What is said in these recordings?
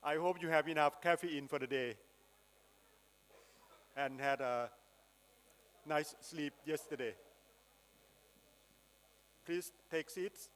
I hope you have enough caffeine for the day and had a nice sleep yesterday. Please take seats.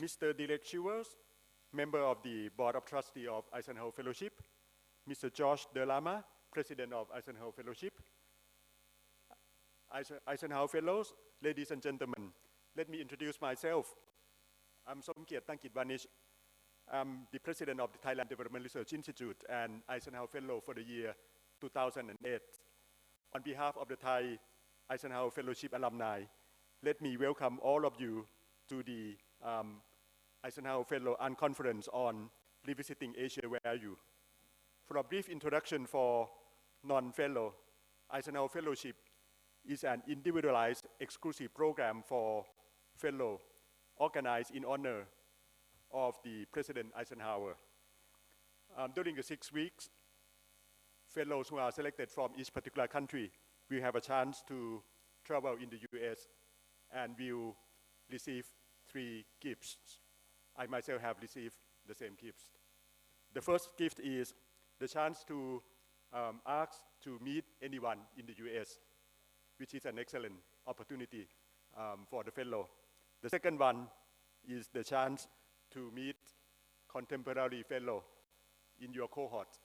Mr. Dilek Shivers, member of the Board of Trustees of Eisenhower Fellowship, Mr. Josh Delama, President of Eisenhower Fellowship, Eisenhower Fellows, ladies and gentlemen, let me introduce myself. I'm Somkiat Tankit Vanish. I'm the President of the Thailand Development Research Institute and Eisenhower Fellow for the year 2008. On behalf of the Thai Eisenhower Fellowship alumni, let me welcome all of you to the Eisenhower Fellow Conference on Revisiting Asia Value. For a brief introduction for non-fellow, Eisenhower Fellowship is an individualized exclusive program for fellow organized in honor of the President Eisenhower. During the 6 weeks, fellows who are selected from each particular country will have a chance to travel in the US and will receive 3 gifts. I myself have received the same gifts. The first gift is the chance to ask to meet anyone in the US, which is an excellent opportunity for the fellow. The second one is the chance to meet contemporary fellow in your cohort,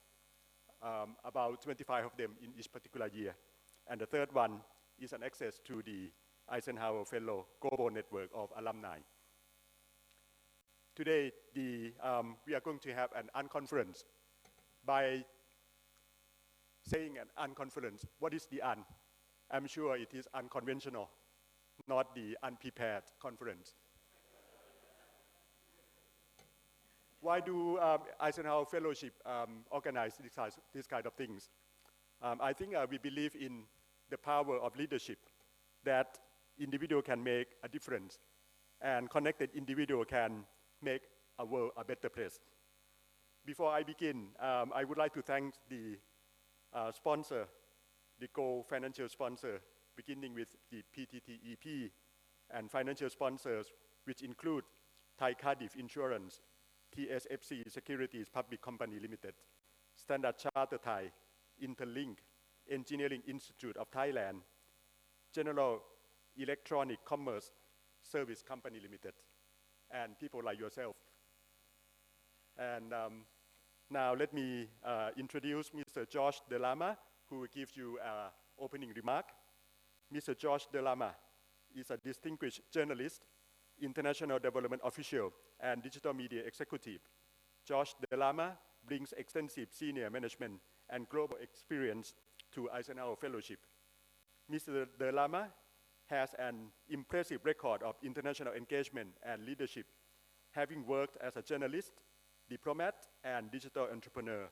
about 25 of them in each particular year. And the third one is an access to the Eisenhower Fellow Global Network of Alumni. Today, we are going to have an unconference. By saying an unconference, what is the un? I'm sure it is unconventional, not the unprepared conference. Why do Eisenhower Fellowship organize these kind of things? I think we believe in the power of leadership, that individual can make a difference, and connected individual can make a world a better place. Before I begin, I would like to thank the sponsor, the co-financial sponsor, beginning with the PTTEP, and financial sponsors, which include Thai Cardiff Insurance, TSFC Securities Public Company Limited, Standard Chartered Thai, Interlink, Engineering Institute of Thailand, General Electronic Commerce Service Company Limited, and people like yourself. And now let me introduce Mr. Josh Delama, who will give you an opening remark. Mr. Josh Delama is a distinguished journalist, international development official, and digital media executive. Josh Delama brings extensive senior management and global experience to Eisenhower Fellowship. Mr. Delama has an impressive record of international engagement and leadership, having worked as a journalist, diplomat, and digital entrepreneur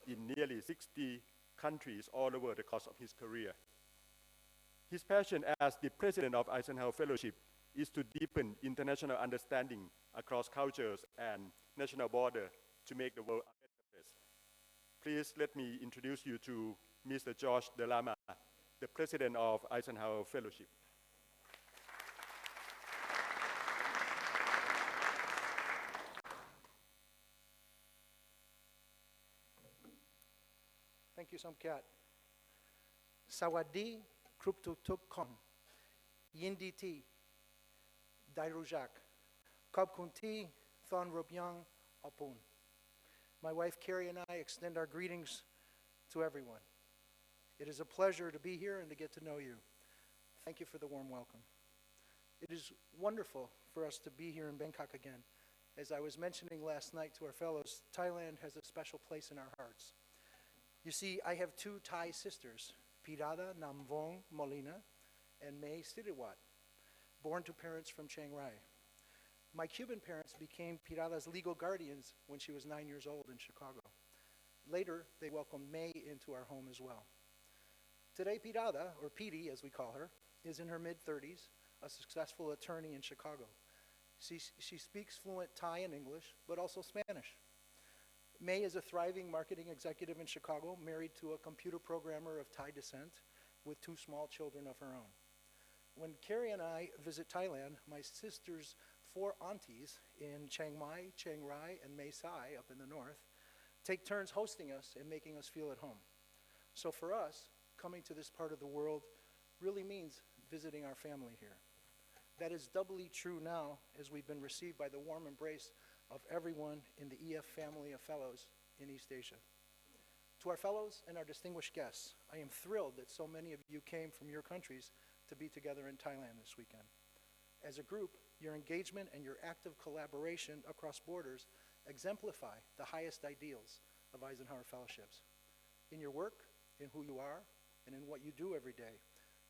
in nearly 60 countries all over the course of his career. His passion as the president of Eisenhower Fellowship is to deepen international understanding across cultures and national borders to make the world a better place. Please let me introduce you to Mr. Josh Delama, the president of Eisenhower Fellowship. Thank you, Somkiat. Sawadi Kruptutuk Kon, Yinditi, Dairujak, Kabkunti, Thon Rubyang, Opun. My wife Carrie and I extend our greetings to everyone. It is a pleasure to be here and to get to know you. Thank you for the warm welcome. It is wonderful for us to be here in Bangkok again. As I was mentioning last night to our fellows, Thailand has a special place in our hearts. You see, I have 2 Thai sisters, Pirada Namvong Molina and May Siriwat, born to parents from Chiang Rai. My Cuban parents became Pirada's legal guardians when she was 9 years old in Chicago. Later, they welcomed May into our home as well. Today, Pirada, or Piri as we call her, is in her mid-30s, a successful attorney in Chicago. She speaks fluent Thai and English, but also Spanish. May is a thriving marketing executive in Chicago, married to a computer programmer of Thai descent with 2 small children of her own. When Carrie and I visit Thailand, my sister's 4 aunties in Chiang Mai, Chiang Rai, and Mae Sai up in the north take turns hosting us and making us feel at home. So for us, coming to this part of the world really means visiting our family here. That is doubly true now as we've been received by the warm embrace of everyone in the EF family of fellows in East Asia. To our fellows and our distinguished guests, I am thrilled that so many of you came from your countries to be together in Thailand this weekend. As a group, your engagement and your active collaboration across borders exemplify the highest ideals of Eisenhower Fellowships. In your work, in who you are, and in what you do every day,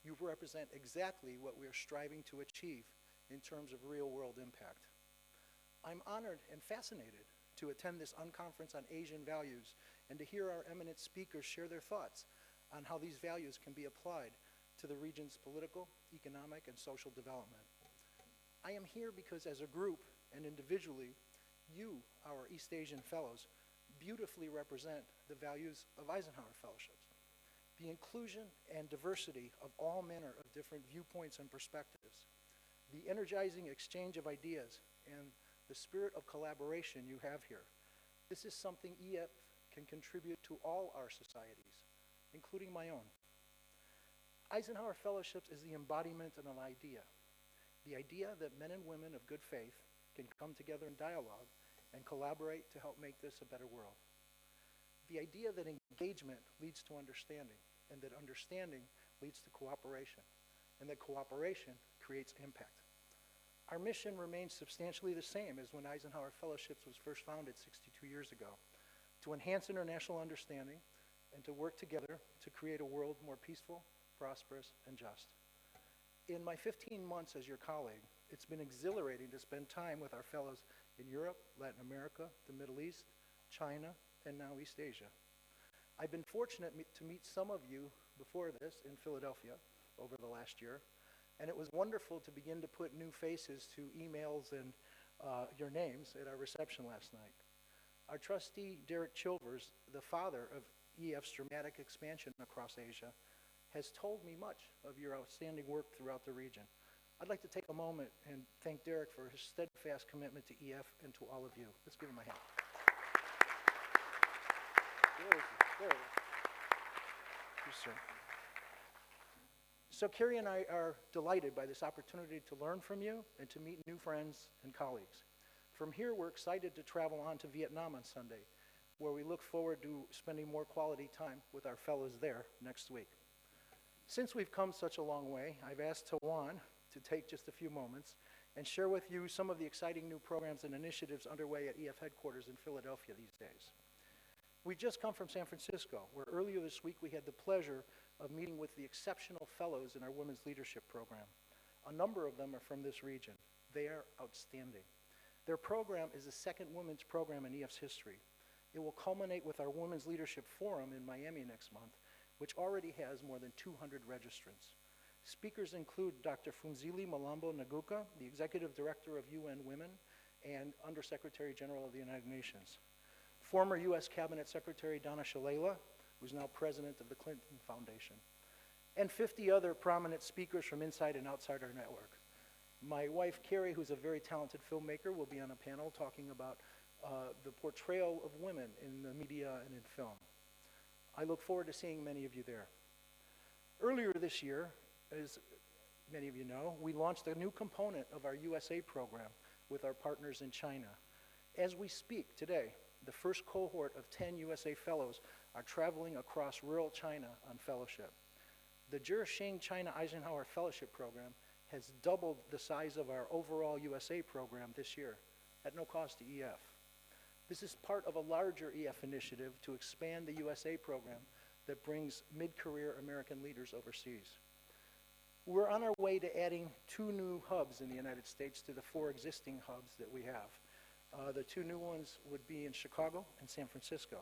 you represent exactly what we are striving to achieve in terms of real-world impact. I'm honored and fascinated to attend this unconference on Asian values and to hear our eminent speakers share their thoughts on how these values can be applied to the region's political, economic, and social development. I am here because as a group and individually, you, our East Asian fellows, beautifully represent the values of Eisenhower Fellowships. The inclusion and diversity of all manner of different viewpoints and perspectives, the energizing exchange of ideas, and the spirit of collaboration you have here. This is something EF can contribute to all our societies, including my own. Eisenhower Fellowships is the embodiment of an idea, the idea that men and women of good faith can come together in dialogue and collaborate to help make this a better world. The idea that engagement leads to understanding, and that understanding leads to cooperation, and that cooperation creates impact. Our mission remains substantially the same as when Eisenhower Fellowships was first founded 62 years ago, to enhance international understanding and to work together to create a world more peaceful, prosperous, and just. In my 15 months as your colleague, it's been exhilarating to spend time with our fellows in Europe, Latin America, the Middle East, China, and now East Asia. I've been fortunate to meet some of you before this in Philadelphia over the last year, and it was wonderful to begin to put new faces to emails and your names at our reception last night. Our trustee, Derek Chilvers, the father of EF's dramatic expansion across Asia, has told me much of your outstanding work throughout the region. I'd like to take a moment and thank Derek for his steadfast commitment to EF and to all of you. Let's give him a hand. There he is. Thank you, sir. So Carrie and I are delighted by this opportunity to learn from you and to meet new friends and colleagues. From here, we're excited to travel on to Vietnam on Sunday, where we look forward to spending more quality time with our fellows there next week. Since we've come such a long way, I've asked Tawan to take just a few moments and share with you some of the exciting new programs and initiatives underway at EF headquarters in Philadelphia these days. We just come from San Francisco, where earlier this week we had the pleasure of meeting with the exceptional fellows in our Women's Leadership Program. A number of them are from this region. They are outstanding. Their program is the second women's program in EF's history. It will culminate with our Women's Leadership Forum in Miami next month, which already has more than 200 registrants. Speakers include Dr. Funzili Malambo Naguka, the Executive Director of UN Women and Undersecretary General of the United Nations. Former U.S. Cabinet Secretary Donna Shalala, who's now President of the Clinton Foundation. And 50 other prominent speakers from inside and outside our network. My wife, Carrie, who's a very talented filmmaker, will be on a panel talking about the portrayal of women in the media and in film. I look forward to seeing many of you there. Earlier this year, as many of you know, we launched a new component of our USA program with our partners in China. As we speak today, the first cohort of 10 USA fellows are traveling across rural China on fellowship. The Zhixing China Eisenhower Fellowship Program has doubled the size of our overall USA program this year at no cost to EF. This is part of a larger EF initiative to expand the USA program that brings mid-career American leaders overseas. We're on our way to adding 2 new hubs in the United States to the 4 existing hubs that we have. The 2 new ones would be in Chicago and San Francisco.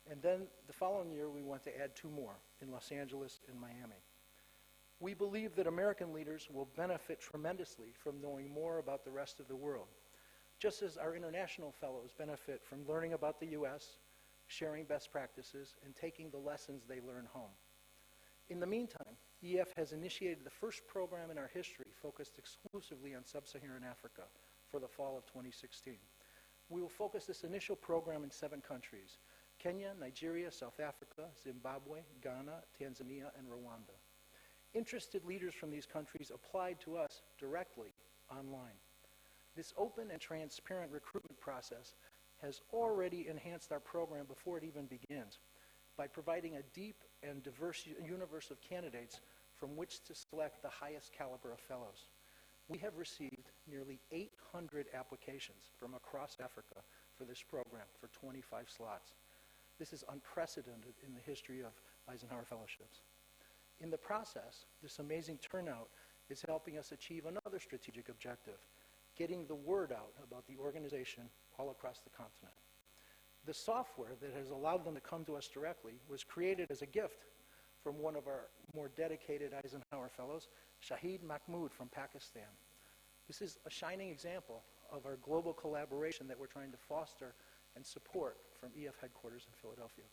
And then the following year, we want to add 2 more in Los Angeles and Miami. We believe that American leaders will benefit tremendously from knowing more about the rest of the world, just as our international fellows benefit from learning about the U.S., sharing best practices, and taking the lessons they learn home. In the meantime, EF has initiated the first program in our history focused exclusively on sub-Saharan Africa for the fall of 2016. We will focus this initial program in 7 countries: Kenya, Nigeria, South Africa, Zimbabwe, Ghana, Tanzania, and Rwanda. Interested leaders from these countries applied to us directly online. This open and transparent recruitment process has already enhanced our program before it even begins by providing a deep and diverse universe of candidates from which to select the highest caliber of fellows. We have received nearly 800 applications from across Africa for this program for 25 slots. This is unprecedented in the history of Eisenhower Fellowships. In the process, this amazing turnout is helping us achieve another strategic objective: getting the word out about the organization all across the continent. The software that has allowed them to come to us directly was created as a gift from one of our more dedicated Eisenhower Fellows, Shahid Mahmood from Pakistan. This is a shining example of our global collaboration that we're trying to foster and support from EF headquarters in Philadelphia.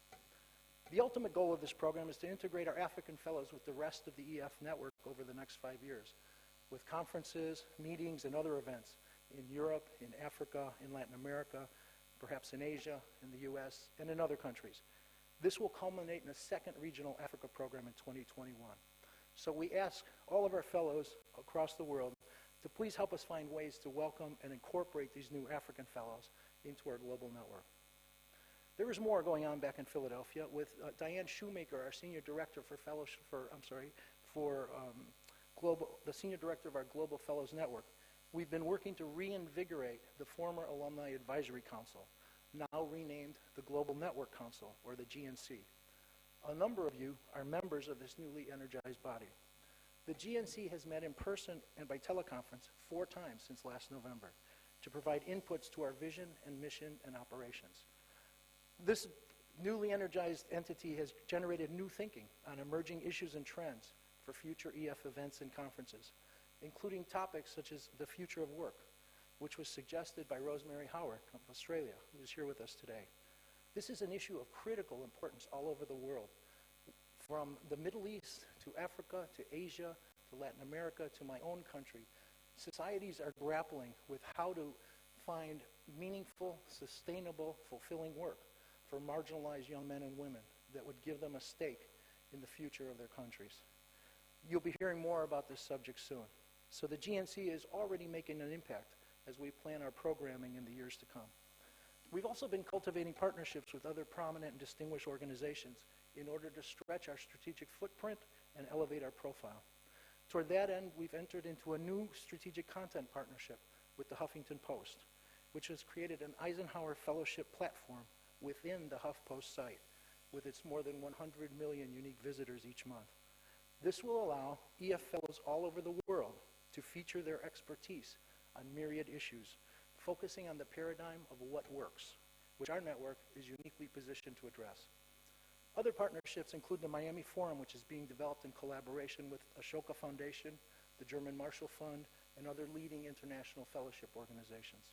The ultimate goal of this program is to integrate our African fellows with the rest of the EF network over the next 5 years, with conferences, meetings, and other events in Europe, in Africa, in Latin America, perhaps in Asia, in the US, and in other countries. This will culminate in a second regional Africa program in 2021. So we ask all of our fellows across the world to please help us find ways to welcome and incorporate these new African fellows into our global network. There is more going on back in Philadelphia with Diane Shoemaker, our Senior Director for Fellowship, the Senior Director of our Global Fellows Network. We've been working to reinvigorate the former Alumni Advisory Council, now renamed the Global Network Council, or the GNC. A number of you are members of this newly energized body. The GNC has met in person and by teleconference 4 times since last November to provide inputs to our vision and mission and operations. This newly energized entity has generated new thinking on emerging issues and trends for future EF events and conferences, including topics such as the future of work, which was suggested by Rosemary Howard from Australia, who is here with us today. This is an issue of critical importance all over the world, from the Middle East to Africa to Asia to Latin America to my own country. Societies are grappling with how to find meaningful, sustainable, fulfilling work for marginalized young men and women that would give them a stake in the future of their countries. You'll be hearing more about this subject soon. So the GNC is already making an impact as we plan our programming in the years to come. We've also been cultivating partnerships with other prominent and distinguished organizations in order to stretch our strategic footprint and elevate our profile. Toward that end, we've entered into a new strategic content partnership with the Huffington Post, which has created an Eisenhower Fellowship platform within the HuffPost site, with its more than 100 million unique visitors each month. This will allow EF fellows all over the world to feature their expertise on myriad issues, focusing on the paradigm of what works, which our network is uniquely positioned to address. Other partnerships include the Miami Forum, which is being developed in collaboration with Ashoka Foundation, the German Marshall Fund, and other leading international fellowship organizations.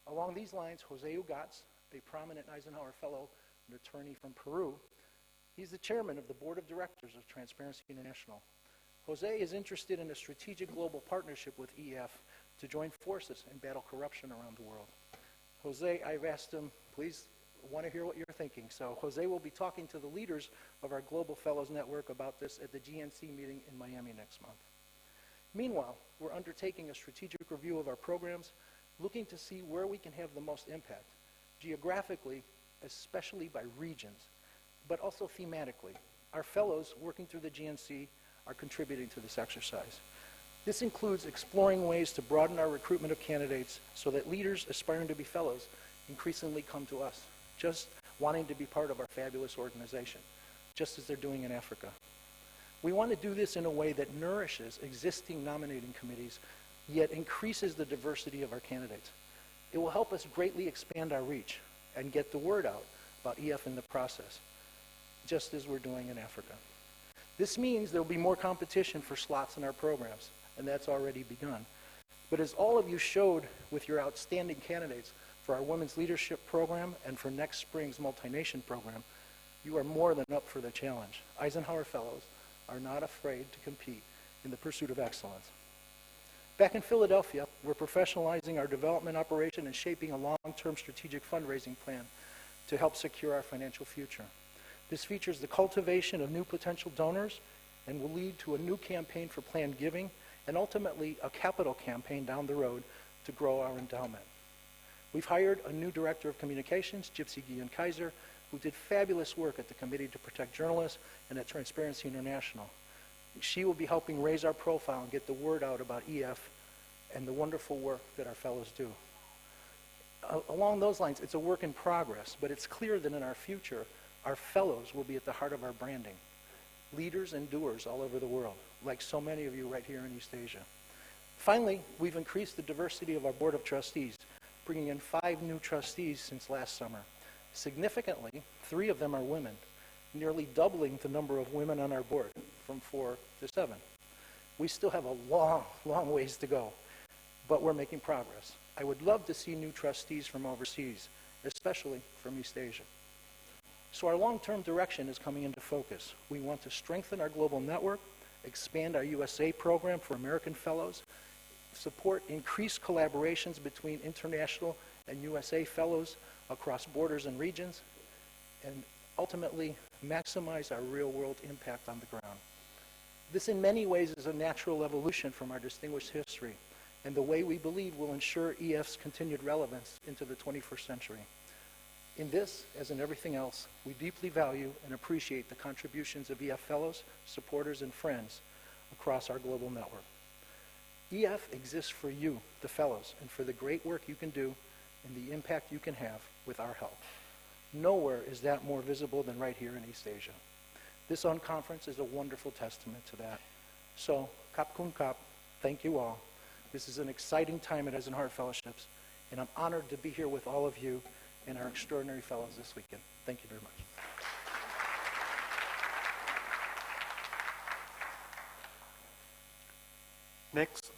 Along these lines, Jose Ugaz, a prominent Eisenhower Fellow, an attorney from Peru, he's the chairman of the board of directors of Transparency International. Jose is interested in a strategic global partnership with EF to join forces and battle corruption around the world. Jose, I've asked him, please, I want to hear what you're thinking. So Jose will be talking to the leaders of our Global Fellows Network about this at the GNC meeting in Miami next month. Meanwhile, we're undertaking a strategic review of our programs, looking to see where we can have the most impact, geographically, especially by regions, but also thematically. Our fellows working through the GNC are contributing to this exercise. This includes exploring ways to broaden our recruitment of candidates so that leaders aspiring to be fellows increasingly come to us, just wanting to be part of our fabulous organization, just as they're doing in Africa. We want to do this in a way that nourishes existing nominating committees, yet increases the diversity of our candidates. It will help us greatly expand our reach and get the word out about EF in the process, just as we're doing in Africa. This means there will be more competition for slots in our programs, and that's already begun. But as all of you showed with your outstanding candidates for our Women's Leadership Program and for next spring's Multi-Nation Program, you are more than up for the challenge. Eisenhower Fellows are not afraid to compete in the pursuit of excellence. Back in Philadelphia, we're professionalizing our development operation and shaping a long-term strategic fundraising plan to help secure our financial future. This features the cultivation of new potential donors and will lead to a new campaign for planned giving and ultimately a capital campaign down the road to grow our endowment. We've hired a new director of communications, Gypsy Guillen-Kaiser, who did fabulous work at the Committee to Protect Journalists and at Transparency International. She will be helping raise our profile and get the word out about EF and the wonderful work that our fellows do. Along those lines, it's a work in progress, but it's clear that in our future, our fellows will be at the heart of our branding. Leaders and doers all over the world, like so many of you right here in East Asia. Finally, we've increased the diversity of our board of trustees, bringing in 5 new trustees since last summer. Significantly, 3 of them are women, nearly doubling the number of women on our board from 4 to 7. We still have a long, long ways to go, but we're making progress. I would love to see new trustees from overseas, especially from East Asia. So our long-term direction is coming into focus. We want to strengthen our global network, expand our USA program for American fellows, support increased collaborations between international and USA fellows across borders and regions, and ultimately maximize our real-world impact on the ground. This in many ways is a natural evolution from our distinguished history and the way we believe will ensure EF's continued relevance into the 21st century. In this, as in everything else, we deeply value and appreciate the contributions of EF fellows, supporters, and friends across our global network. EF exists for you, the fellows, and for the great work you can do and the impact you can have with our help. Nowhere is that more visible than right here in East Asia. This unconference is a wonderful testament to that. So, kap kun kap, thank you all. This is an exciting time at Eisenhower Fellowships, and I'm honored to be here with all of you and our extraordinary fellows this weekend. Thank you very much. Next,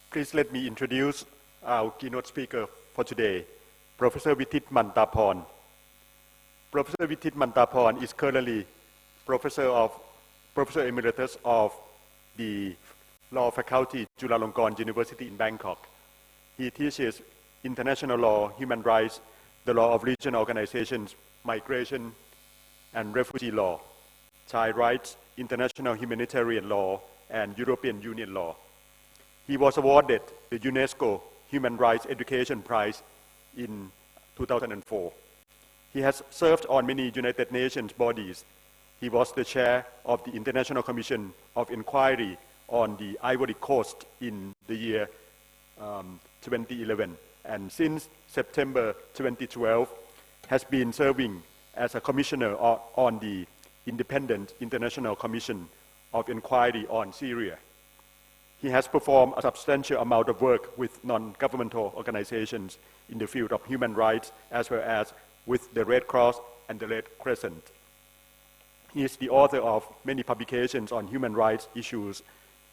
please let me introduce our keynote speaker for today, Professor Vitit Mantaporn. Professor Vitit Mantaporn is currently Professor Emeritus of the Law Faculty, Chulalongkorn University in Bangkok. He teaches international law, human rights, the law of regional organizations, migration and refugee law, child rights, international humanitarian law, and European Union law. He was awarded the UNESCO Human Rights Education Prize in 2004. He has served on many United Nations bodies. He was the chair of the International Commission of Inquiry on the Ivory Coast in the year 2011, and since September 2012 has been serving as a commissioner on the Independent International Commission of Inquiry on Syria. He has performed a substantial amount of work with non-governmental organizations in the field of human rights, as well as with the Red Cross and the Red Crescent. He is the author of many publications on human rights issues,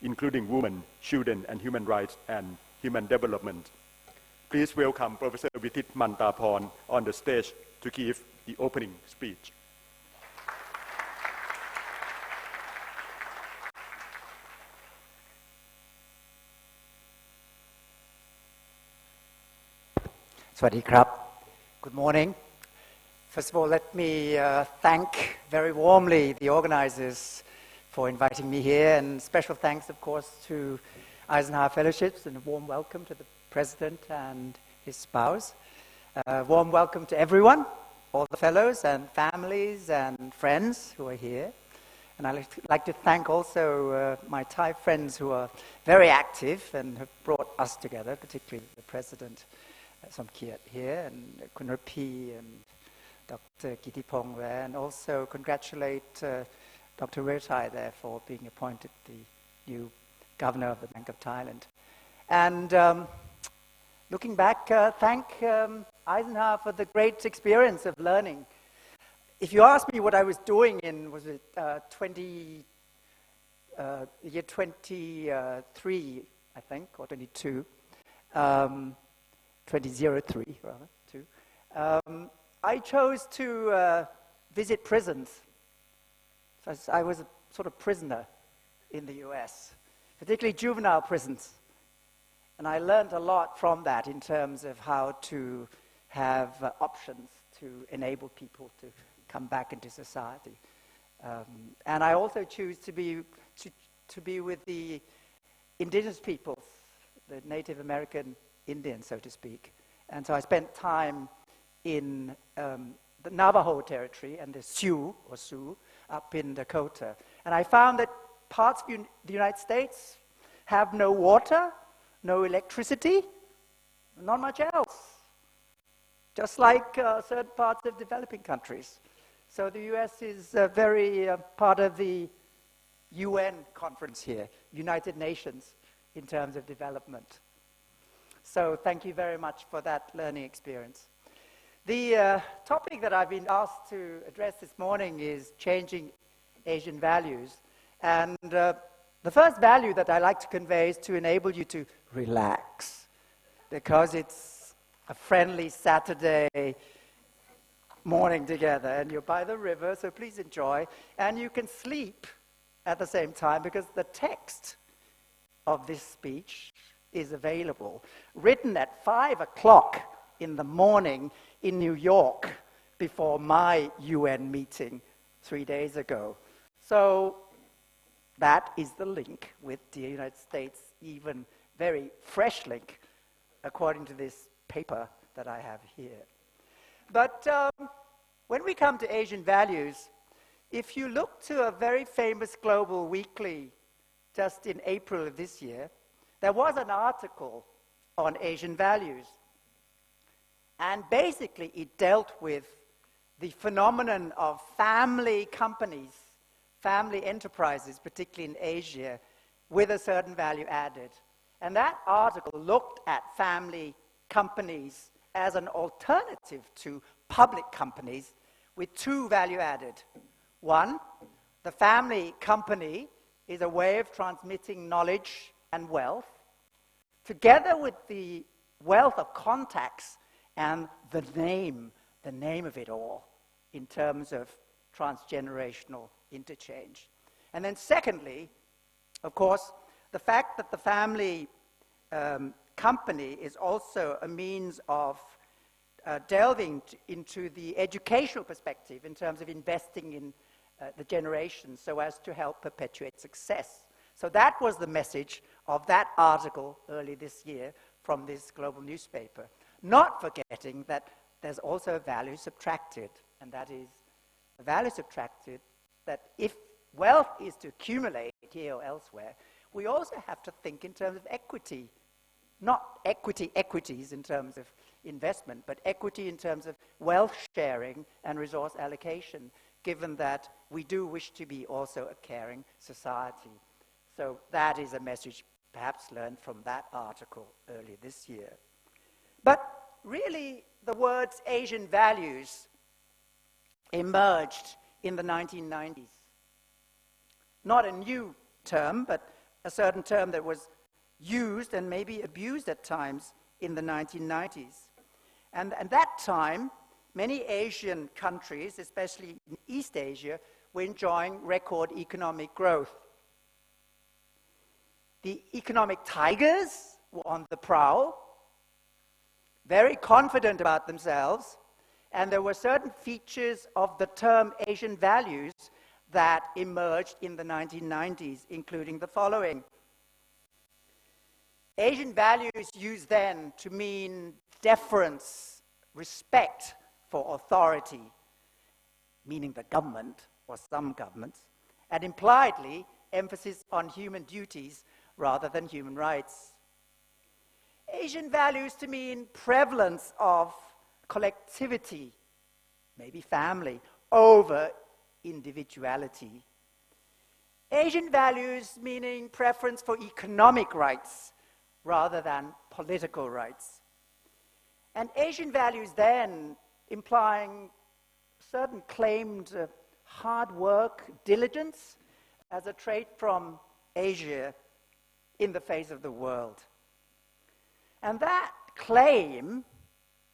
including women, children, and human rights and human development. Please welcome Professor Vitit Mantaporn on the stage to give the opening speech. Sawasdee krab. Good morning. First of all, let me thank very warmly the organizers for inviting me here, and special thanks, of course, to Eisenhower Fellowships, and a warm welcome to the President and his spouse. Warm welcome to everyone, all the fellows and families and friends who are here. And I'd like to thank also my Thai friends who are very active and have brought us together, particularly the President Somkiat here, and Kun Rapi and Dr. Kitipong there, and also congratulate Dr. Retai there for being appointed the new Governor of the Bank of Thailand. And looking back, thank Eisenhower for the great experience of learning. if you ask me what I was doing in, was it year 23, I think, or 22, 2003, rather, two. I chose to visit prisons. So I was a sort of prisoner in the US, particularly juvenile prisons. And I learned a lot from that in terms of how to have options to enable people to come back into society. And I also choose to be with the indigenous peoples, the Native American Indians, so to speak. And so I spent time in the Navajo territory and the Sioux up in Dakota. And I found that parts of the United States have no water, no electricity, not much else, just like certain parts of developing countries. So the US is very part of the UN conference here, United Nations, in terms of development. So thank you very much for that learning experience. The topic that I've been asked to address this morning is changing Asian values. And the first value that I like to convey is to enable you to relax, because it's a friendly Saturday morning together, and you're by the river, so please enjoy. And you can sleep at the same time, because the text of this speech is available, written at 5 o'clock in the morning in New York before my UN meeting 3 days ago. So that is the link with the United States, even very fresh link, according to this paper that I have here. But when we come to Asian values, if you look to a very famous global weekly just in April of this year, there was an article on Asian values. And basically it dealt with the phenomenon of family companies, family enterprises, particularly in Asia, with a certain value added. And that article looked at family companies as an alternative to public companies with two value added. One, the family company is a way of transmitting knowledge and wealth, together with the wealth of contacts and the name of it all, in terms of transgenerational interchange. And then secondly, of course, the fact that the family company is also a means of delving into the educational perspective in terms of investing in the generations so as to help perpetuate success. So that was the message of that article early this year from this global newspaper. Not forgetting that there's also a value subtracted, and that is a value subtracted that if wealth is to accumulate here or elsewhere, we also have to think in terms of equity. Not equities in terms of investment, but equity in terms of wealth sharing and resource allocation, given that we do wish to be also a caring society. So that is a message perhaps learned from that article early this year. But really, the words Asian values emerged in the 1990s. Not a new term, but a certain term that was used and maybe abused at times in the 1990s. And at that time, many Asian countries, especially in East Asia, were enjoying record economic growth. The economic tigers were on the prowl, very confident about themselves, and there were certain features of the term Asian values that emerged in the 1990s, including the following. Asian values used then to mean deference, respect for authority, meaning the government or some governments, and impliedly emphasis on human duties rather than human rights. Asian values to mean prevalence of collectivity, maybe family, over individuality. Asian values meaning preference for economic rights rather than political rights. And Asian values then implying certain claimed hard work, diligence as a trait from Asia in the face of the world. And that claim,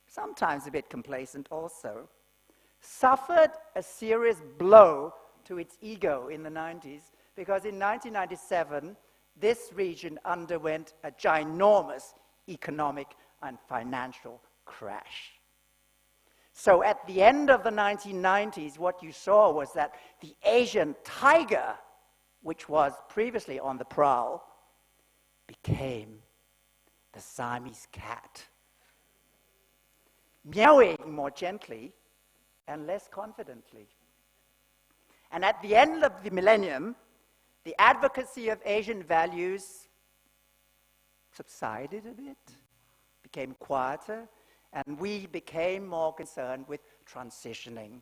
sometimes a bit complacent also, suffered a serious blow to its ego in the 90s, because in 1997, this region underwent a ginormous economic and financial crash. So at the end of the 1990s, what you saw was that the Asian tiger, which was previously on the prowl, became the Siamese cat, meowing more gently and less confidently. And at the end of the millennium, the advocacy of Asian values subsided a bit, became quieter, and we became more concerned with transitioning,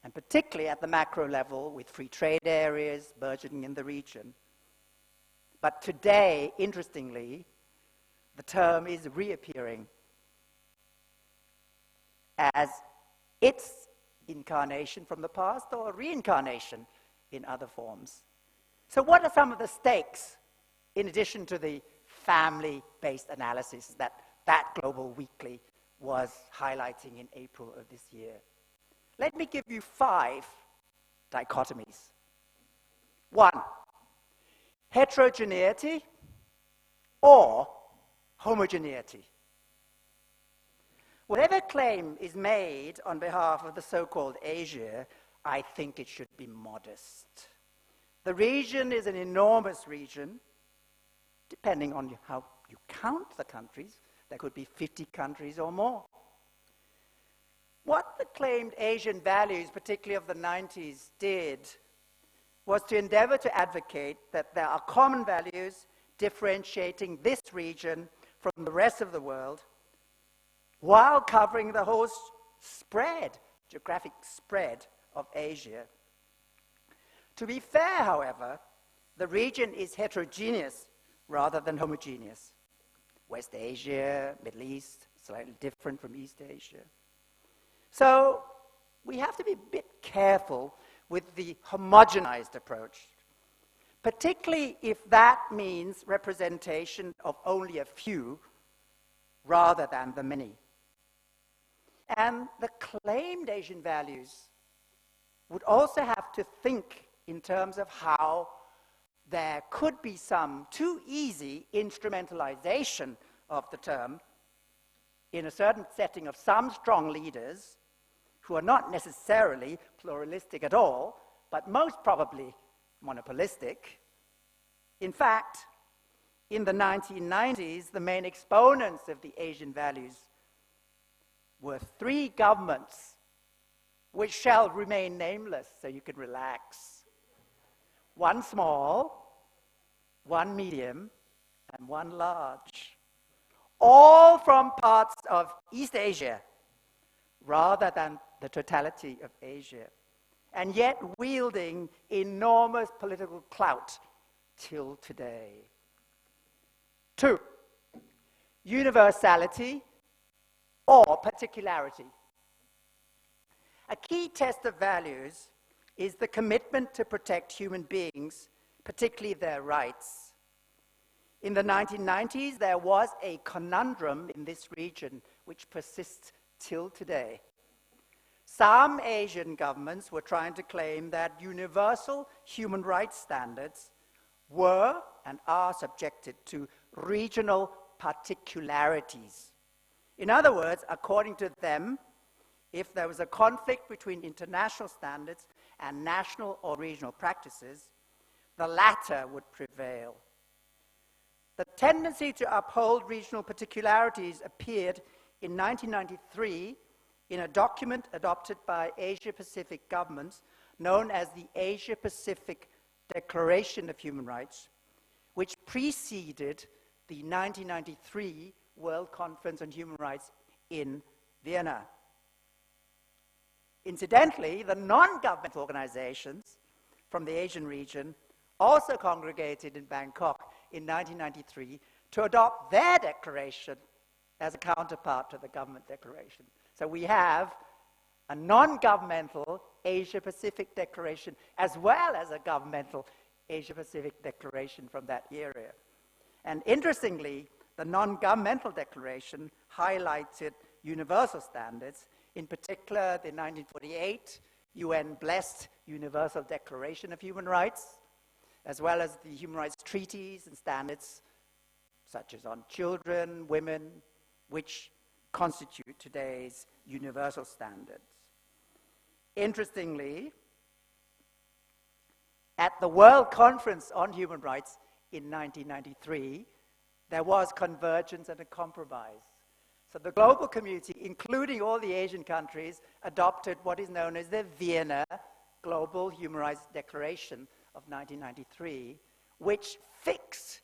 and particularly at the macro level with free trade areas burgeoning in the region. But today, interestingly, the term is reappearing as its incarnation from the past or reincarnation in other forms. So what are some of the stakes in addition to the family-based analysis that Global Weekly was highlighting in April of this year? Let me give you 5 dichotomies. 1, heterogeneity or homogeneity. Whatever claim is made on behalf of the so-called Asia, I think it should be modest. The region is an enormous region. Depending on how you count the countries, there could be 50 countries or more. What the claimed Asian values, particularly of the 90s, did was to endeavor to advocate that there are common values differentiating this region from the rest of the world, while covering the whole geographic spread of Asia. To be fair, however, the region is heterogeneous rather than homogeneous. West Asia, Middle East, slightly different from East Asia. So we have to be a bit careful with the homogenized approach, particularly if that means representation of only a few rather than the many. And the claimed Asian values would also have to think in terms of how there could be some too easy instrumentalization of the term in a certain setting of some strong leaders who are not necessarily pluralistic at all, but most probably monopolistic. In fact, in the 1990s, the main exponents of the Asian values were 3 governments, which shall remain nameless, so you can relax. 1 small, 1 medium, and 1 large, all from parts of East Asia, rather than the totality of Asia, and yet wielding enormous political clout till today. 2, universality or particularity. A key test of values is the commitment to protect human beings, particularly their rights. In the 1990s, there was a conundrum in this region which persists till today. Some Asian governments were trying to claim that universal human rights standards were and are subjected to regional particularities. In other words, according to them, if there was a conflict between international standards and national or regional practices, the latter would prevail. The tendency to uphold regional particularities appeared in 1993 in a document adopted by Asia-Pacific governments known as the Asia-Pacific Declaration of Human Rights, which preceded the 1993 World Conference on Human Rights in Vienna. Incidentally, the non-governmental organizations from the Asian region also congregated in Bangkok in 1993 to adopt their declaration as a counterpart to the government declaration. So we have a non-governmental Asia-Pacific declaration, as well as a governmental Asia-Pacific declaration from that area. And interestingly, the non-governmental declaration highlighted universal standards, in particular the 1948 UN-blessed Universal Declaration of Human Rights, as well as the human rights treaties and standards, such as on children, women, which constitute today's universal standards. Interestingly, at the World Conference on Human Rights in 1993, there was convergence and a compromise. So the global community, including all the Asian countries, adopted what is known as the Vienna Global Human Rights Declaration of 1993, which fixed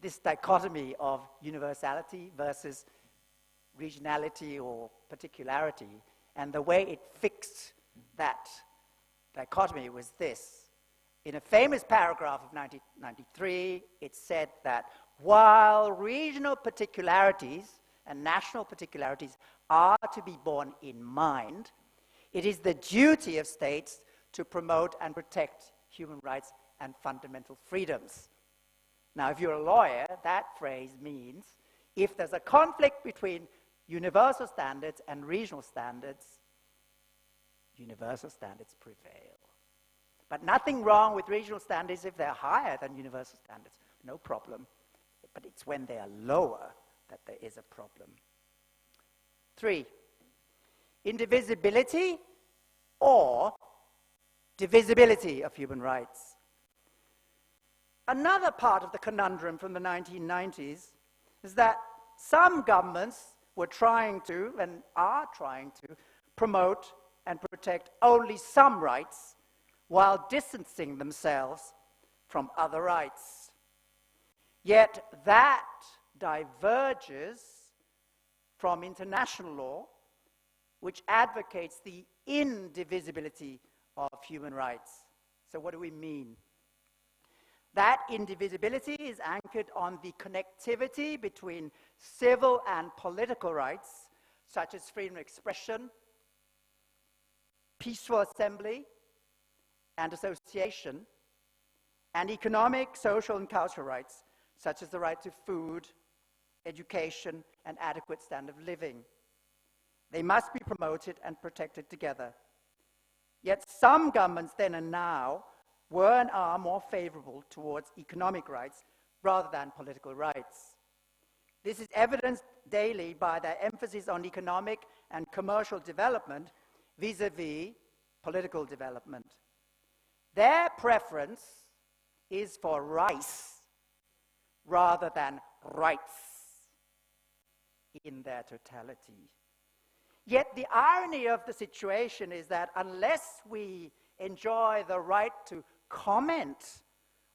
this dichotomy of universality versus regionality or particularity. And the way it fixed that dichotomy was this. In a famous paragraph of 1993, it said that while regional particularities and national particularities are to be borne in mind, it is the duty of states to promote and protect human rights and fundamental freedoms. Now, if you're a lawyer, that phrase means if there's a conflict between universal standards and regional standards, universal standards prevail. But nothing wrong with regional standards if they're higher than universal standards. No problem. But it's when they are lower that there is a problem. 3, indivisibility or divisibility of human rights. Another part of the conundrum from the 1990s is that some governments were trying to, and are trying to, promote and protect only some rights while distancing themselves from other rights. Yet that diverges from international law, which advocates the indivisibility of human rights. So what do we mean? That indivisibility is anchored on the connectivity between civil and political rights, such as freedom of expression, peaceful assembly and association, and economic, social, and cultural rights, such as the right to food, education, and adequate standard of living. They must be promoted and protected together. Yet some governments then and now were and are more favorable towards economic rights rather than political rights. This is evidenced daily by their emphasis on economic and commercial development vis-à-vis political development. Their preference is for rice rather than rights in their totality. Yet the irony of the situation is that unless we enjoy the right to comment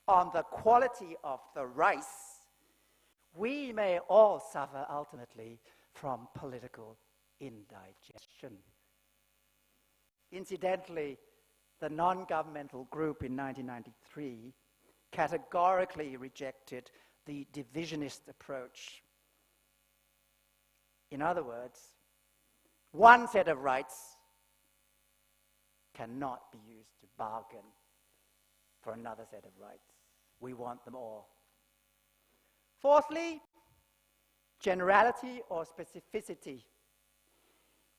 on the quality of the rice, we may all suffer ultimately from political indigestion. Incidentally, the non-governmental group in 1993 categorically rejected the divisionist approach. In other words, one set of rights cannot be used to bargain for another set of rights. We want them all. Fourthly, generality or specificity.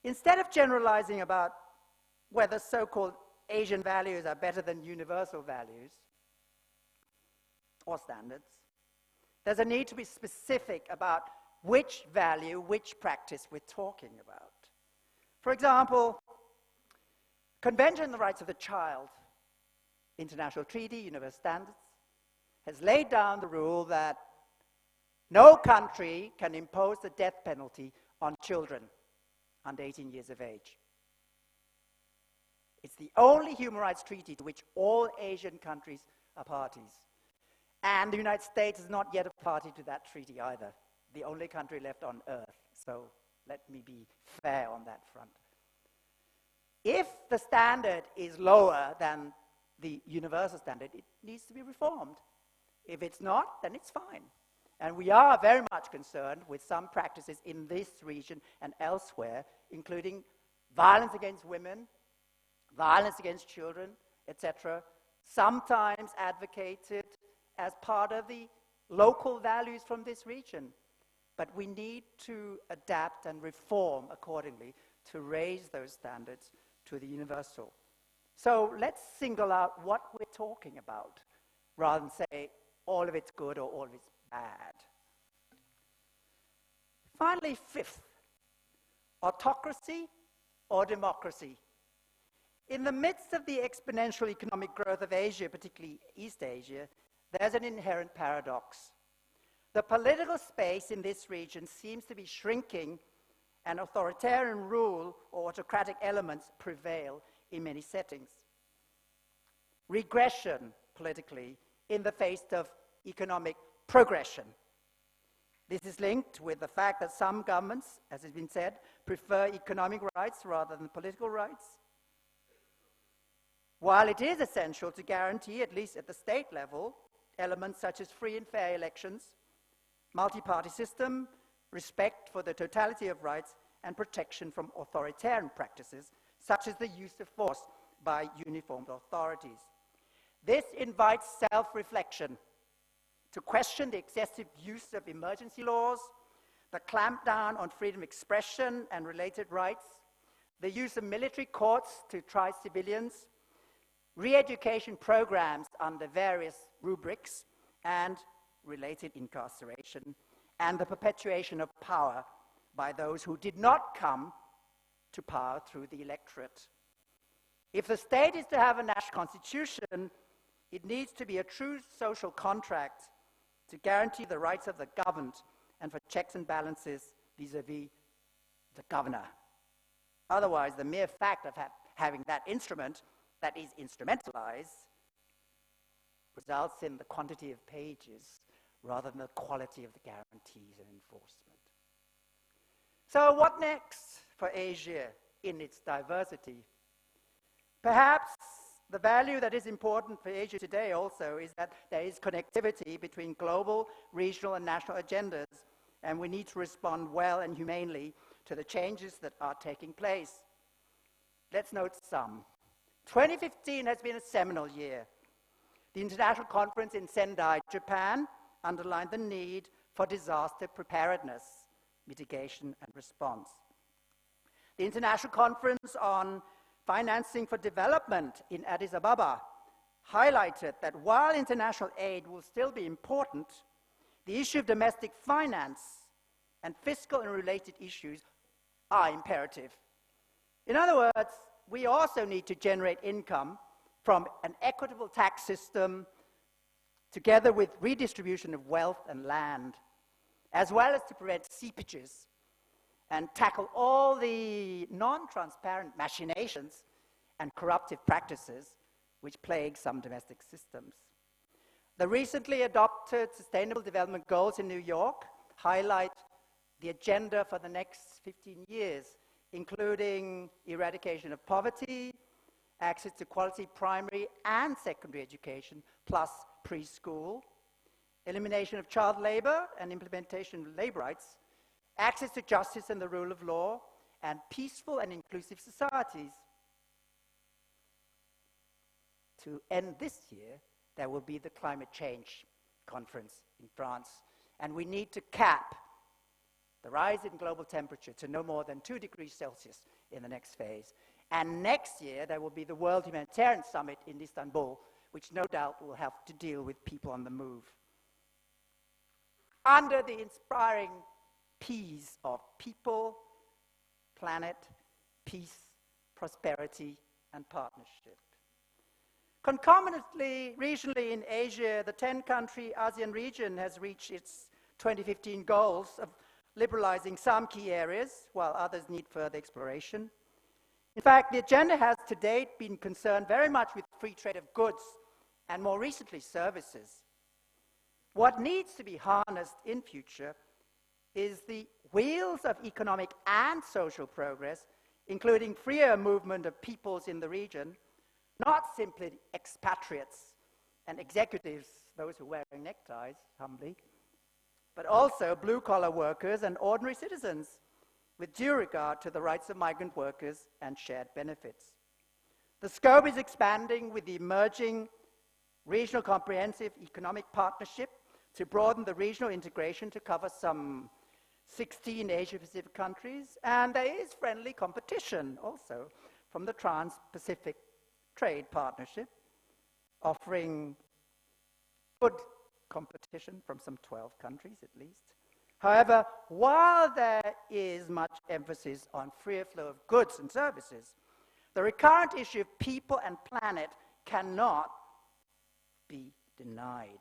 Instead of generalizing about whether so-called Asian values are better than universal values or standards, there's a need to be specific about which value, which practice we're talking about. For example, Convention on the Rights of the Child, International Treaty, Universal Standards, has laid down the rule that no country can impose the death penalty on children under 18 years of age. It's the only human rights treaty to which all Asian countries are parties. And the United States is not yet a party to that treaty either, the only country left on earth. So let me be fair on that front. If the standard is lower than the universal standard, it needs to be reformed. If it's not, then it's fine. And we are very much concerned with some practices in this region and elsewhere, including violence against women, violence against children, etc., sometimes advocated as part of the local values from this region. But we need to adapt and reform accordingly to raise those standards to the universal. So let's single out what we're talking about, rather than say all of it's good or all of it's bad. Finally, fifth, autocracy or democracy. In the midst of the exponential economic growth of Asia, particularly East Asia, there's an inherent paradox. The political space in this region seems to be shrinking, and authoritarian rule or autocratic elements prevail in many settings. Regression, politically, in the face of economic progression. This is linked with the fact that some governments, as has been said, prefer economic rights rather than political rights. While it is essential to guarantee, at least at the state level, elements such as free and fair elections, multi-party system, respect for the totality of rights, and protection from authoritarian practices, such as the use of force by uniformed authorities. This invites self-reflection to question the excessive use of emergency laws, the clampdown on freedom of expression and related rights, the use of military courts to try civilians, re-education programs under various rubrics, and related incarceration, and the perpetuation of power by those who did not come to power through the electorate. If the state is to have a national constitution, it needs to be a true social contract to guarantee the rights of the governed and for checks and balances vis-à-vis the governor. Otherwise, the mere fact of having that instrument that is instrumentalized results in the quantity of pages rather than the quality of the guarantees and enforcement. So what next for Asia in its diversity? Perhaps the value that is important for Asia today also is that there is connectivity between global, regional, and national agendas, and we need to respond well and humanely to the changes that are taking place. Let's note some. 2015 has been a seminal year. The international conference in Sendai, Japan, underlined the need for disaster preparedness, mitigation, and response. The international conference on financing for development in Addis Ababa highlighted that while international aid will still be important, the issue of domestic finance and fiscal and related issues are imperative. In other words, we also need to generate income from an equitable tax system together with redistribution of wealth and land, as well as to prevent seepages and tackle all the non-transparent machinations and corruptive practices which plague some domestic systems. The recently adopted Sustainable Development Goals in New York highlight the agenda for the next 15 years, including eradication of poverty, access to quality primary and secondary education, plus preschool, elimination of child labor and implementation of labor rights, access to justice and the rule of law, and peaceful and inclusive societies. To end this year, there will be the climate change conference in France, and we need to cap the rise in global temperature to no more than 2 degrees Celsius in the next phase. And next year, there will be the World Humanitarian Summit in Istanbul, which no doubt will have to deal with people on the move. Under the inspiring P's of people, planet, peace, prosperity, and partnership. Concomitantly, regionally in Asia, the 10-country ASEAN region has reached its 2015 goals of liberalizing some key areas, while others need further exploration. In fact, the agenda has to date been concerned very much with free trade of goods and more recently services. What needs to be harnessed in future is the wheels of economic and social progress, including freer movement of peoples in the region, not simply expatriates and executives, those who are wearing neckties, humbly, but also blue-collar workers and ordinary citizens, with due regard to the rights of migrant workers and shared benefits. The scope is expanding with the emerging Regional Comprehensive Economic Partnership to broaden the regional integration to cover some 16 Asia-Pacific countries, and there is friendly competition also from the Trans-Pacific Trade Partnership, offering good competition from some 12 countries at least. However, while there is much emphasis on freer flow of goods and services, the recurrent issue of people and planet cannot be denied.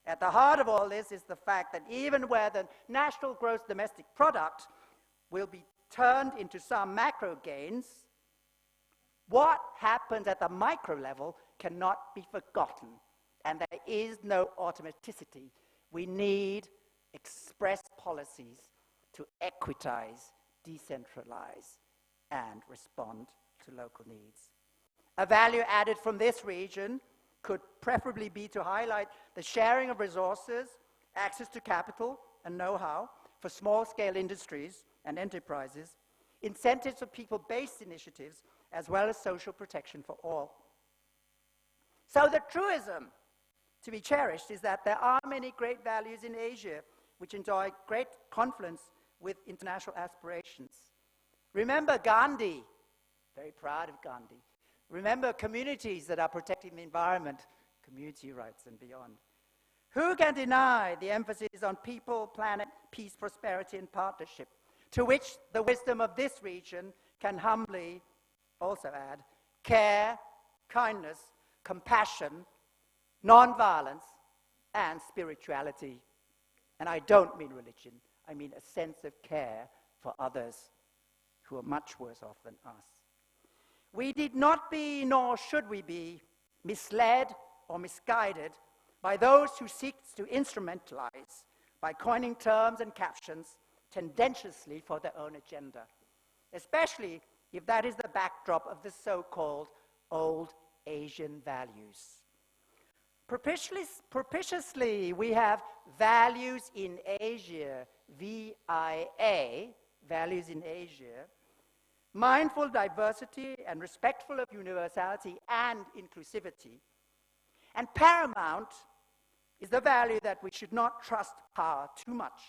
At the heart of all this is the fact that even where the national gross domestic product will be turned into some macro gains, what happens at the micro level cannot be forgotten, and there is no automaticity. We need express policies to equitize, decentralize, and respond to local needs. A value added from this region could preferably be to highlight the sharing of resources, access to capital and know-how for small-scale industries and enterprises, incentives for people-based initiatives, as well as social protection for all. So the truism to be cherished is that there are many great values in Asia which enjoy great confluence with international aspirations. Remember Gandhi, very proud of Gandhi. Remember communities that are protecting the environment, community rights and beyond. Who can deny the emphasis on people, planet, peace, prosperity and partnership, to which the wisdom of this region can humbly also add care, kindness, compassion, non-violence and spirituality. And I don't mean religion, I mean a sense of care for others who are much worse off than us. We did not be, nor should we be, misled or misguided by those who seek to instrumentalize by coining terms and captions tendentiously for their own agenda, especially if that is the backdrop of the so-called old Asian values. Propitiously, we have values in Asia, VIA, values in Asia, mindful diversity and respectful of universality and inclusivity. And paramount is the value that we should not trust power too much,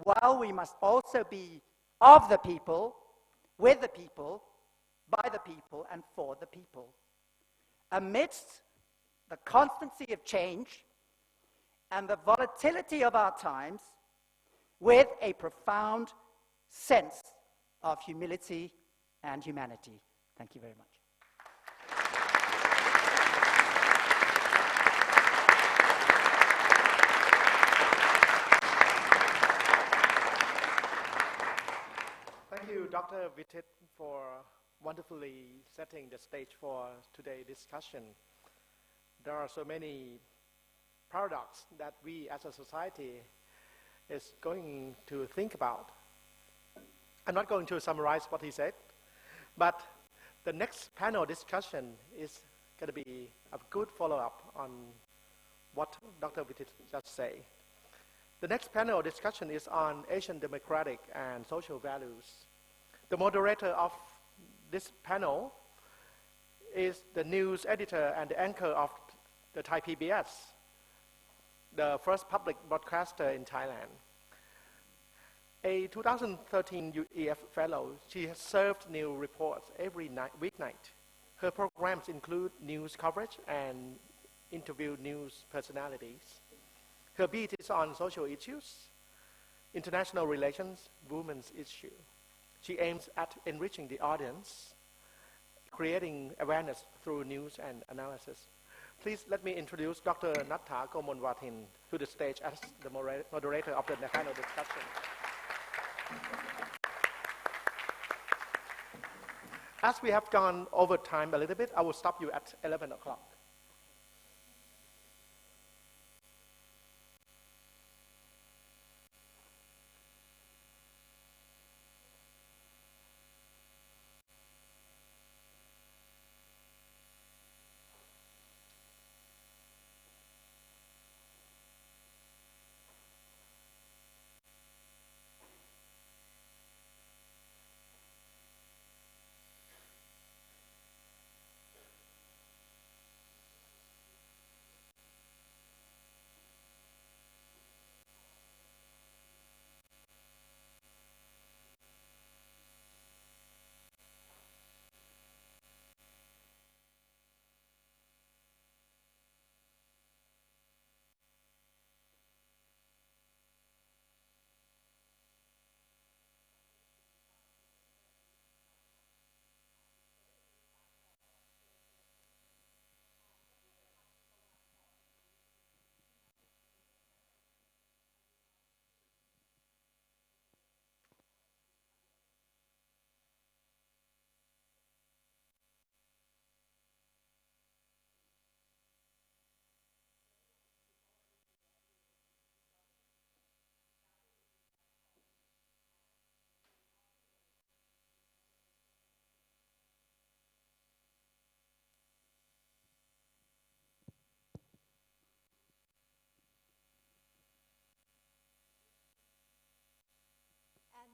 while we must also be of the people, with the people, by the people, and for the people. Amidst the constancy of change and the volatility of our times, with a profound sense of humility and humanity. Thank you very much. Thank you, Dr. Vitit, for wonderfully setting the stage for today's discussion. There are so many paradoxes that we as a society is going to think about. I'm not going to summarize what he said, but the next panel discussion is going to be a good follow-up on what Dr. Vitit just said. The next panel discussion is on Asian democratic and social values. The moderator of this panel is the news editor and the anchor of the Thai PBS, the first public broadcaster in Thailand. A 2013 EF Fellow, she has served new reports every weeknight. Her programs include news coverage and interview news personalities. Her beat is on social issues, international relations, women's issue. She aims at enriching the audience, creating awareness through news and analysis. Please let me introduce Dr. Natha Komonwatin to the stage as the moderator of the panel discussion. As we have gone over time a little bit, I will stop you at 11 o'clock.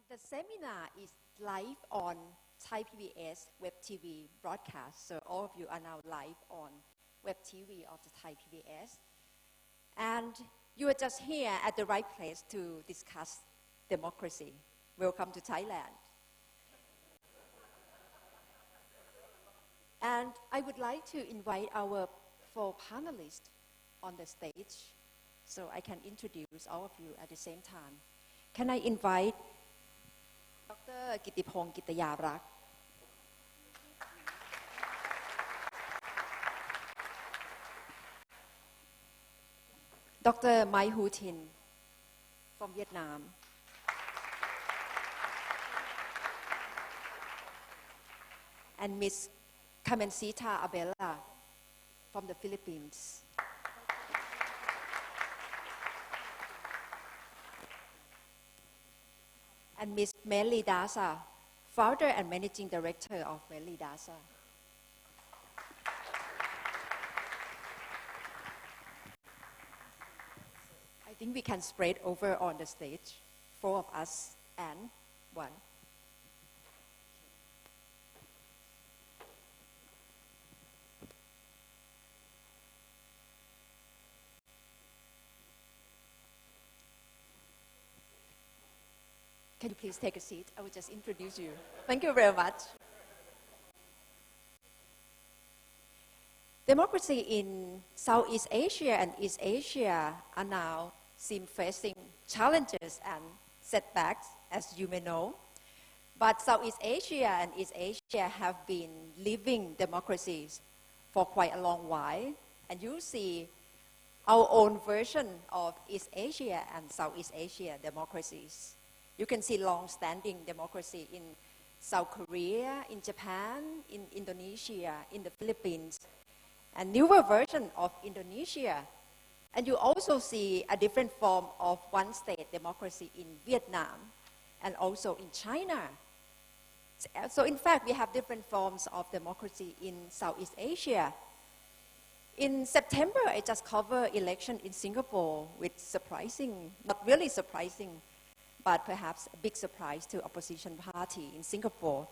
The seminar is live on Thai PBS Web TV broadcast, so all of you are now live on Web TV of the Thai PBS. And you are just here at the right place to discuss democracy. Welcome to Thailand. And I would like to invite our four panelists on the stage so I can introduce all of you at the same time. Can I invite Dr. กิติพงศ์กิตยารักษ์ Dr. Mai Hu Tin from Vietnam, and Miss Kamencita Abela from the Philippines. And Ms. Melly Dasa, founder and managing director of Melly Dasa. I think we can spread over on the stage, four of us and one. Can you please take a seat? I will just introduce you. Thank you very much. Democracy in Southeast Asia and East Asia are now facing challenges and setbacks, as you may know. But Southeast Asia and East Asia have been living democracies for quite a long while. And you see our own version of East Asia and Southeast Asia democracies. You can see long-standing democracy in South Korea, in Japan, in Indonesia, in the Philippines, and newer version of Indonesia. And you also see a different form of one-state democracy in Vietnam and also in China. So in fact, we have different forms of democracy in Southeast Asia. In September, I just covered election in Singapore with surprising, not really surprising, but perhaps a big surprise to opposition party in Singapore.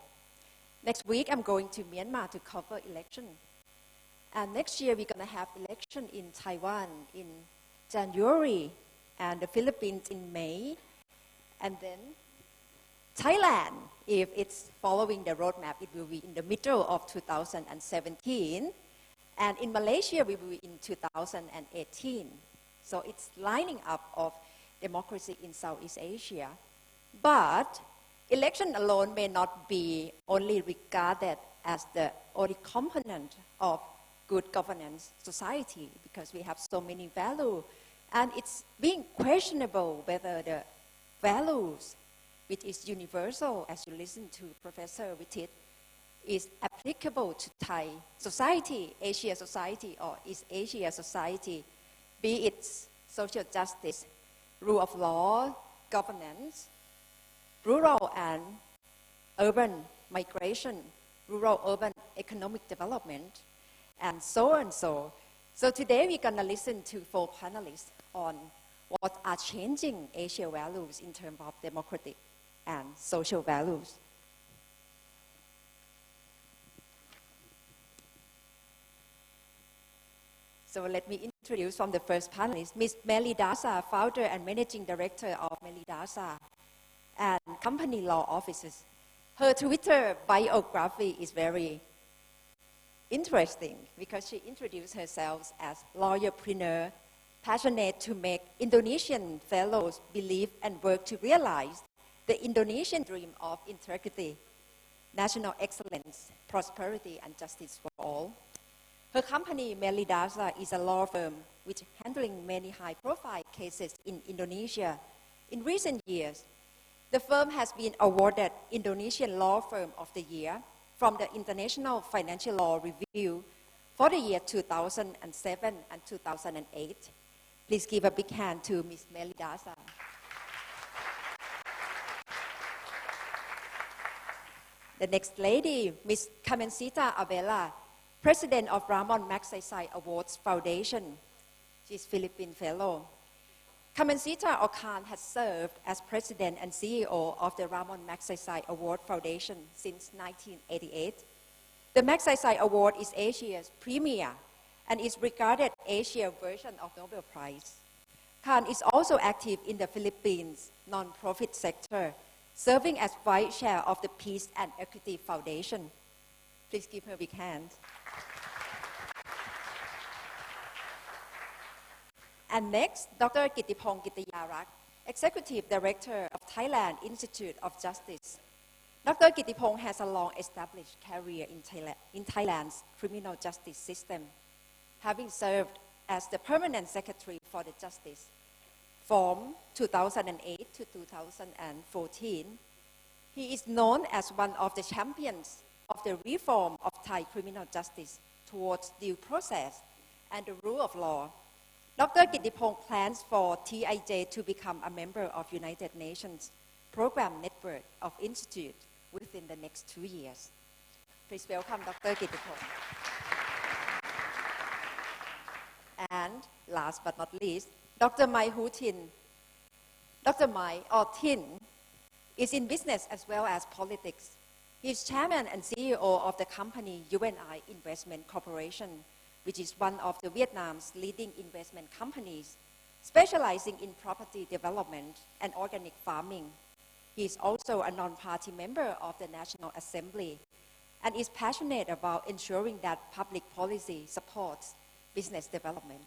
Next week, I'm going to Myanmar to cover election. And next year, we're going to have election in Taiwan in January, and the Philippines in May. And then Thailand, if it's following the roadmap, it will be in the middle of 2017. And in Malaysia, we will be in 2018. So it's lining up of democracy in Southeast Asia. But election alone may not be only regarded as the only component of good governance society, because we have so many values. And it's being questionable whether the values, which is universal, as you listen to Professor Witit, is applicable to Thai society, Asia society, or East Asia society, be it social justice, rule of law, governance, rural and urban migration, rural-urban economic development, and so on and so. So today we're going to listen to four panelists on what are changing Asia values in terms of democratic and social values. So let me introduce from the first panelist, Ms. Melly Dasa, founder and managing director of Melly Dasa and company law offices. Her Twitter biography is very interesting because she introduced herself as lawyerpreneur, passionate to make Indonesian fellows believe and work to realize the Indonesian dream of integrity, national excellence, prosperity, and justice for all. Her company, Melly Dasa, is a law firm which is handling many high-profile cases in Indonesia. In recent years, the firm has been awarded Indonesian Law Firm of the Year from the International Financial Law Review for the year 2007 and 2008. Please give a big hand to Ms. Melly Dasa. The next lady, Ms. Kamencita Abela, President of Ramon Magsaysay Awards Foundation. She's Philippine Fellow. Kamansita Okan has served as president and CEO of the Ramon Magsaysay Award Foundation since 1988. The Magsaysay Award is Asia's premier and is regarded Asia version of Nobel Prize. Khan is also active in the Philippines non-profit sector, serving as vice chair of the Peace and Equity Foundation. Please give her a big hand. And next, Dr. Kittipong Kittayarak, Executive Director of Thailand Institute of Justice. Dr. Kittipong has a long-established career in Thailand's criminal justice system, having served as the Permanent Secretary for the Justice from 2008 to 2014. He is known as one of the champions of the reform of Thai criminal justice towards due process and the rule of law. Dr. Kittipong plans for TIJ to become a member of United Nations Program Network of Institute within the next 2 years. Please welcome Dr. Kittipong. And last but not least, Dr. Mai Hu Tin. Dr. Mai, or Tin, is in business as well as politics. He is chairman and CEO of the company UNI Investment Corporation, which is one of the Vietnam's leading investment companies, specializing in property development and organic farming. He is also a non-party member of the National Assembly and is passionate about ensuring that public policy supports business development.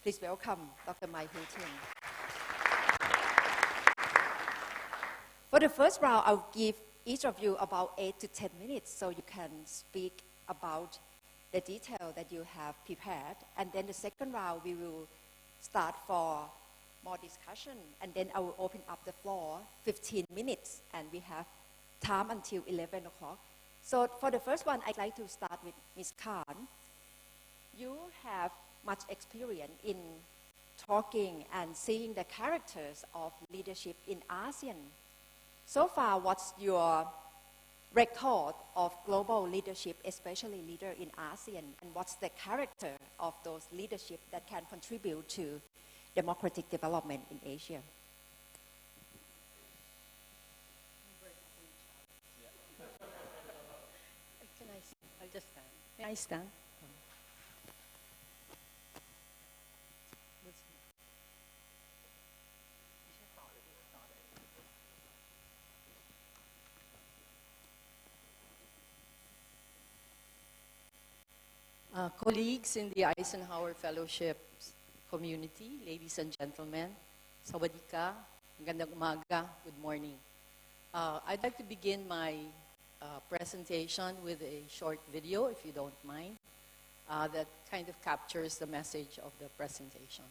Please welcome Dr. Mai Hu Tin. For the first round, I'll give each of you about 8 to 10 minutes so you can speak about the detail that you have prepared. And then the second round, we will start for more discussion. And then I will open up the floor 15 minutes. And we have time until 11 o'clock. So for the first one, I'd like to start with Ms. Khan. You have much experience in talking and seeing the characters of leadership in ASEAN. So far, what's your record of global leadership, especially leader in ASEAN, and what's the character of those leadership that can contribute to democratic development in Asia? I'll just stand. May I stand? Colleagues in the Eisenhower Fellowships community, ladies and gentlemen, sawadee ka, magandang umaga, good morning. I'd like to begin my presentation with a short video, if you don't mind, that kind of captures the message of the presentation.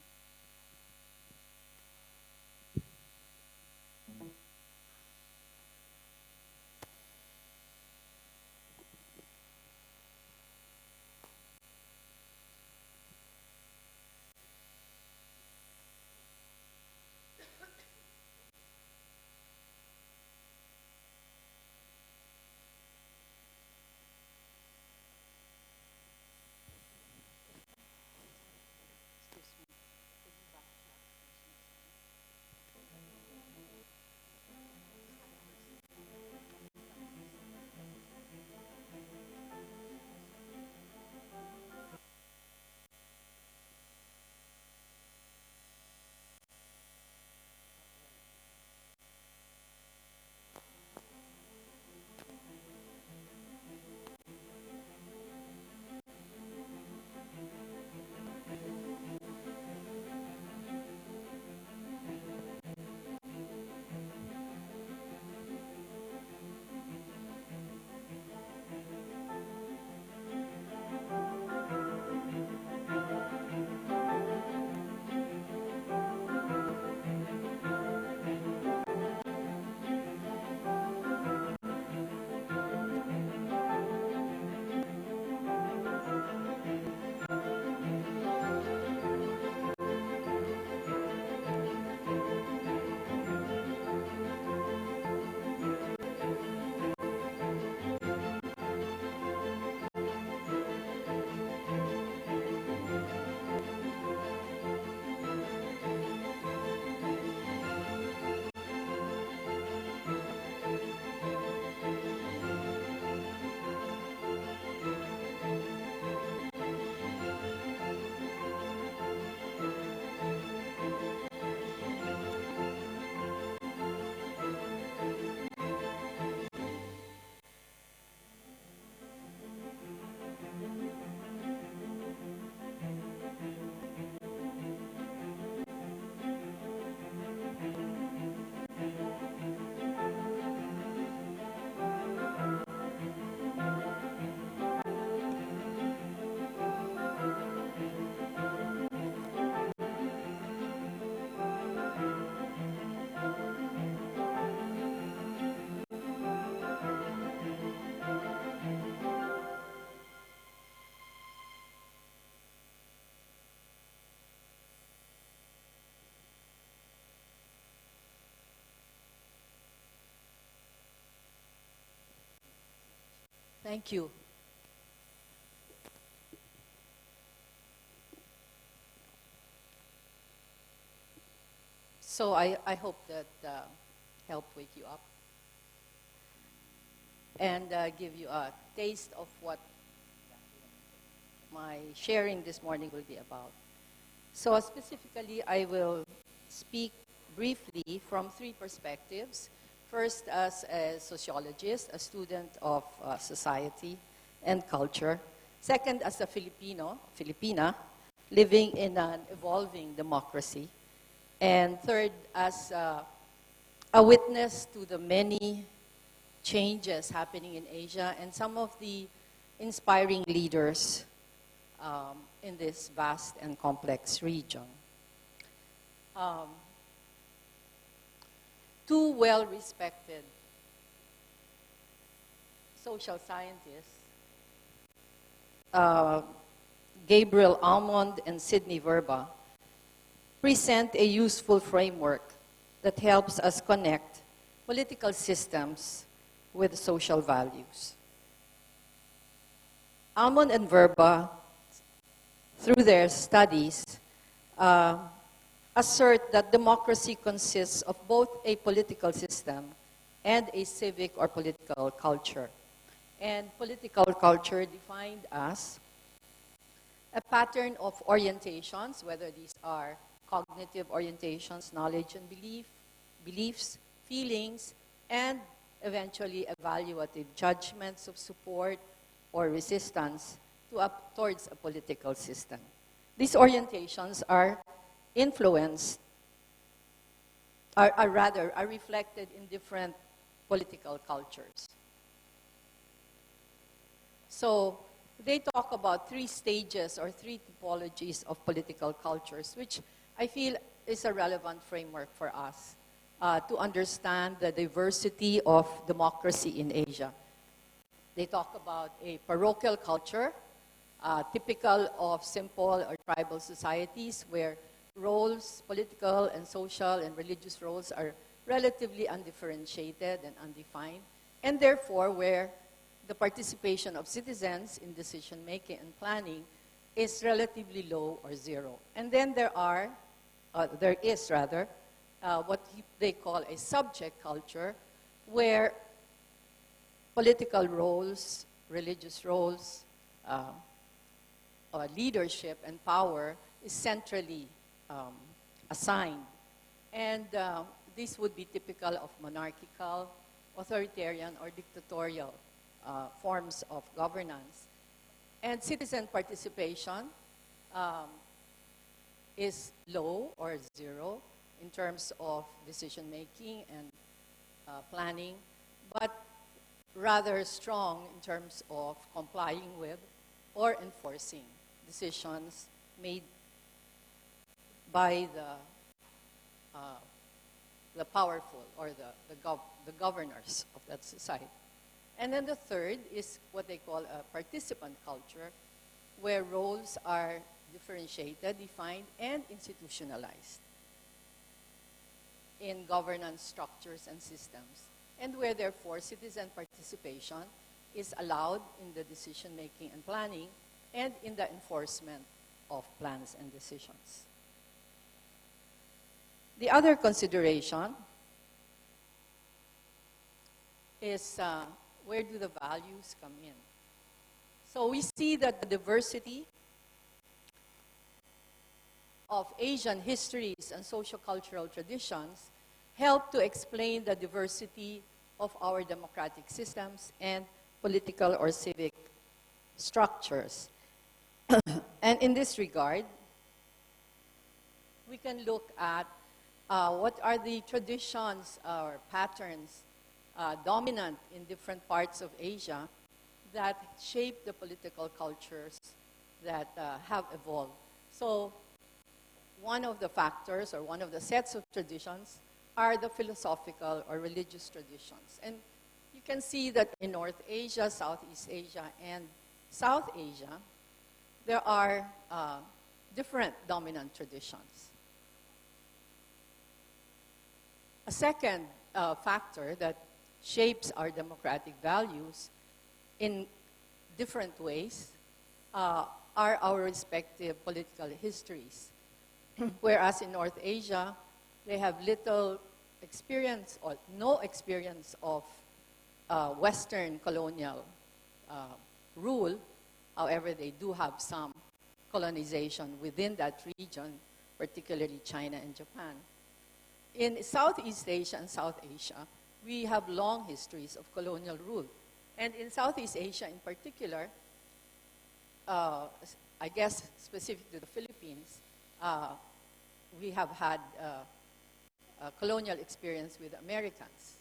Thank you. So I hope that helped wake you up and give you a taste of what my sharing this morning will be about. So specifically, I will speak briefly from three perspectives. First, as a sociologist, a student of society and culture. Second, as a Filipina, living in an evolving democracy. And third, as a witness to the many changes happening in Asia and some of the inspiring leaders in this vast and complex region. Two well-respected social scientists, Gabriel Almond and Sidney Verba, present a useful framework that helps us connect political systems with social values. Almond and Verba, through their studies, assert that democracy consists of both a political system and a civic or political culture. And political culture defined as a pattern of orientations, whether these are cognitive orientations, knowledge and beliefs, feelings, and eventually evaluative judgments of support or resistance towards a political system. These orientations are influenced, are reflected in different political cultures. So they talk about three stages or three typologies of political cultures, which I feel is a relevant framework for us to understand the diversity of democracy in Asia. They talk about a parochial culture, typical of simple or tribal societies where roles, political and social and religious roles are relatively undifferentiated and undefined, and therefore where the participation of citizens in decision-making and planning is relatively low or zero. And then there is what they call a subject culture, where political roles, religious roles, leadership and power is centrally assigned. And this would be typical of monarchical, authoritarian, or dictatorial forms of governance. And citizen participation is low or zero in terms of decision-making and planning, but rather strong in terms of complying with or enforcing decisions made by the powerful or the governors of that society. And then the third is what they call a participant culture, where roles are differentiated, defined, and institutionalized in governance structures and systems, and where therefore citizen participation is allowed in the decision-making and planning and in the enforcement of plans and decisions. The other consideration is where do the values come in? So we see that the diversity of Asian histories and socio-cultural traditions help to explain the diversity of our democratic systems and political or civic structures. And in this regard, we can look at what are the traditions or patterns dominant in different parts of Asia that shape the political cultures that have evolved. So one of the factors or one of the sets of traditions are the philosophical or religious traditions. And you can see that in North Asia, Southeast Asia, and South Asia, there are different dominant traditions. A second factor that shapes our democratic values in different ways are our respective political histories. Whereas in North Asia, they have little experience or no experience of Western colonial rule. However, they do have some colonization within that region, particularly China and Japan. In Southeast Asia and South Asia, we have long histories of colonial rule. And in Southeast Asia in particular, I guess specific to the Philippines, we have had a colonial experience with Americans,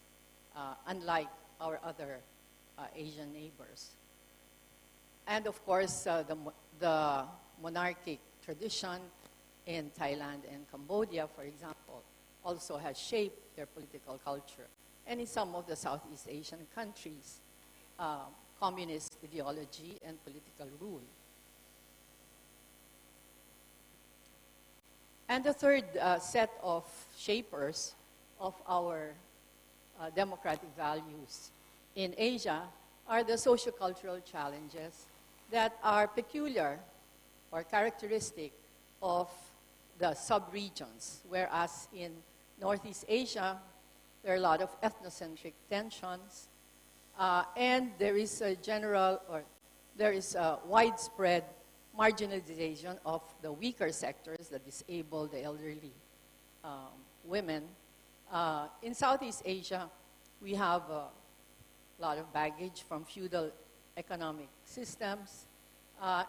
unlike our other Asian neighbors. And of course, the monarchic tradition in Thailand and Cambodia, for example, also has shaped their political culture. And in some of the Southeast Asian countries, communist ideology and political rule. And the third set of shapers of our democratic values in Asia are the sociocultural challenges that are peculiar or characteristic of the sub-regions, whereas in Northeast Asia, there are a lot of ethnocentric tensions, and there is a general, or there is a widespread marginalization of the weaker sectors, the disabled, the elderly, women. In Southeast Asia, we have a lot of baggage from feudal economic systems,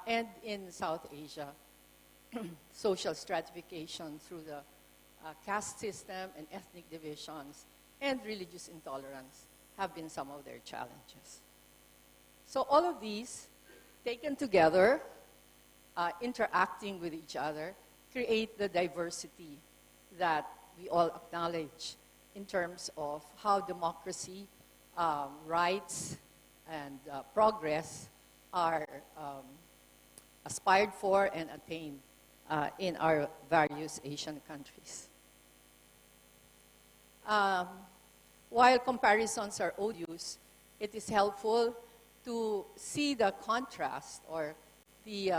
and in South Asia, social stratification through the caste system and ethnic divisions and religious intolerance have been some of their challenges. So all of these, taken together, interacting with each other, create the diversity that we all acknowledge in terms of how democracy, rights, and progress are aspired for and attained in our various Asian countries. While comparisons are odious, it is helpful to see the contrast or the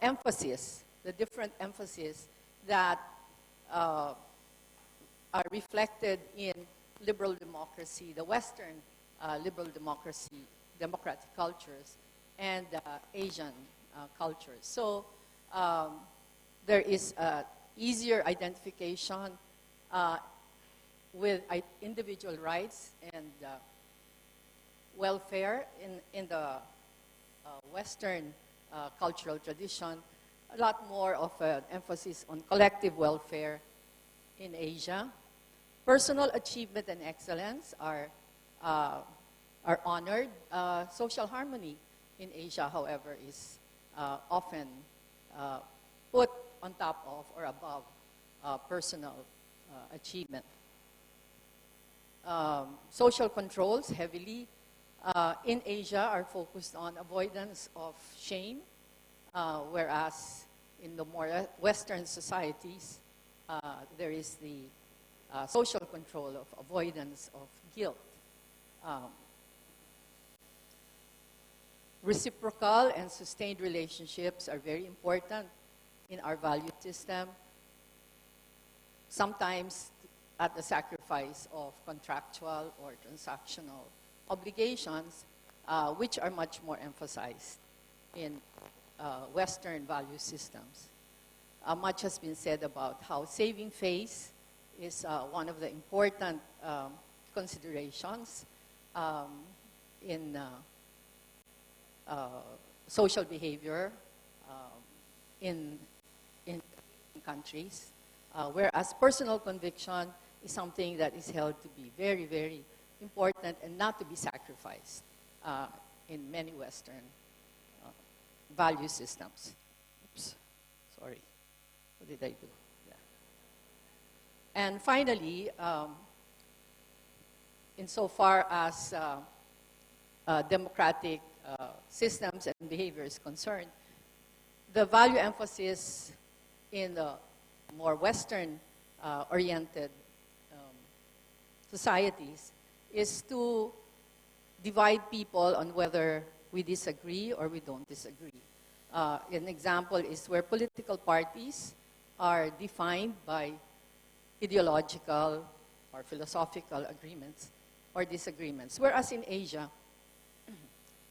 emphasis, the different emphasis that are reflected in liberal democracy, the Western liberal democracy, democratic cultures, and Asian cultures. So there is easier identification with individual rights and welfare in the Western cultural tradition, a lot more of an emphasis on collective welfare in Asia. Personal achievement and excellence are honored. Social harmony in Asia, however, is often put on top of or above personal achievement. Social controls heavily in Asia are focused on avoidance of shame, whereas in the more Western societies, there is the social control of avoidance of guilt. Reciprocal and sustained relationships are very important in our value system, sometimes at the sacrifice of contractual or transactional obligations, which are much more emphasized in Western value systems. Much has been said about how saving face is one of the important considerations in social behavior in countries, whereas personal conviction is something that is held to be very, very important and not to be sacrificed in many Western value systems. Oops, sorry. What did I do? Yeah. And finally, insofar as democratic systems and behavior is concerned, the value emphasis in the more Western oriented societies is to divide people on whether we disagree or we don't disagree. An example is where political parties are defined by ideological or philosophical agreements or disagreements. Whereas in Asia,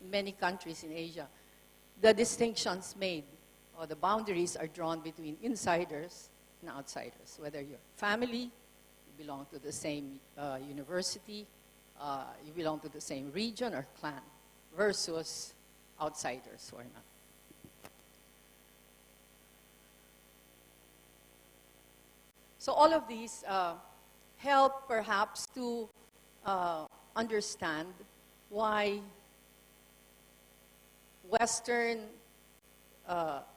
many countries in Asia, the distinctions made or the boundaries are drawn between insiders and outsiders. Whether you're family, you belong to the same university, you belong to the same region or clan, versus outsiders who are not. So all of these help perhaps to understand why Western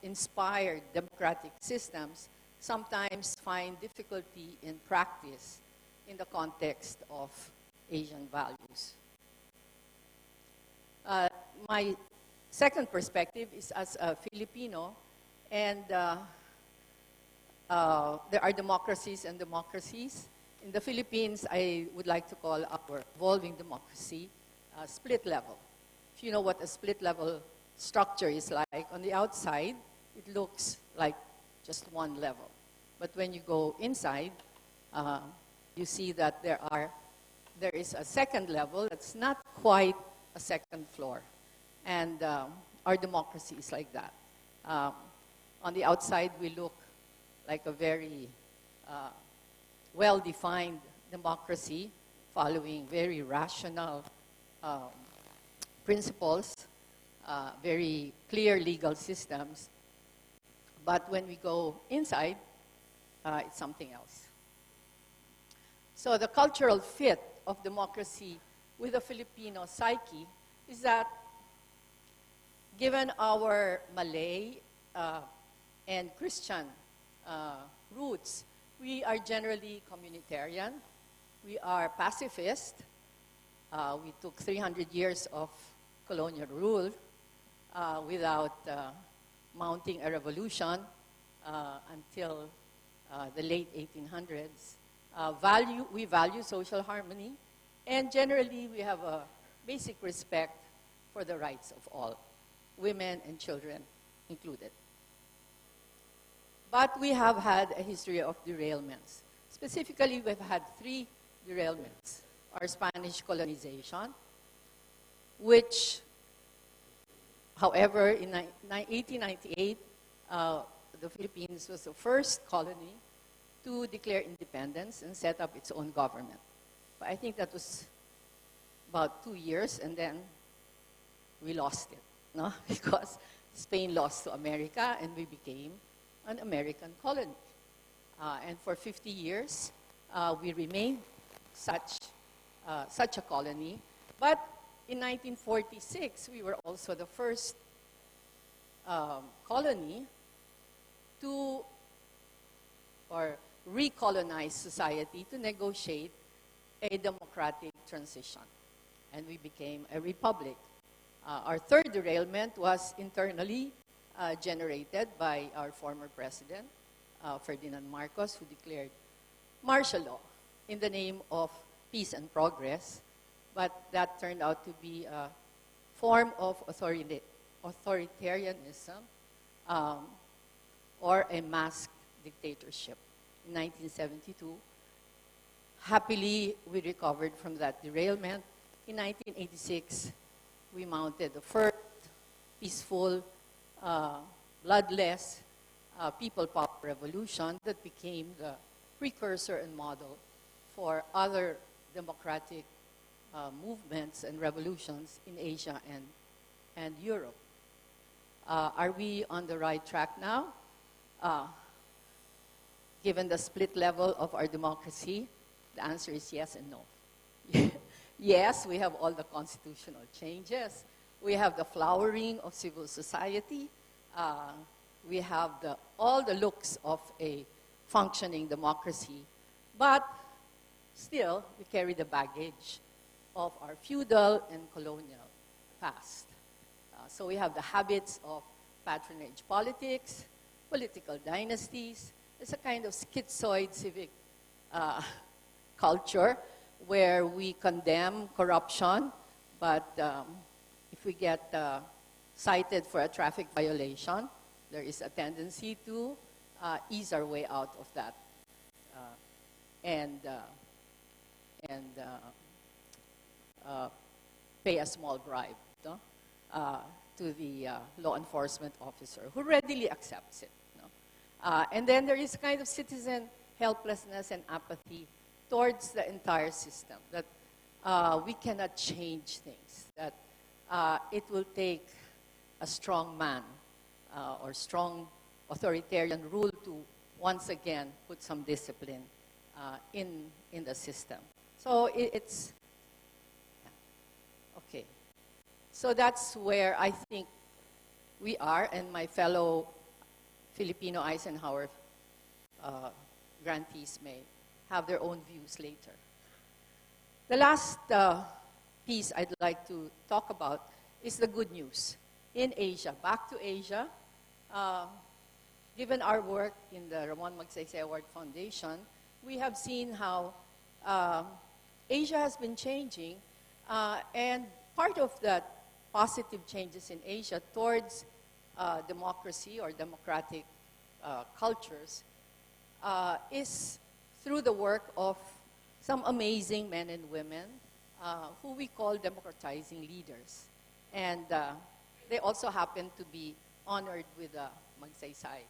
inspired democratic systems sometimes find difficulty in practice in the context of Asian values. My second perspective is as a Filipino, and there are democracies and democracies. In the Philippines, I would like to call our evolving democracy split level. If you know what a split level structure is like, on the outside, it looks like just one level. But when you go inside, you see that there is a second level that's not quite a second floor. And our democracy is like that. On the outside, we look like a very well-defined democracy following very rational principles, very clear legal systems. But when we go inside, it's something else. So the cultural fit of democracy with the Filipino psyche is that given our Malay and Christian roots, we are generally communitarian. We are pacifist. We took 300 years of colonial rule without mounting a revolution until the late 1800s. We value social harmony, and generally we have a basic respect for the rights of all, women and children included. But we have had a history of derailments. Specifically, we've had 3 derailments. Our Spanish colonization, which, however, in 1898, the Philippines was the first colony to declare independence and set up its own government. But I think that was about 2 years, and then we lost it, no? Because Spain lost to America, and we became an American colony. And for 50 years, we remained such a colony. But in 1946, we were also the first colony to, or recolonize society to negotiate a democratic transition. And we became a republic. Our third derailment was internally generated by our former president, Ferdinand Marcos, who declared martial law in the name of peace and progress. But that turned out to be a form of authoritarianism or a masked dictatorship. In 1972, happily, we recovered from that derailment. In 1986, we mounted the first peaceful, bloodless people power revolution that became the precursor and model for other democratic movements and revolutions in Asia and Europe. Are we on the right track now? Given the split level of our democracy, the answer is yes and no. Yes, we have all the constitutional changes. We have the flowering of civil society. We have all the looks of a functioning democracy. But still, we carry the baggage of our feudal and colonial past. So we have the habits of patronage politics, political dynasties. It's a kind of schizoid civic culture where we condemn corruption But if we get cited for a traffic violation, there is a tendency to ease our way out of that and pay a small bribe, no? To the law enforcement officer who readily accepts it. No? And then there is kind of citizen helplessness and apathy towards the entire system, that we cannot change things, that it will take a strong man or strong authoritarian rule to once again put some discipline in the system. So it's, yeah. Okay. So that's where I think we are, and my fellow Filipino Eisenhower grantees may have their own views later. The last piece I'd like to talk about is the good news in Asia. Back to Asia, given our work in the Ramon Magsaysay Award Foundation, we have seen how Asia has been changing, and part of that positive changes in Asia towards democracy or democratic cultures is through the work of some amazing men and women who we call democratizing leaders. And they also happen to be honored with the Magsaysay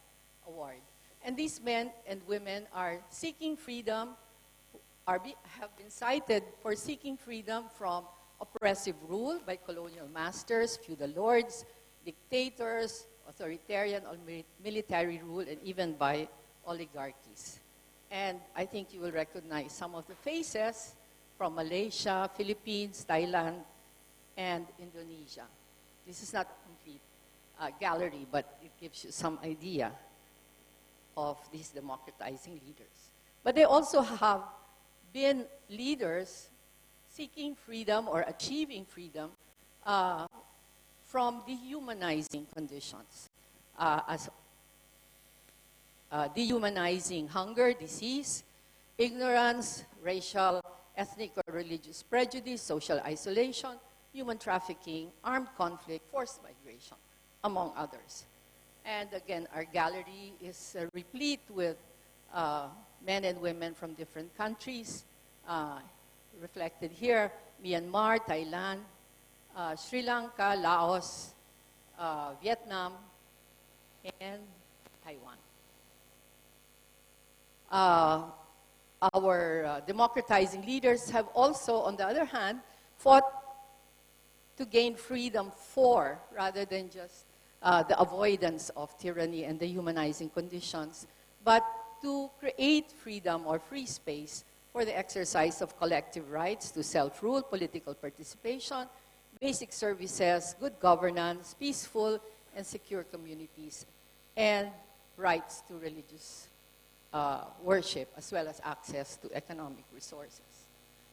Award. And these men and women are seeking freedom, have been cited for seeking freedom from oppressive rule by colonial masters, feudal lords, dictators, authoritarian or military rule, and even by oligarchies. And I think you will recognize some of the faces from Malaysia, Philippines, Thailand, and Indonesia. This is not a complete gallery, but it gives you some idea of these democratizing leaders. But they also have been leaders seeking freedom or achieving freedom from dehumanizing conditions, as dehumanizing hunger, disease, ignorance, racial, ethnic or religious prejudice, social isolation, human trafficking, armed conflict, forced migration, among others. And again, our gallery is replete with men and women from different countries, reflected here: Myanmar, Thailand, Sri Lanka, Laos, Vietnam, and Taiwan. Our democratizing leaders have also, on the other hand, fought to gain freedom for, rather than just the avoidance of tyranny and the humanizing conditions, but to create freedom or free space for the exercise of collective rights to self-rule, political participation, basic services, good governance, peaceful and secure communities, and rights to religious worship, as well as access to economic resources.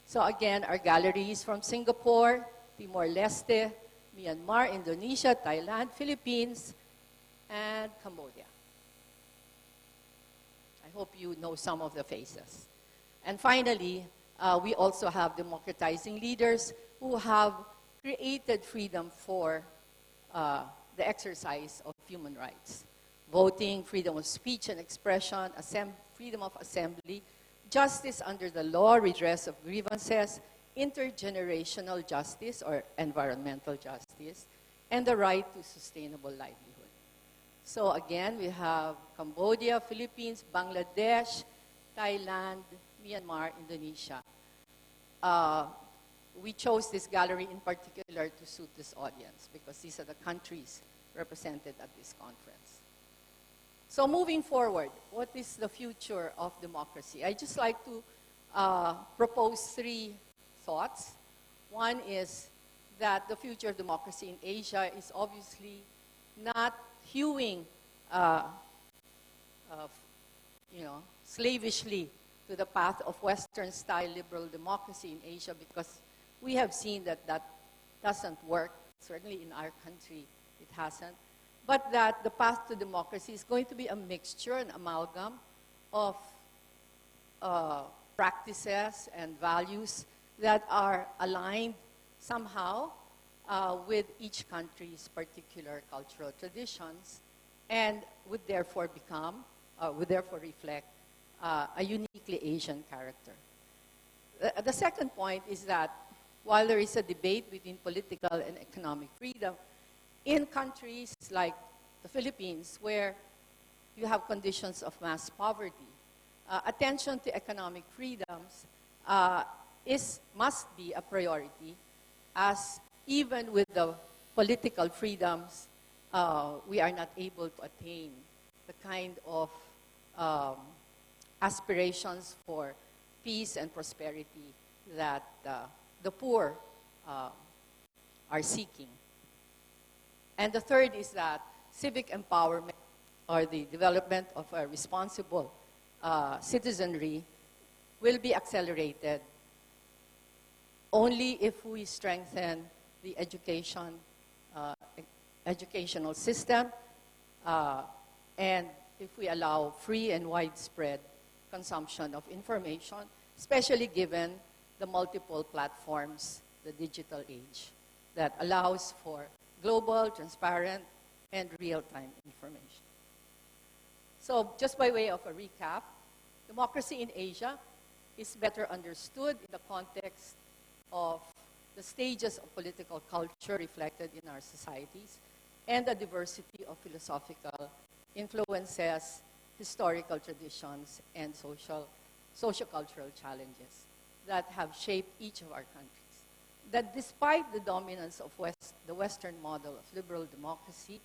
So again, our gallery is from Singapore, Timor-Leste, Myanmar, Indonesia, Thailand, Philippines, and Cambodia. I hope you know some of the faces. And finally, we also have democratizing leaders who have created freedom for the exercise of human rights. Voting, freedom of speech and expression, freedom of assembly, justice under the law, redress of grievances, intergenerational justice or environmental justice, and the right to sustainable livelihood. So again, we have Cambodia, Philippines, Bangladesh, Thailand, Myanmar, Indonesia. We chose this gallery in particular to suit this audience because these are the countries represented at this conference. So moving forward, what is the future of democracy? I just like to propose three thoughts. One is that the future of democracy in Asia is obviously not hewing, slavishly to the path of Western-style liberal democracy in Asia, because we have seen that that doesn't work. Certainly in our country, it hasn't. But that the path to democracy is going to be a mixture, an amalgam of practices and values that are aligned somehow with each country's particular cultural traditions and would therefore reflect a uniquely Asian character. The second point is that while there is a debate between political and economic freedom, in countries like the Philippines, where you have conditions of mass poverty, attention to economic freedoms must be a priority, as even with the political freedoms, we are not able to attain the kind of aspirations for peace and prosperity that the poor are seeking. And the third is that civic empowerment, or the development of a responsible citizenry, will be accelerated only if we strengthen the educational system and if we allow free and widespread consumption of information, especially given the multiple platforms, the digital age, that allows for global, transparent, and real-time information. So just by way of a recap, democracy in Asia is better understood in the context of the stages of political culture reflected in our societies and the diversity of philosophical influences, historical traditions, and social-cultural challenges that have shaped each of our countries. That despite the dominance of the Western model of liberal democracy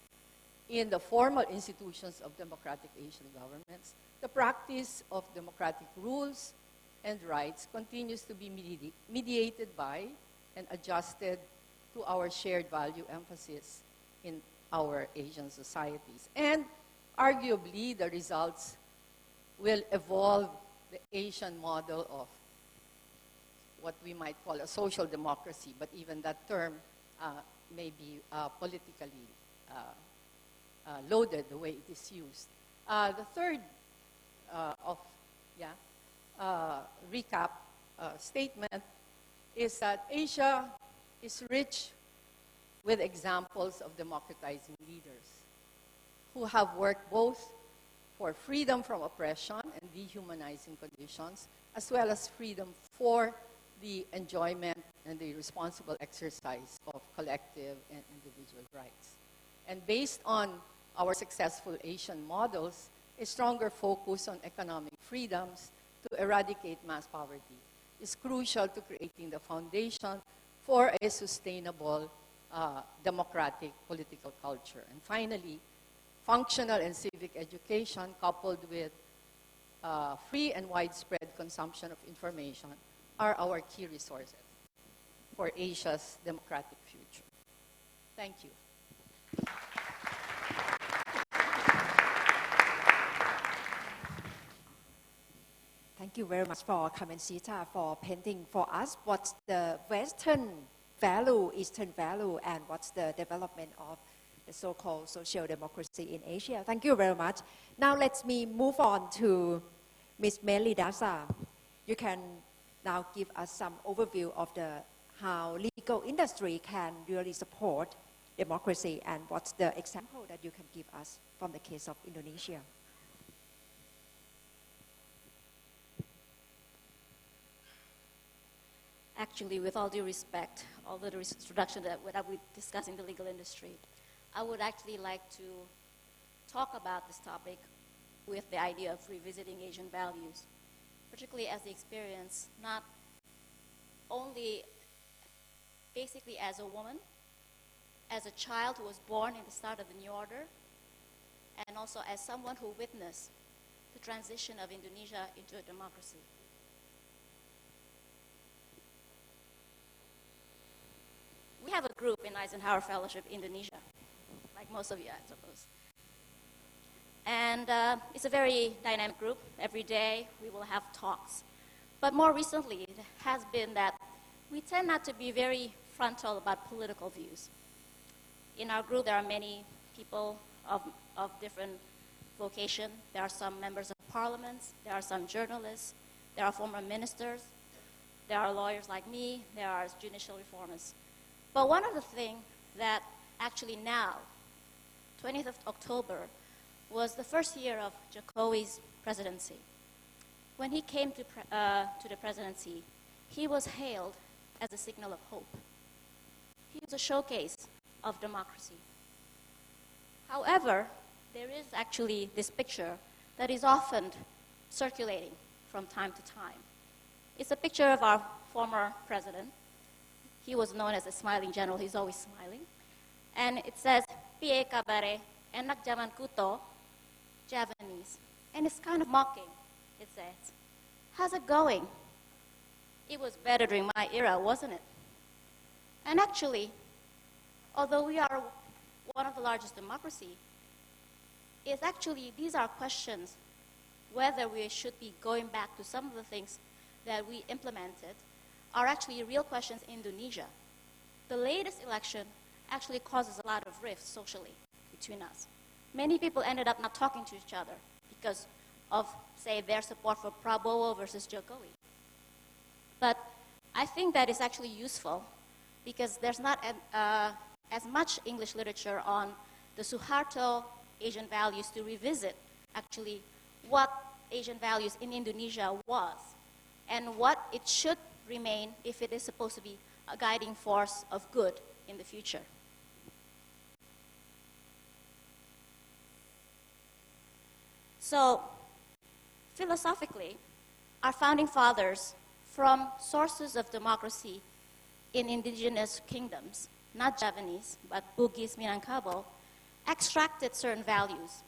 in the formal institutions of democratic Asian governments, the practice of democratic rules and rights continues to be mediated by and adjusted to our shared value emphasis in our Asian societies. And arguably, the results will evolve the Asian model of what we might call a social democracy, but even that term may be politically loaded the way it is used. The third recap statement is that Asia is rich with examples of democratizing leaders who have worked both for freedom from oppression and dehumanizing conditions, as well as freedom for the enjoyment and the responsible exercise of collective and individual rights. And based on our successful Asian models, a stronger focus on economic freedoms to eradicate mass poverty is crucial to creating the foundation for a sustainable democratic political culture. And finally, functional and civic education coupled with free and widespread consumption of information are our key resources for Asia's democratic future. Thank you. Thank you very much for Kamenshita for painting for us what's the Western value, Eastern value, and what's the development of the so-called social democracy in Asia. Thank you very much. Now let me move on to Ms. Melidasa. You can now give us some overview of how legal industry can really support democracy, and what's the example that you can give us from the case of Indonesia. Actually, with all due respect, all the introduction that we're discussing the legal industry, I would actually like to talk about this topic with the idea of revisiting Asian values, particularly as the experience not only basically as a woman, as a child who was born in the start of the new order, and also as someone who witnessed the transition of Indonesia into a democracy. We have a group in Eisenhower Fellowship Indonesia, like most of you, I suppose. And it's a very dynamic group. Every day we will have talks. But more recently, it has been that we tend not to be very frontal about political views. In our group, there are many people of different vocation. There are some members of parliaments. There are some journalists. There are former ministers. There are lawyers like me. There are judicial reformers. But one of the things that actually now, 20th of October, was the first year of Jokowi's presidency. When he came to the presidency, he was hailed as a signal of hope. He was a showcase of democracy. However, there is actually this picture that is often circulating from time to time. It's a picture of our former president. He was known as a smiling general. He's always smiling. And it says, Pie kabare, enak jaman kuto, Javanese. And it's kind of mocking. It says, how's it going? It was better during my era, wasn't it? And actually, although we are one of the largest democracies, these are questions whether we should be going back to some of the things that we implemented are actually real questions in Indonesia. The latest election actually causes a lot of rifts socially between us. Many people ended up not talking to each other because of, say, their support for Prabowo versus Jokowi. But I think that is actually useful because there's not as much English literature on the Suharto Asian values to revisit actually what Asian values in Indonesia was and what it should remain if it is supposed to be a guiding force of good in the future. So, philosophically, our founding fathers, from sources of democracy in indigenous kingdoms, not Javanese, but Bugis, Minangkabau, extracted certain values.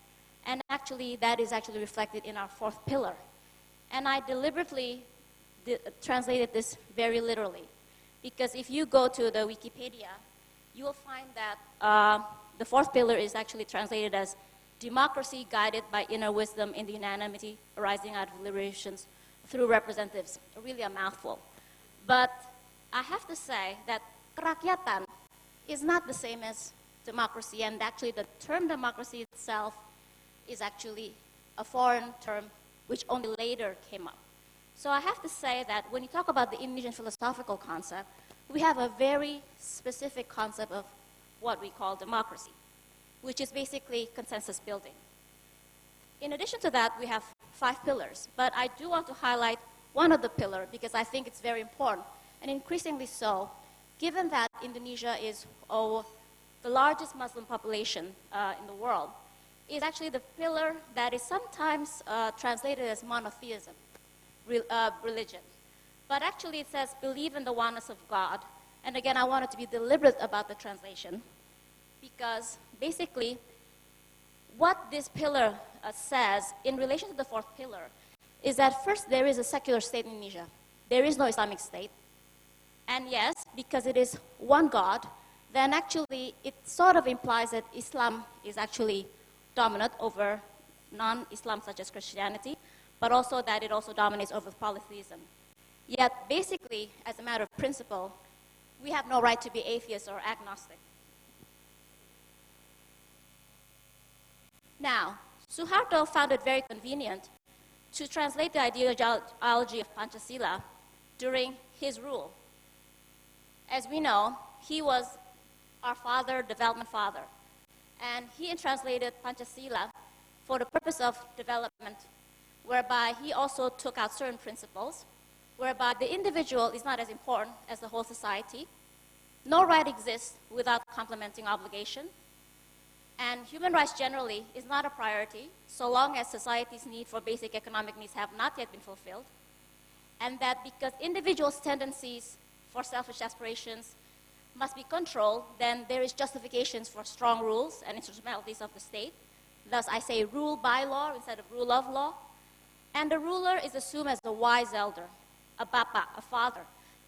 And actually, that is actually reflected in our fourth pillar. And I deliberately translated this very literally. Because if you go to the Wikipedia, you will find that the fourth pillar is actually translated as democracy guided by inner wisdom in the unanimity arising out of deliberations through representatives. Really a mouthful. But I have to say that kerakyatan is not the same as democracy, and actually the term democracy itself is actually a foreign term which only later came up. So I have to say that when you talk about the Indonesian philosophical concept, we have a very specific concept of what we call democracy, which is basically consensus building. In addition to that, we have 5 pillars, but I do want to highlight one of the pillars because I think it's very important, and increasingly so, given that Indonesia is the largest Muslim population in the world, is actually the pillar that is sometimes translated as monotheism, religion. But actually it says believe in the oneness of God. And again, I wanted to be deliberate about the translation because basically what this pillar says in relation to the fourth pillar is that first there is a secular state in Indonesia. There is no Islamic state. And yes, because it is one God, then actually it sort of implies that Islam is actually dominant over non-Islam such as Christianity, but also that it also dominates over polytheism. Yet basically, as a matter of principle, we have no right to be atheist or agnostic. Now, Suharto found it very convenient to translate the ideology of Pancasila during his rule. As we know, he was our father, development father. And he translated Pancasila for the purpose of development, whereby he also took out certain principles, whereby the individual is not as important as the whole society. No right exists without complementing obligation. And human rights generally is not a priority so long as society's need for basic economic needs have not yet been fulfilled. And that because individuals' tendencies for selfish aspirations must be controlled, then there is justifications for strong rules and instrumentalities of the state. Thus, I say rule by law instead of rule of law. And the ruler is assumed as a wise elder, a bapa, a father,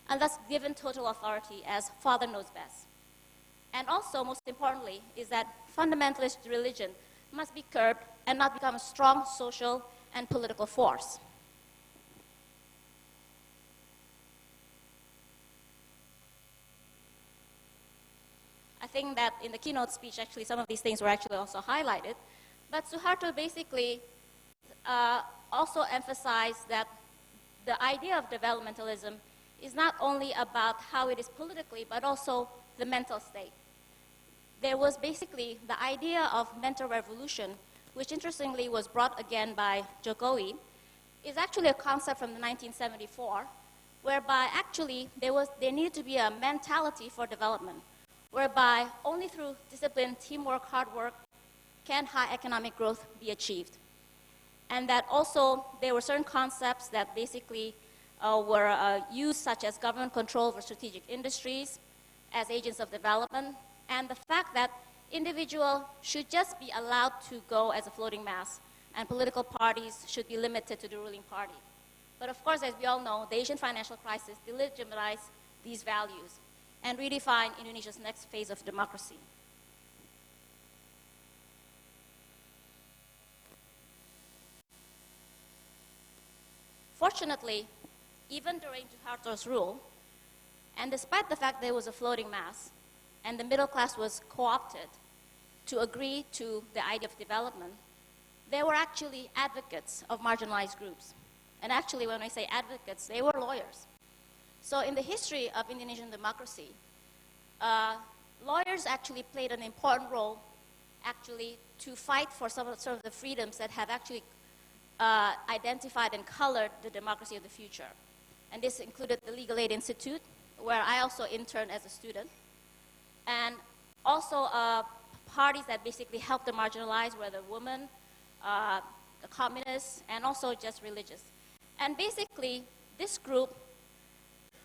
and thus given total authority as father knows best. And also, most importantly, is that fundamentalist religion must be curbed and not become a strong social and political force. I think that in the keynote speech, actually, some of these things were actually also highlighted. But Suharto basically also emphasized that the idea of developmentalism is not only about how it is politically, but also the mental state. There was basically the idea of mental revolution, which interestingly was brought again by Jokowi, is actually a concept from 1974, whereby actually there needed to be a mentality for development, whereby only through discipline, teamwork, hard work, can high economic growth be achieved. And that also there were certain concepts that basically were used, such as government control over strategic industries as agents of development, and the fact that individuals should just be allowed to go as a floating mass, and political parties should be limited to the ruling party. But of course, as we all know, the Asian financial crisis delegitimized these values and redefined Indonesia's next phase of democracy. Fortunately, even during Suharto's rule, and despite the fact there was a floating mass, and the middle class was co-opted to agree to the idea of development, there were actually advocates of marginalized groups. And actually, when I say advocates, they were lawyers. So in the history of Indonesian democracy, lawyers actually played an important role actually to fight for some of the freedoms that have actually identified and colored the democracy of the future. And this included the Legal Aid Institute, where I also interned as a student, and also parties that basically helped the marginalized, whether women, the communists, and also just religious. And basically, this group,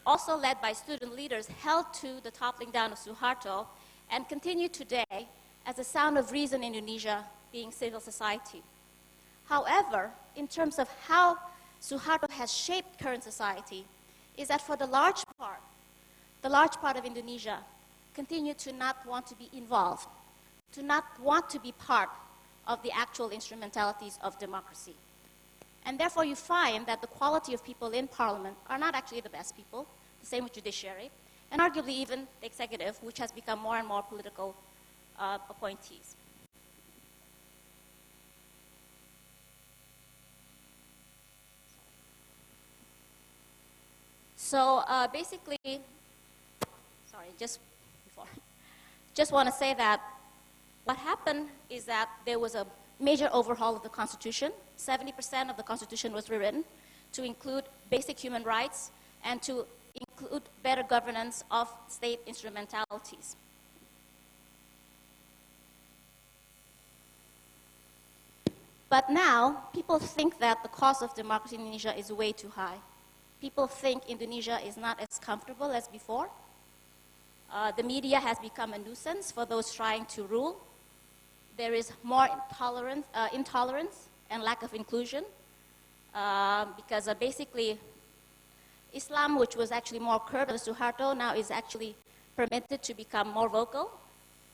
also led by student leaders, held to the toppling down of Suharto and continue today as a sound of reason in Indonesia, being civil society. However, in terms of how Suharto has shaped current society, is that for the large part of Indonesia continue to not want to be involved, to not want to be part of the actual instrumentalities of democracy. And therefore you find that the quality of people in parliament are not actually the best people, the same with judiciary, and arguably even the executive, which has become more and more political appointees. So basically, sorry, just want to say that what happened is that there was a major overhaul of the Constitution. 70% of the Constitution was rewritten to include basic human rights and to include better governance of state instrumentalities. But now, people think that the cost of democracy in Indonesia is way too high. People think Indonesia is not as comfortable as before. The media has become a nuisance for those trying to rule. There is more intolerance and lack of inclusion because basically Islam, which was actually more curbed under Suharto, now is actually permitted to become more vocal.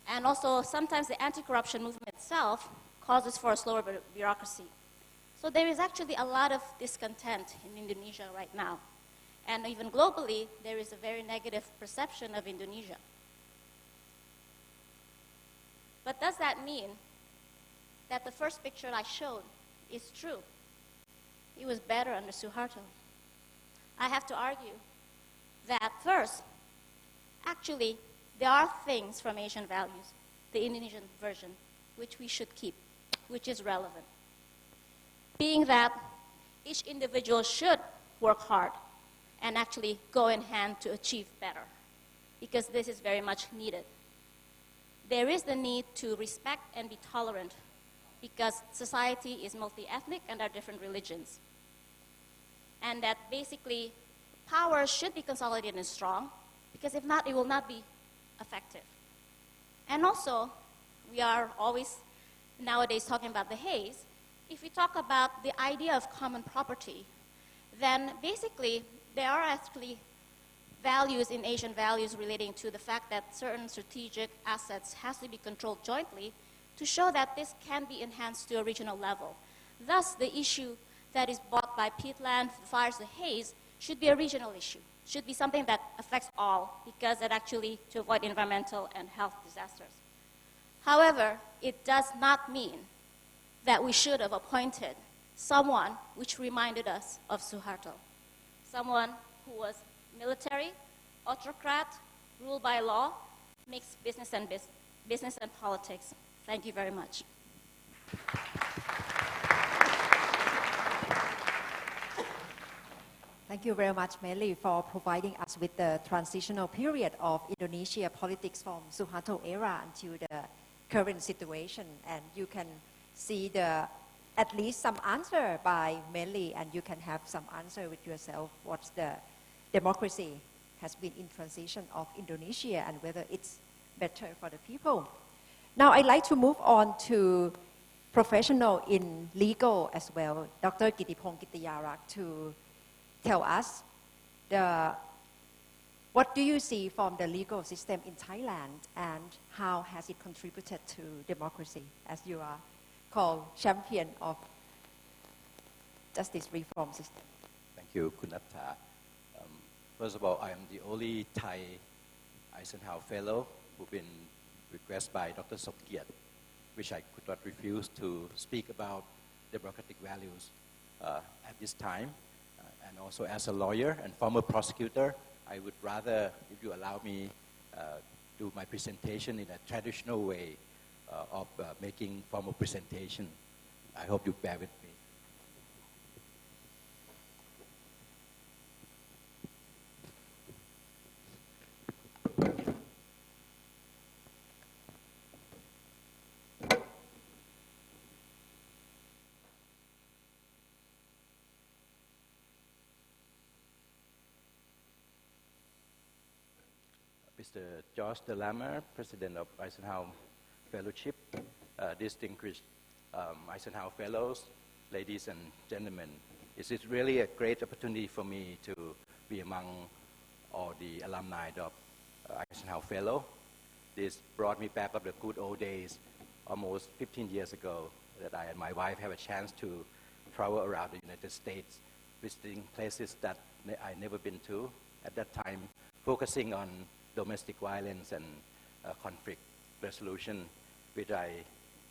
And also sometimes the anti-corruption movement itself causes for a slower bureaucracy. So there is actually a lot of discontent in Indonesia right now. And even globally, there is a very negative perception of Indonesia. But does that mean that the first picture I showed is true? It was better under Suharto. I have to argue that first, actually, there are things from Asian values, the Indonesian version, which we should keep, which is relevant. Being that each individual should work hard and actually go in hand to achieve better, because this is very much needed. There is the need to respect and be tolerant because society is multi-ethnic and there are different religions. And that basically power should be consolidated and strong, because if not, it will not be effective. And also, we are always nowadays talking about the haze. If we talk about the idea of common property, then basically there are actually values in Asian values relating to the fact that certain strategic assets has to be controlled jointly to show that this can be enhanced to a regional level. Thus, the issue that is brought by peatland, fires, the haze should be a regional issue, should be something that affects all, because it actually to avoid environmental and health disasters. However, it does not mean that we should have appointed someone which reminded us of Suharto, someone who was military, autocrat, ruled by law, mix business and politics. Thank you very much. Thank you very much, Melly, for providing us with the transitional period of Indonesia politics from Suharto era until the current situation. And you can see at least some answer by Melly, and you can have some answer with yourself what's the democracy has been in transition of Indonesia and whether it's better for the people. Now I'd like to move on to professional in legal as well, Dr. Gittipong Gittayarak, to tell us what do you see from the legal system in Thailand and how has it contributed to democracy, as you are called champion of justice reform system. Thank you, Kunatta. First of all, I am the only Thai Eisenhower Fellow who've been requested by Dr. Sopkiat, which I could not refuse to speak about democratic values at this time. And also as a lawyer and former prosecutor, I would rather, if you allow me, do my presentation in a traditional way of making formal presentation. I hope you bear with me. Mr. George Delamer, President of Eisenhower Fellowship, distinguished Eisenhower Fellows, ladies and gentlemen. It is really a great opportunity for me to be among all the alumni of Eisenhower Fellow. This brought me back of the good old days, almost 15 years ago, that I and my wife have a chance to travel around the United States, visiting places that I never been to. At that time, focusing on domestic violence and conflict resolution, which I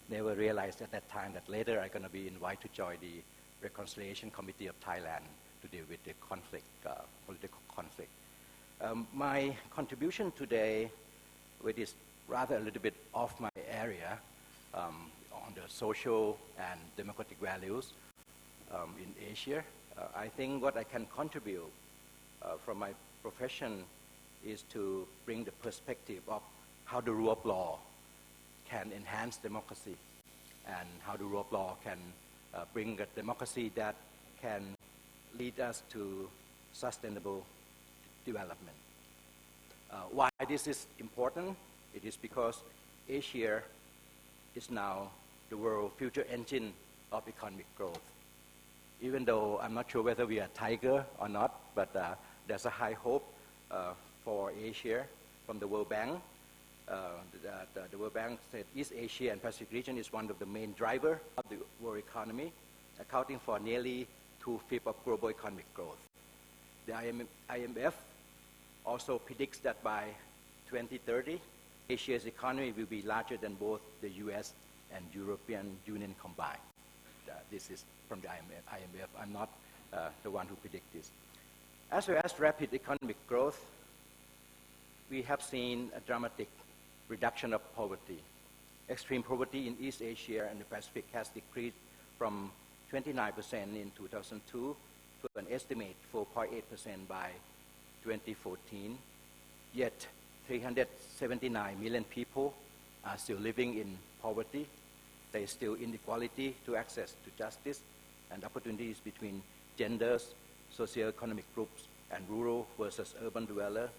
never realized at that time that later I'm going to be invited to join the Reconciliation Committee of Thailand to deal with the conflict, political conflict. My contribution today, which is rather a little bit off my area, on the social and democratic values in Asia, I think what I can contribute from my profession is to bring the perspective of how the rule of law can enhance democracy and how the rule of law can bring a democracy that can lead us to sustainable development. Why this is important? It is because Asia is now the world future engine of economic growth. Even though I'm not sure whether we are tiger or not, but there's a high hope for Asia from the World Bank. The World Bank said East Asia and Pacific region is one of the main drivers of the world economy, accounting for nearly 2/5 of global economic growth. The IMF also predicts that by 2030, Asia's economy will be larger than both the US and European Union combined. This is from the IMF. I'm not the one who predicts this. As well as rapid economic growth, we have seen a dramatic reduction of poverty. Extreme poverty in East Asia and the Pacific has decreased from 29% in 2002 to an estimated 4.8% by 2014. Yet 379 million people are still living in poverty. There is still inequality to access to justice and opportunities between genders, socioeconomic groups, and rural versus urban dwellers.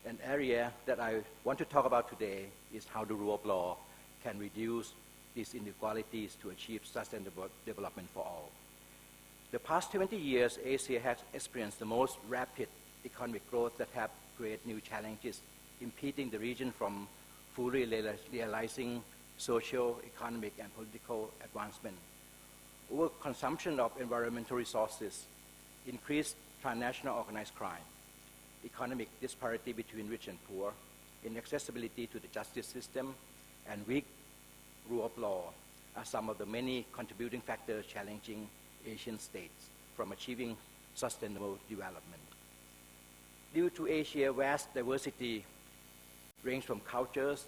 An area that I want to talk about today is how the rule of law can reduce these inequalities to achieve sustainable development for all. The past 20 years, Asia has experienced the most rapid economic growth that have created new challenges, impeding the region from fully realizing social, economic, and political advancement. Overconsumption of environmental resources, increased transnational organized crime, economic disparity between rich and poor, inaccessibility to the justice system, and weak rule of law are some of the many contributing factors challenging Asian states from achieving sustainable development. Due to Asia's vast diversity, range from cultures,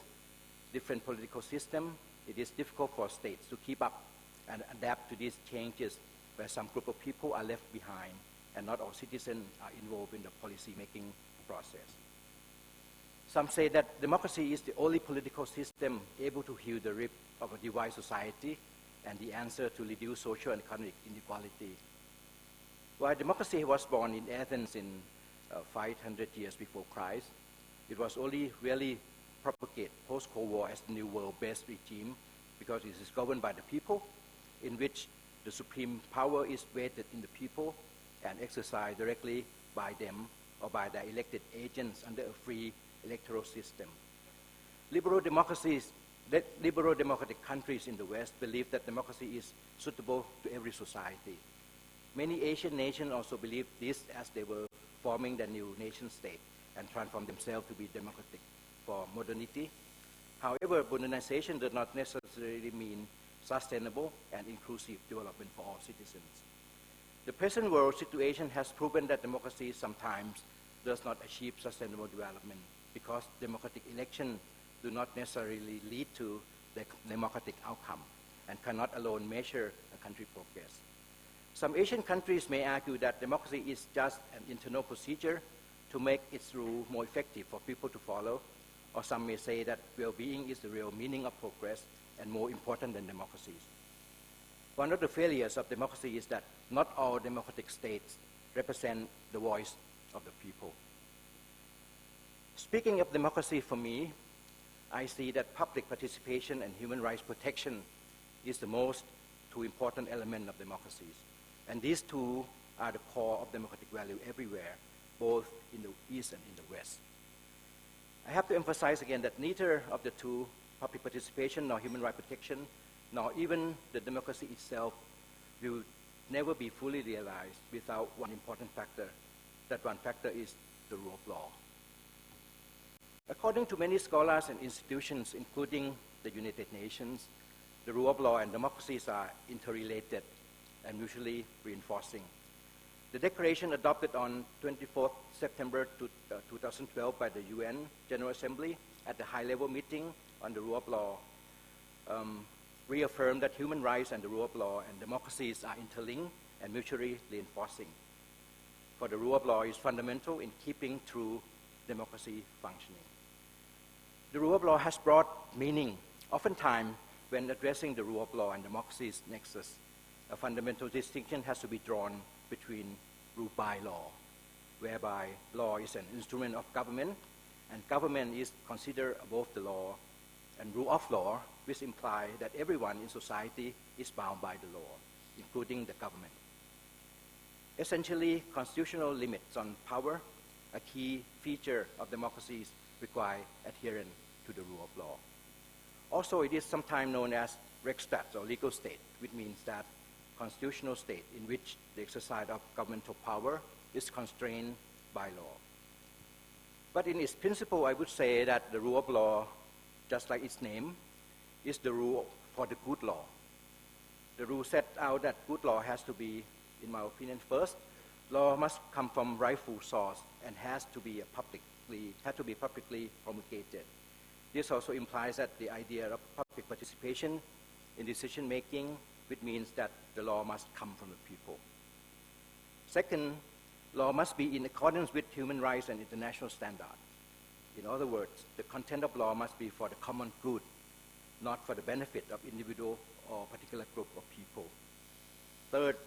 different political systems, it is difficult for states to keep up and adapt to these changes where some group of people are left behind and not all citizens are involved in the policy-making process. Some say that democracy is the only political system able to heal the rip of a divided society and the answer to reduce social and economic inequality. While democracy was born in Athens in 500 years before Christ, it was only really propagated post-Cold War as the New World-based regime because it is governed by the people, in which the supreme power is vested in the people and exercised directly by them or by their elected agents under a free electoral system. Liberal democratic countries in the West believe that democracy is suitable to every society. Many Asian nations also believed this as they were forming their new nation state and transformed themselves to be democratic for modernity. However, modernization does not necessarily mean sustainable and inclusive development for all citizens. The present world situation has proven that democracy sometimes does not achieve sustainable development because democratic elections do not necessarily lead to the democratic outcome and cannot alone measure a country's progress. Some Asian countries may argue that democracy is just an internal procedure to make its rule more effective for people to follow, or some may say that well-being is the real meaning of progress and more important than democracies. One of the failures of democracy is that not all democratic states represent the voice of the people. Speaking of democracy for me, I see that public participation and human rights protection is the most two important element of democracies. And these two are the core of democratic value everywhere, both in the East and in the West. I have to emphasize again that neither of the two, public participation nor human rights protection, nor even the democracy itself, will never be fully realized without one important factor. That one factor is the rule of law. According to many scholars and institutions, including the United Nations, the rule of law and democracies are interrelated and mutually reinforcing. The declaration adopted on 24 September 2012 by the UN General Assembly at the high-level meeting on the rule of law reaffirmed that human rights and the rule of law and democracies are interlinked and mutually reinforcing. For the rule of law is fundamental in keeping true democracy functioning. The rule of law has broad meaning. Oftentimes, when addressing the rule of law and democracy's nexus, a fundamental distinction has to be drawn between rule by law, whereby law is an instrument of government, and government is considered above the law, and rule of law, which implies that everyone in society is bound by the law, including the government. Essentially, constitutional limits on power, a key feature of democracies, require adherence to the rule of law. Also, it is sometimes known as Rechtsstaat or legal state, which means that constitutional state in which the exercise of governmental power is constrained by law. But in its principle, I would say that the rule of law, just like its name, is the rule for the good law. The rule set out that good law has to be, in my opinion, first, law must come from rightful source and has to be publicly promulgated. This also implies that the idea of public participation in decision-making, which means that the law must come from the people. Second, law must be in accordance with human rights and international standards. In other words, the content of law must be for the common good, not for the benefit of individual or particular group of people. Third,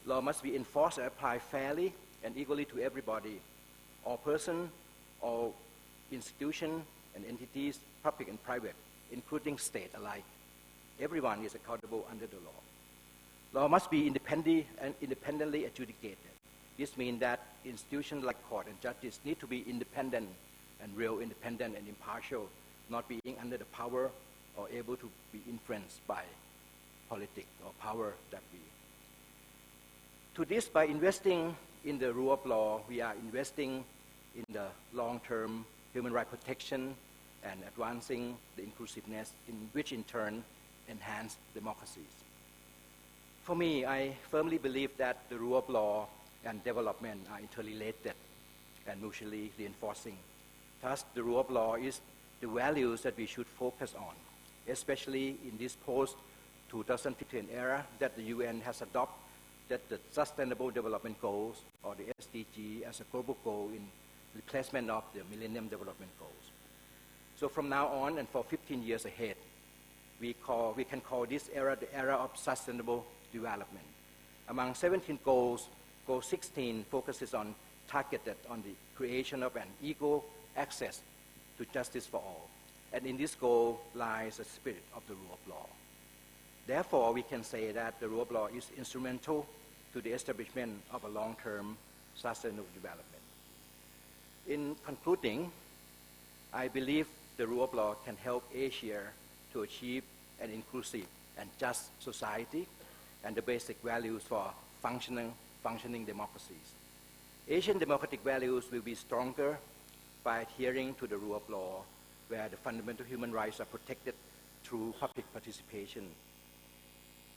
law must be enforced and applied fairly and equally to everybody, all persons, all institutions and entities, public and private, including state alike. Everyone is accountable under the law. Law must be independently adjudicated. This means that institutions like court and judges need to be independent and real independent and impartial, not being under the power or able to be influenced by politics or power that we. To this, by investing in the rule of law, we are investing in the long-term human rights protection and advancing the inclusiveness, in which in turn enhance democracies. For me, I firmly believe that the rule of law and development are interrelated and mutually reinforcing. Thus, the rule of law is the values that we should focus on, especially in this post-2015 era that the UN has adopted that the Sustainable Development Goals, or the SDG, as a global goal in replacement of the Millennium Development Goals. So from now on and for 15 years ahead, we can call this era the era of sustainable development. Among 17 goals, Goal 16 focuses on targeted on the creation of an equal access to justice for all. And in this goal lies the spirit of the rule of law. Therefore, we can say that the rule of law is instrumental to the establishment of a long-term sustainable development. In concluding, I believe the rule of law can help Asia to achieve an inclusive and just society and the basic values for functioning democracies. Asian democratic values will be stronger by adhering to the rule of law, where the fundamental human rights are protected through public participation.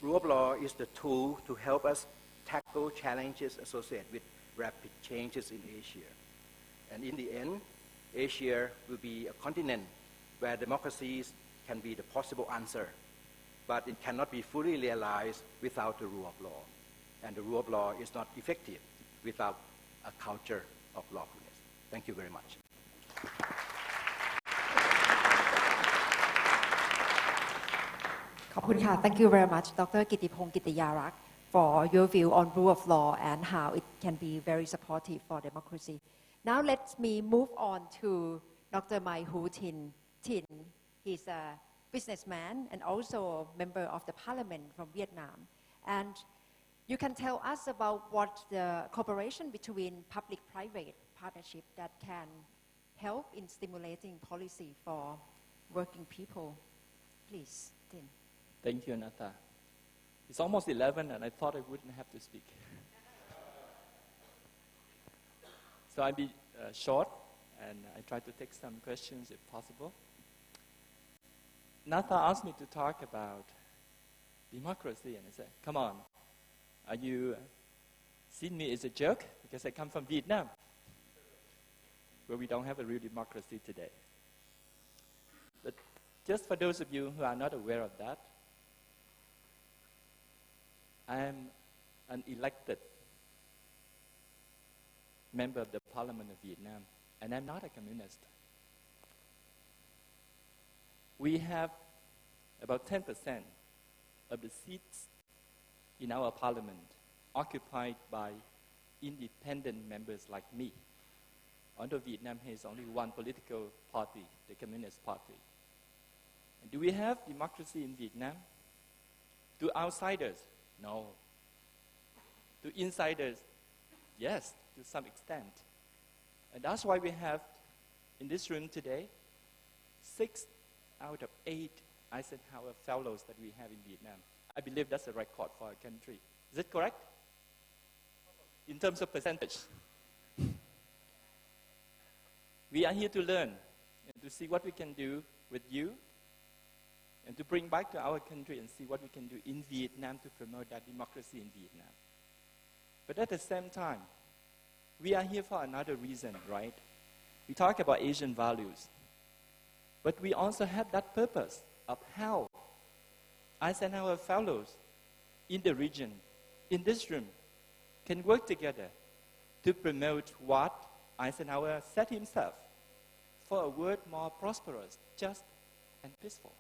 Rule of law is the tool to help us tackle challenges associated with rapid changes in Asia. And in the end, Asia will be a continent where democracies can be the possible answer, but it cannot be fully realized without the rule of law. And the rule of law is not effective without a culture of lawfulness. Thank you very much. Thank you very much, Dr. Kittipong Kittiyarak, for your view on rule of law and how it can be very supportive for democracy. Now let me move on to Dr. Mai Hu Tin. He's a businessman and also a member of the parliament from Vietnam. And you can tell us about what the cooperation between public-private partnership that can help in stimulating policy for working people. Please, Tin. Thank you, Anata. It's almost 11 and I thought I wouldn't have to speak. So I'll be short and I try to take some questions if possible. Nata asked me to talk about democracy and I said, come on, are you seeing me as a joke? Because I come from Vietnam, where we don't have a real democracy today. But just for those of you who are not aware of that, I am an elected member of the Parliament of Vietnam, and I'm not a communist. We have about 10% of the seats in our parliament occupied by independent members like me. Although Vietnam has only one political party, the Communist Party. And do we have democracy in Vietnam? To outsiders? No. To insiders? Yes, to some extent. And that's why we have, in this room today, 6 out of 8 Eisenhower Fellows that we have in Vietnam. I believe that's a record for our country. Is it correct? In terms of percentage. We are here to learn and to see what we can do with you and to bring back to our country and see what we can do in Vietnam to promote that democracy in Vietnam. But at the same time, we are here for another reason, right? We talk about Asian values. But we also have that purpose of how Eisenhower Fellows in the region, in this room, can work together to promote what Eisenhower said himself for a world more prosperous, just, and peaceful.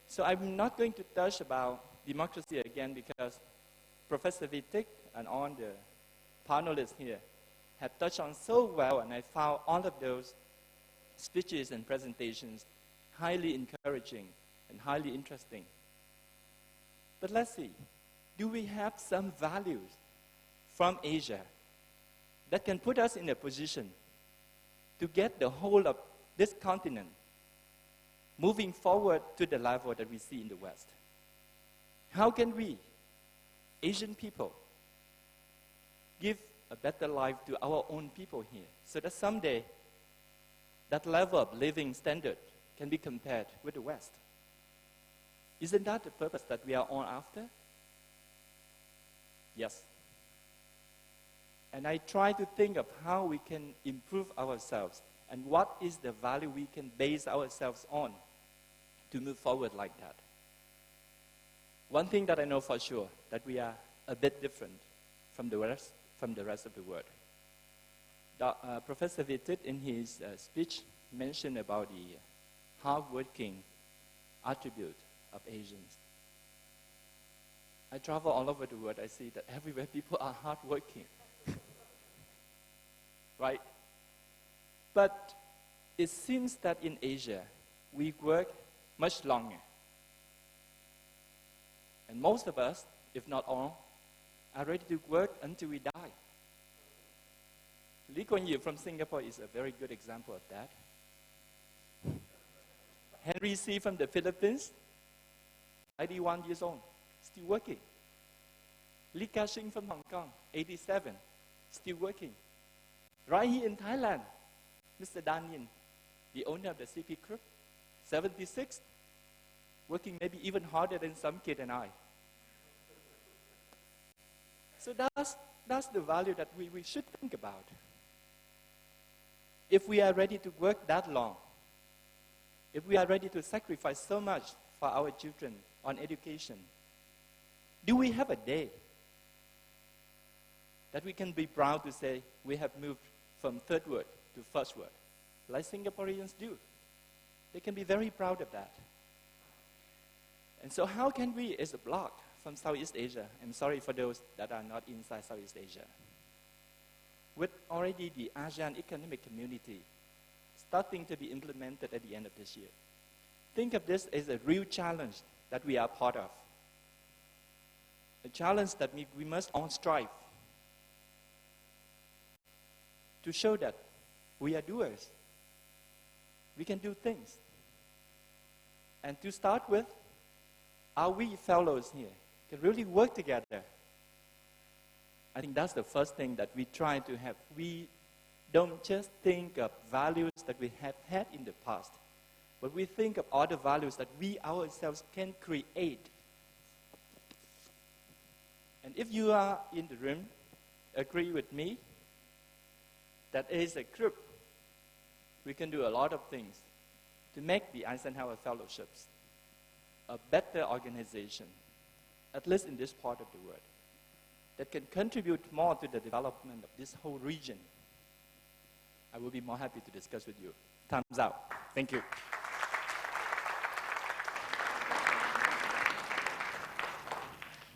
So I'm not going to touch about democracy again because Professor Wittig and all the panelists here have touched on so well, and I found all of those speeches and presentations highly encouraging and highly interesting. But let's see, do we have some values from Asia that can put us in a position to get the whole of this continent moving forward to the level that we see in the West? How can we, Asian people, give a better life to our own people here so that someday that level of living standard can be compared with the West. Isn't that the purpose that we are all after? Yes. And I try to think of how we can improve ourselves and what is the value we can base ourselves on to move forward like that. One thing that I know for sure, that we are a bit different from the rest of the world. Professor Vitit, in his speech, mentioned about the hard-working attribute of Asians. I travel all over the world, I see that everywhere people are hard-working. Right? But it seems that in Asia, we work much longer. And most of us, if not all, are ready to work until we die. Lee Kuan Yew from Singapore is a very good example of that. Henry C. from the Philippines, 91 years old, still working. Lee Ka-shing from Hong Kong, 87, still working. Right here in Thailand, Mr. Dan Yin, the owner of the CP Group, 76, working maybe even harder than some kid and I. So that's the value that we should think about. If we are ready to work that long, if we are ready to sacrifice so much for our children on education, do we have a day that we can be proud to say we have moved from third world to first world, like Singaporeans do? They can be very proud of that. And so how can we, as a bloc from Southeast Asia, I'm sorry for those that are not inside Southeast Asia, with already the ASEAN Economic Community starting to be implemented at the end of this year, think of this as a real challenge that we are part of. A challenge that we must all strive to show that we are doers. We can do things. And to start with, are we fellows here can really work together? I think that's the first thing that we try to have. We don't just think of values that we have had in the past, but we think of other values that we ourselves can create. And if you are in the room, agree with me that as a group, we can do a lot of things to make the Eisenhower Fellowships a better organization, at least in this part of the world, that can contribute more to the development of this whole region. I will be more happy to discuss with you. Thumbs up. Thank you.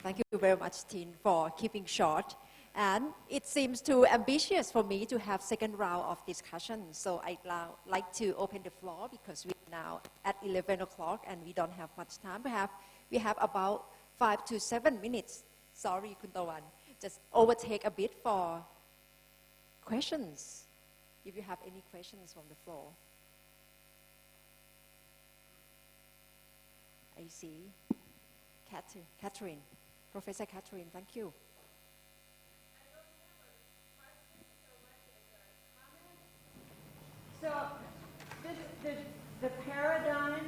Thank you very much, Tin, for keeping short. And it seems too ambitious for me to have second round of discussion. So I'd now like to open the floor because we're now at 11 o'clock and we don't have much time. We have about 5 to 7 minutes. Sorry, Kun Tawan. Just overtake a bit for questions. If you have any questions from the floor. I see. Catherine. Professor Catherine, thank you. So the paradigm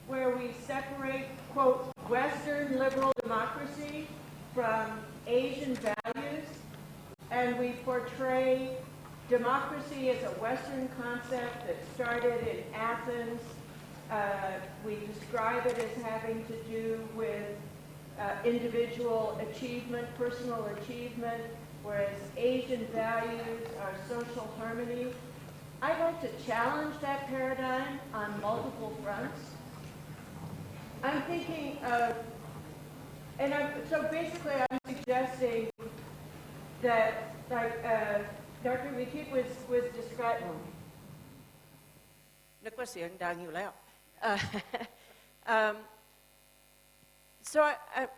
where we separate, quote, Western liberal democracy from Asian values, and we portray democracy as a Western concept that started in Athens. We describe it as having to do with individual achievement, personal achievement, whereas Asian values are social harmony. I'd like to challenge that paradigm on multiple fronts. I'm thinking of, so basically I'm suggesting that, like Dr. Vitit was describing. นึกว่าเสียงดังอยู่แล้ว So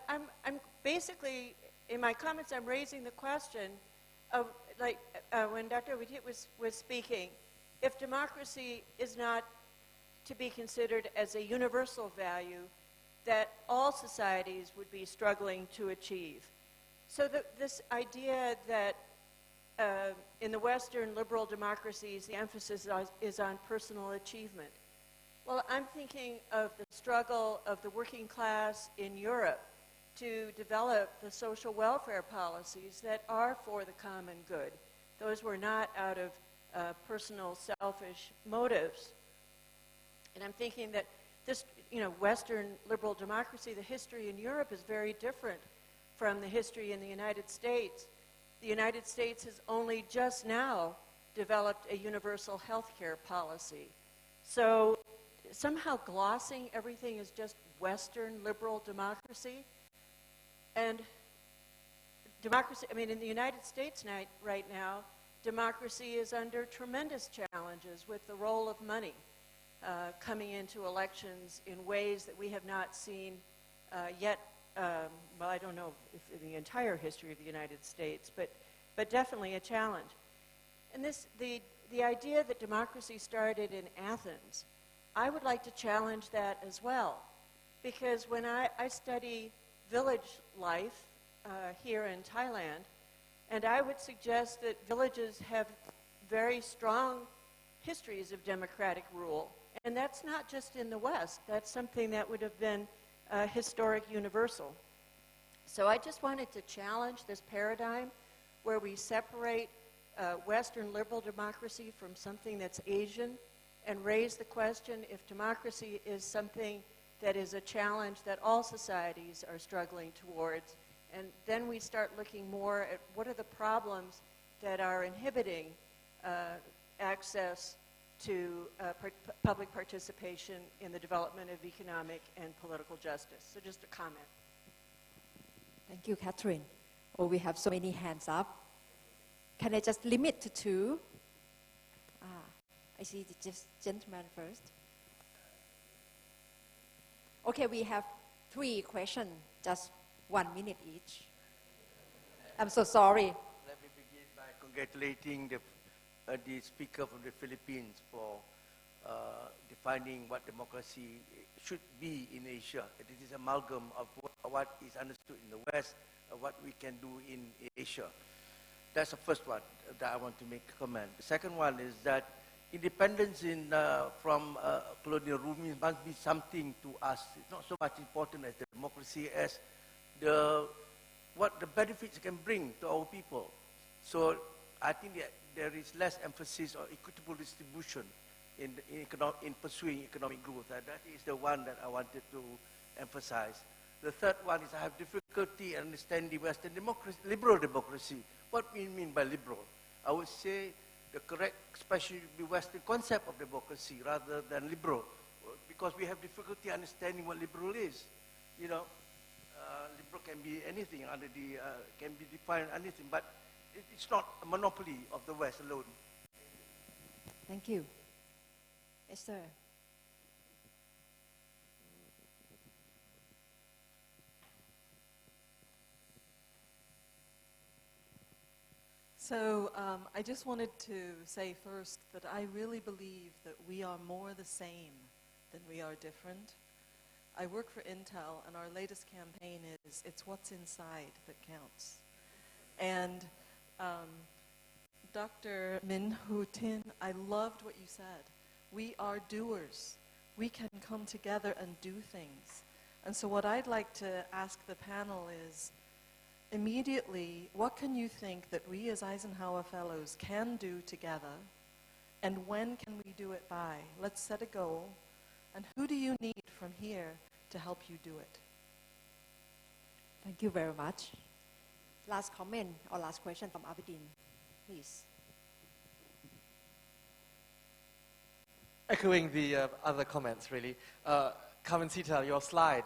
I'm basically, in my comments, I'm raising the question of, like, when Dr. Vitit was speaking, if democracy is not to be considered as a universal value that all societies would be struggling to achieve. So this idea that in the Western liberal democracies, the emphasis is on personal achievement. Well, I'm thinking of the struggle of the working class in Europe to develop the social welfare policies that are for the common good. Those were not out of personal selfish motives. And I'm thinking that this, Western liberal democracy, the history in Europe is very different from the history in the United States. The United States has only just now developed a universal health care policy. So somehow glossing everything as just Western liberal democracy. And democracy, in the United States right now, democracy is under tremendous challenges with the role of money coming into elections in ways that we have not seen yet. Well, I don't know if in the entire history of the United States, but definitely a challenge. And the idea that democracy started in Athens, I would like to challenge that as well. Because when I study village life here in Thailand, and I would suggest that villages have very strong histories of democratic rule. And that's not just in the West. That's something that would have been historic universal. So I just wanted to challenge this paradigm where we separate Western liberal democracy from something that's Asian and raise the question if democracy is something that is a challenge that all societies are struggling towards. And then we start looking more at what are the problems that are inhibiting access to public participation in the development of economic and political justice. So just a comment. Thank you, Catherine. Oh, we have so many hands up. Can I just limit to two? I see the gentleman first. Okay, we have 3 questions, just 1 minute each. I'm so sorry. Let me begin by congratulating the speaker from the Philippines for defining what democracy should be in Asia. It is an amalgam of what is understood in the West and what we can do in Asia. That's the first one that I want to make a comment. The second one is that independence from colonial rule must be something to us. It's not so much important as the democracy as what the benefits can bring to our people. So I think that there is less emphasis on equitable distribution in pursuing economic growth. And that is the one that I wanted to emphasize. The third one is I have difficulty understanding Western democracy, liberal democracy. What we mean by liberal? I would say the correct expression would be Western concept of democracy rather than liberal, because we have difficulty understanding what liberal is. Liberal can be anything can be defined anything, but it's not a monopoly of the West alone. Thank you. Esther. So I just wanted to say first that I really believe that we are more the same than we are different. I work for Intel, and our latest campaign is "It's what's inside that counts." And Dr. Min Hu Tin, I loved what you said. We are doers. We can come together and do things. And so what I'd like to ask the panel is, immediately, what can you think that we as Eisenhower Fellows can do together, and when can we do it by? Let's set a goal, and who do you need from here to help you do it? Thank you very much. Last comment or last question from Abedin, please. Echoing the other comments, really. Carmencita, your slide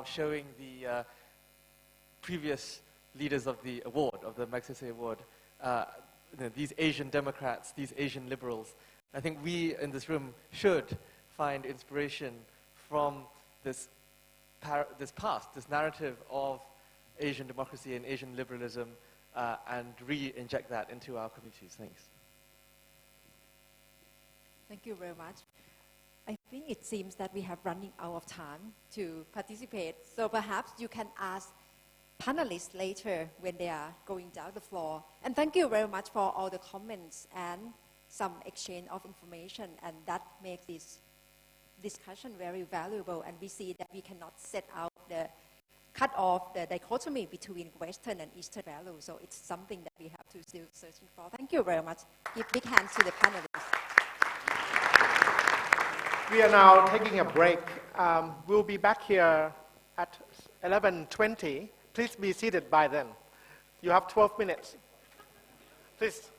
showing the previous leaders of the award, of the Magsaysay Award, these Asian Democrats, these Asian liberals. I think we in this room should find inspiration from this past, this narrative of Asian democracy and Asian liberalism, and re-inject that into our communities. Thanks. Thank you very much. I think it seems that we have running out of time to participate. So perhaps you can ask panelists later when they are going down the floor. And thank you very much for all the comments and some exchange of information, and that makes this discussion very valuable, and we see that we cannot set out cut off the dichotomy between Western and Eastern values. So it's something that we have to still searching for. Thank you very much. Give big hands to the panelists. We are now taking a break. We'll be back here at 11:20. Please be seated by then. You have 12 minutes. Please.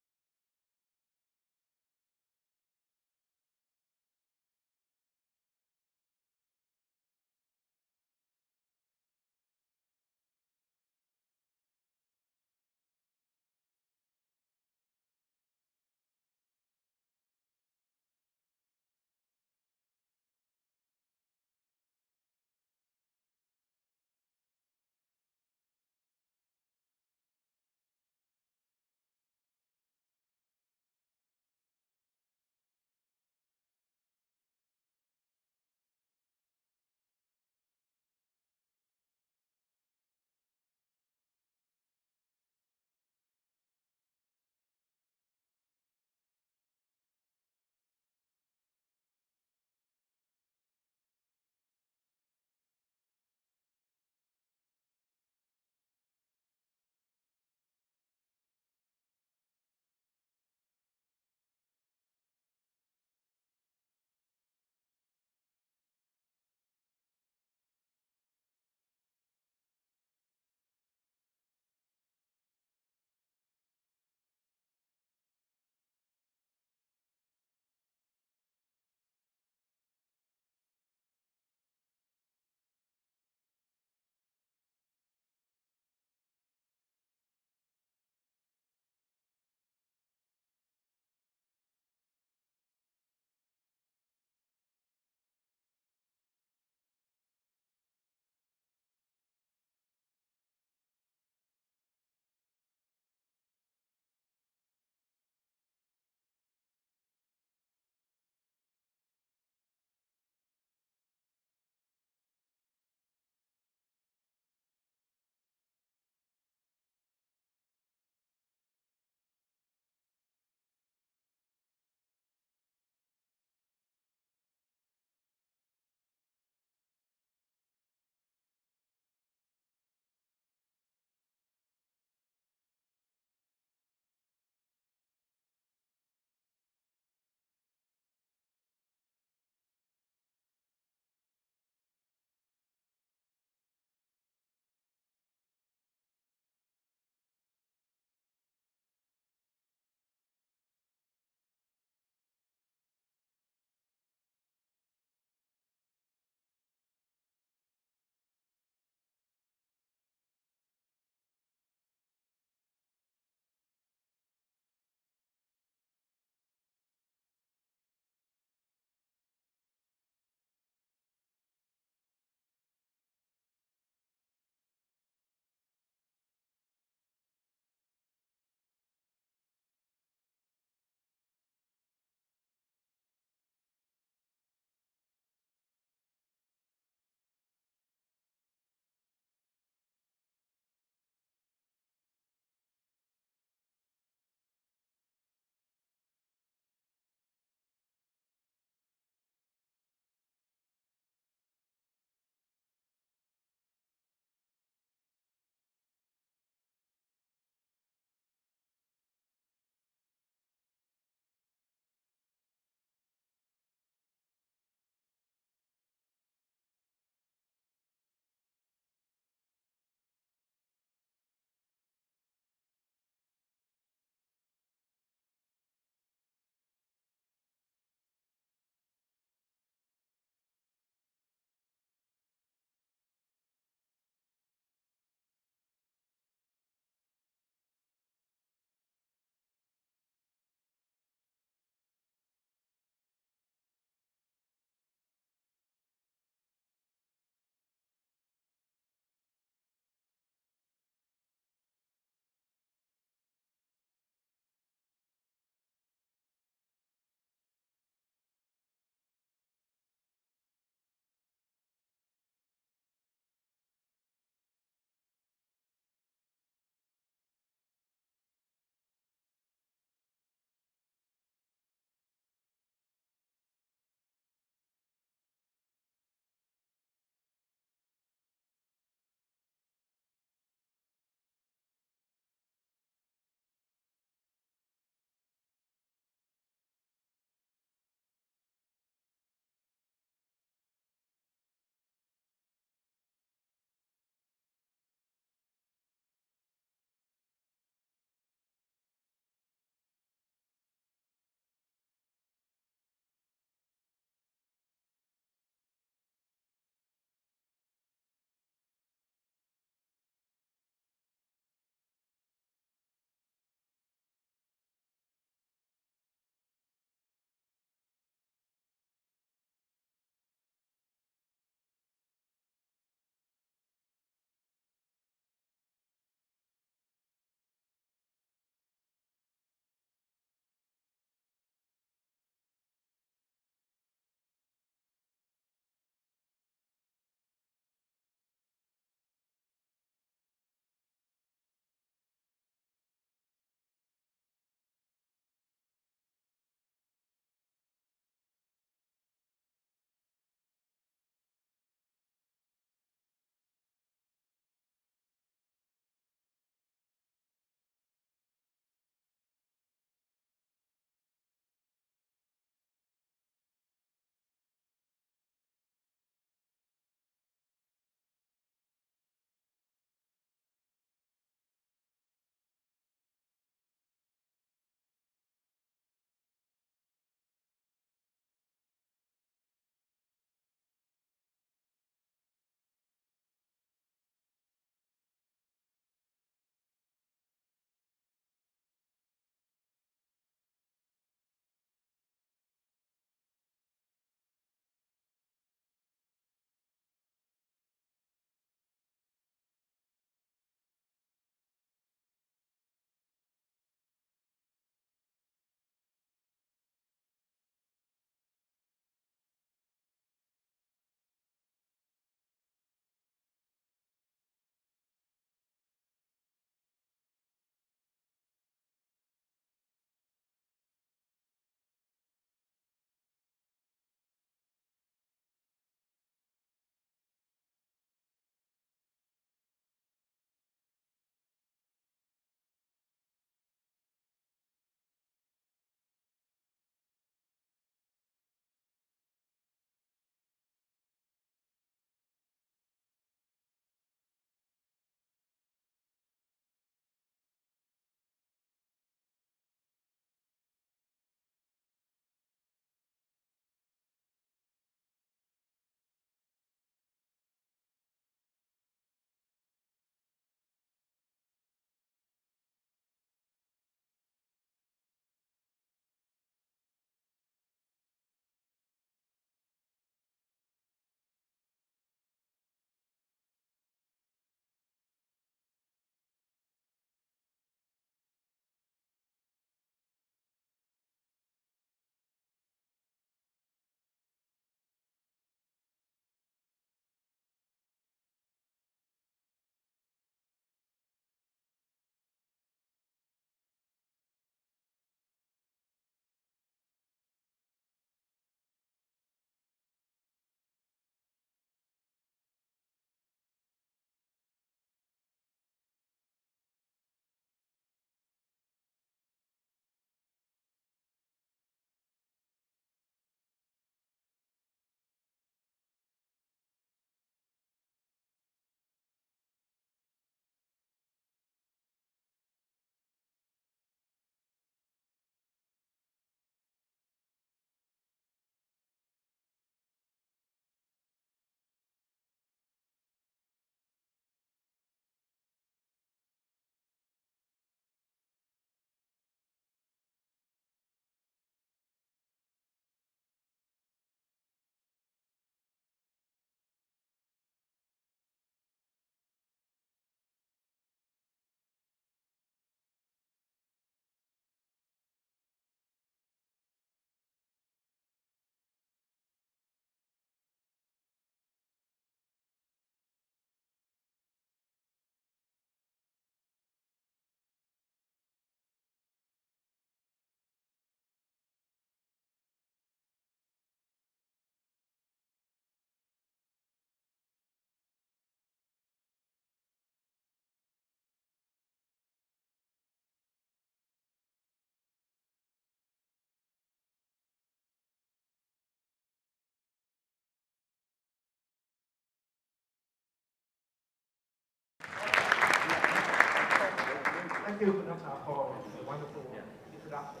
Thank you, Nata, for the wonderful introduction.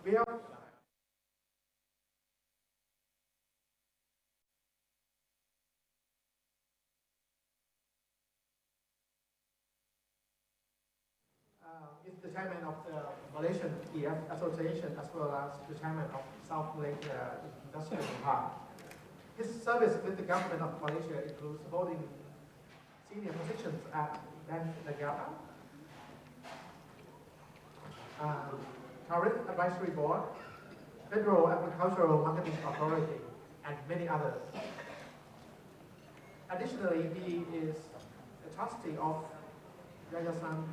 We have is the chairman of the Malaysian EF Association as well as the chairman of South Malaysia Industrial Park. His service with the government of Malaysia includes holding senior positions at Bank Negara, Tariff Advisory Board, Federal Agricultural Marketing Authority, and many others. Additionally, he is a trustee of Yayasan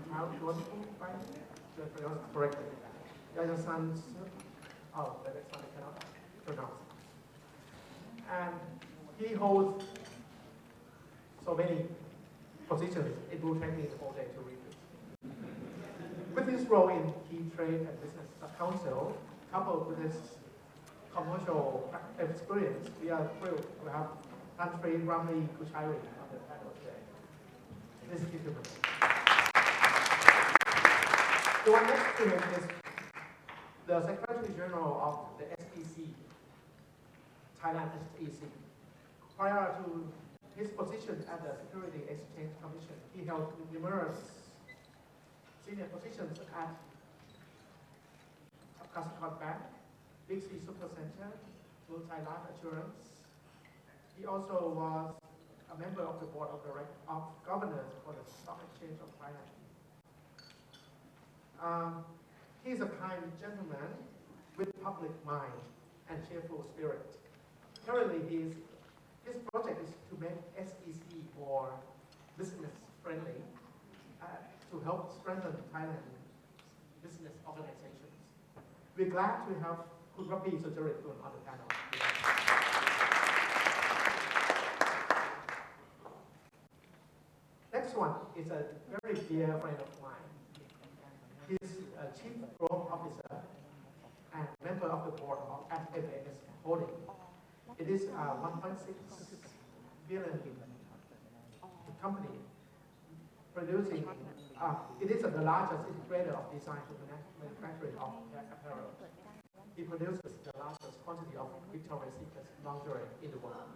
correctly. Yayasan's, oh, the next one I cannot pronounce. And he holds so many positions, it will take me the whole day to read it. With his role in key trade and business council, coupled with his commercial experience, we are thrilled to have Tantri Ramli Kuchairi on the panel today. Please give him a hand. The one next to him is the Secretary General of the SEC, Thailand SEC. Prior to his position at the Security Exchange Commission, he held numerous senior positions at Kasakot Bank, Big C Super Center, Multi-Life Assurance. He also was a member of the Board of Governors for the Stock Exchange of Thailand. He's a kind gentleman with public mind and cheerful spirit. Currently, his project is to make SEC more business-friendly to help strengthen Thailand business organizations. We're glad to have Khun Rabbi Sujaritun on the panel. Next one is a very dear friend of mine. He's a Chief Growth Officer and member of the board of FMAS Holding. It is a 1.6 billion company producing, it is the largest integrator of design to manufacturing of apparel. He produces the largest quantity of Victoria's Secret lingerie in the world.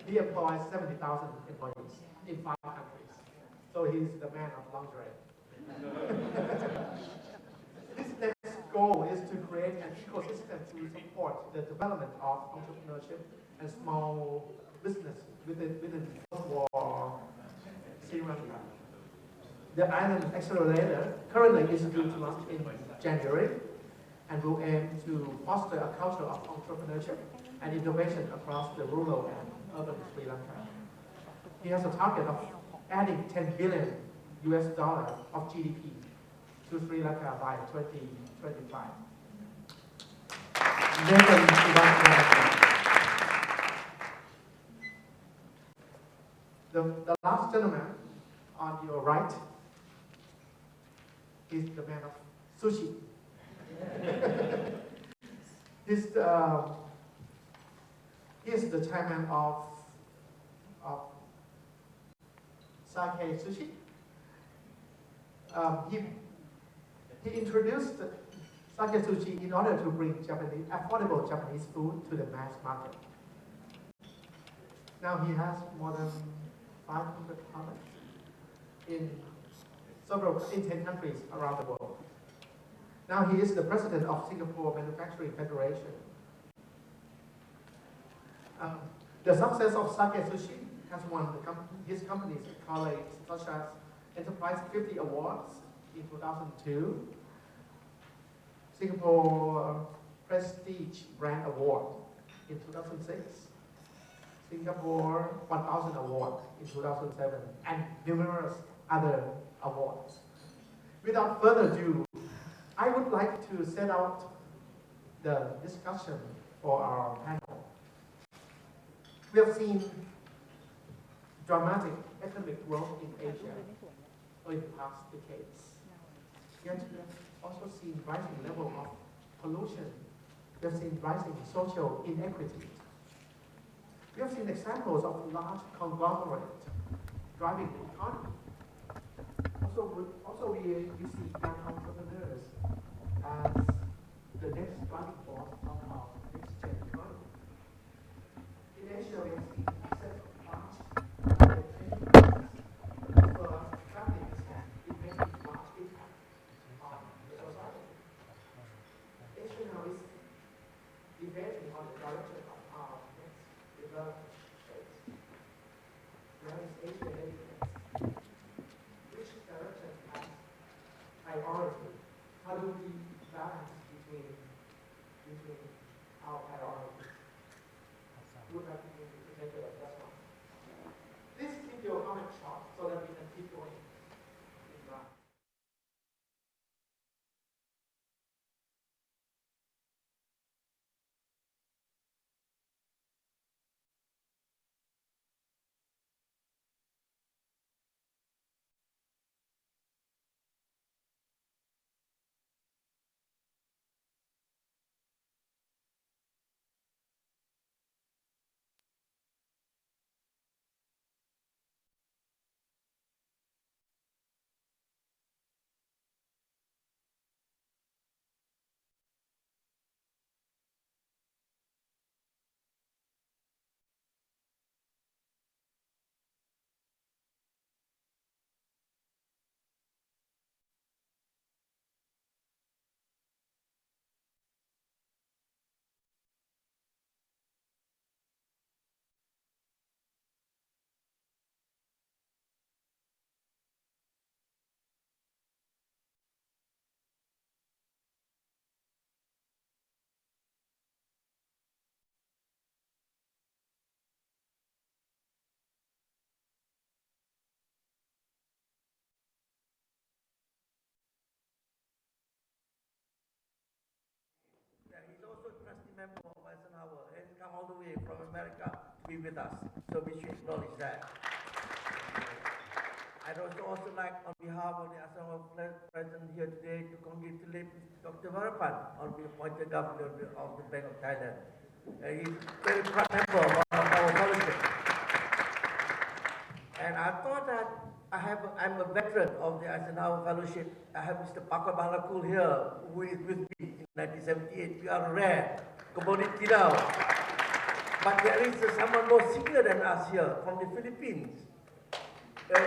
He employs 70,000 employees in 5 countries. So he's the man of lingerie. His next goal is to create an ecosystem to support the development of entrepreneurship and small business within post-war Sri Lanka. The Island Accelerator currently is due to launch in January and will aim to foster a culture of entrepreneurship and innovation across the rural and urban Sri Lanka. He has a target of adding $10 billion of GDP to Sri Lanka by 2025. The last gentleman on your right is the man of sushi. He is the chairman of Sake Sushi. He introduced sake sushi in order to bring affordable Japanese food to the mass market. Now he has more than 500 outlets in 10 countries around the world. Now he is the president of Singapore Manufacturing Federation. The success of sake sushi has won his company's accolades such as Enterprise 50 Awards in 2002, Singapore Prestige Brand Award in 2006, Singapore 1000 Award in 2007, and numerous other awards. Without further ado, I would like to set out the discussion for our panel. We have seen dramatic economic growth in Asia in the past decades. Yet we have also seen rising level of pollution. We have seen rising social inequity. We have seen examples of large conglomerates driving the economy. Also also we see young entrepreneurs as the next driving force of our next gen economy. In Asia, we have seen access of large private enterprises for families in making large impact on the society. Asia now is debating on the direction of our next development phase. Where is Asia heading next? Which direction has priority? How do we balance between our priorities? Would like to be the presenter of that one. Please keep your comment short so that we can keep going in line. He's also a trustee member of Eisenhower. He has come all the way from America to be with us. So we should acknowledge that. I'd also like, on behalf of the Eisenhower President here today, to congratulate Dr. Varapan on being appointed governor of the Bank of Thailand. He's a very proud member of our fellowship. And I thought that I'm a veteran of the Eisenhower Fellowship. I have Mr. Pakar Balakul here, who is with me in 1978. We are rare commodity now. But there is someone more senior than us here from the Philippines. I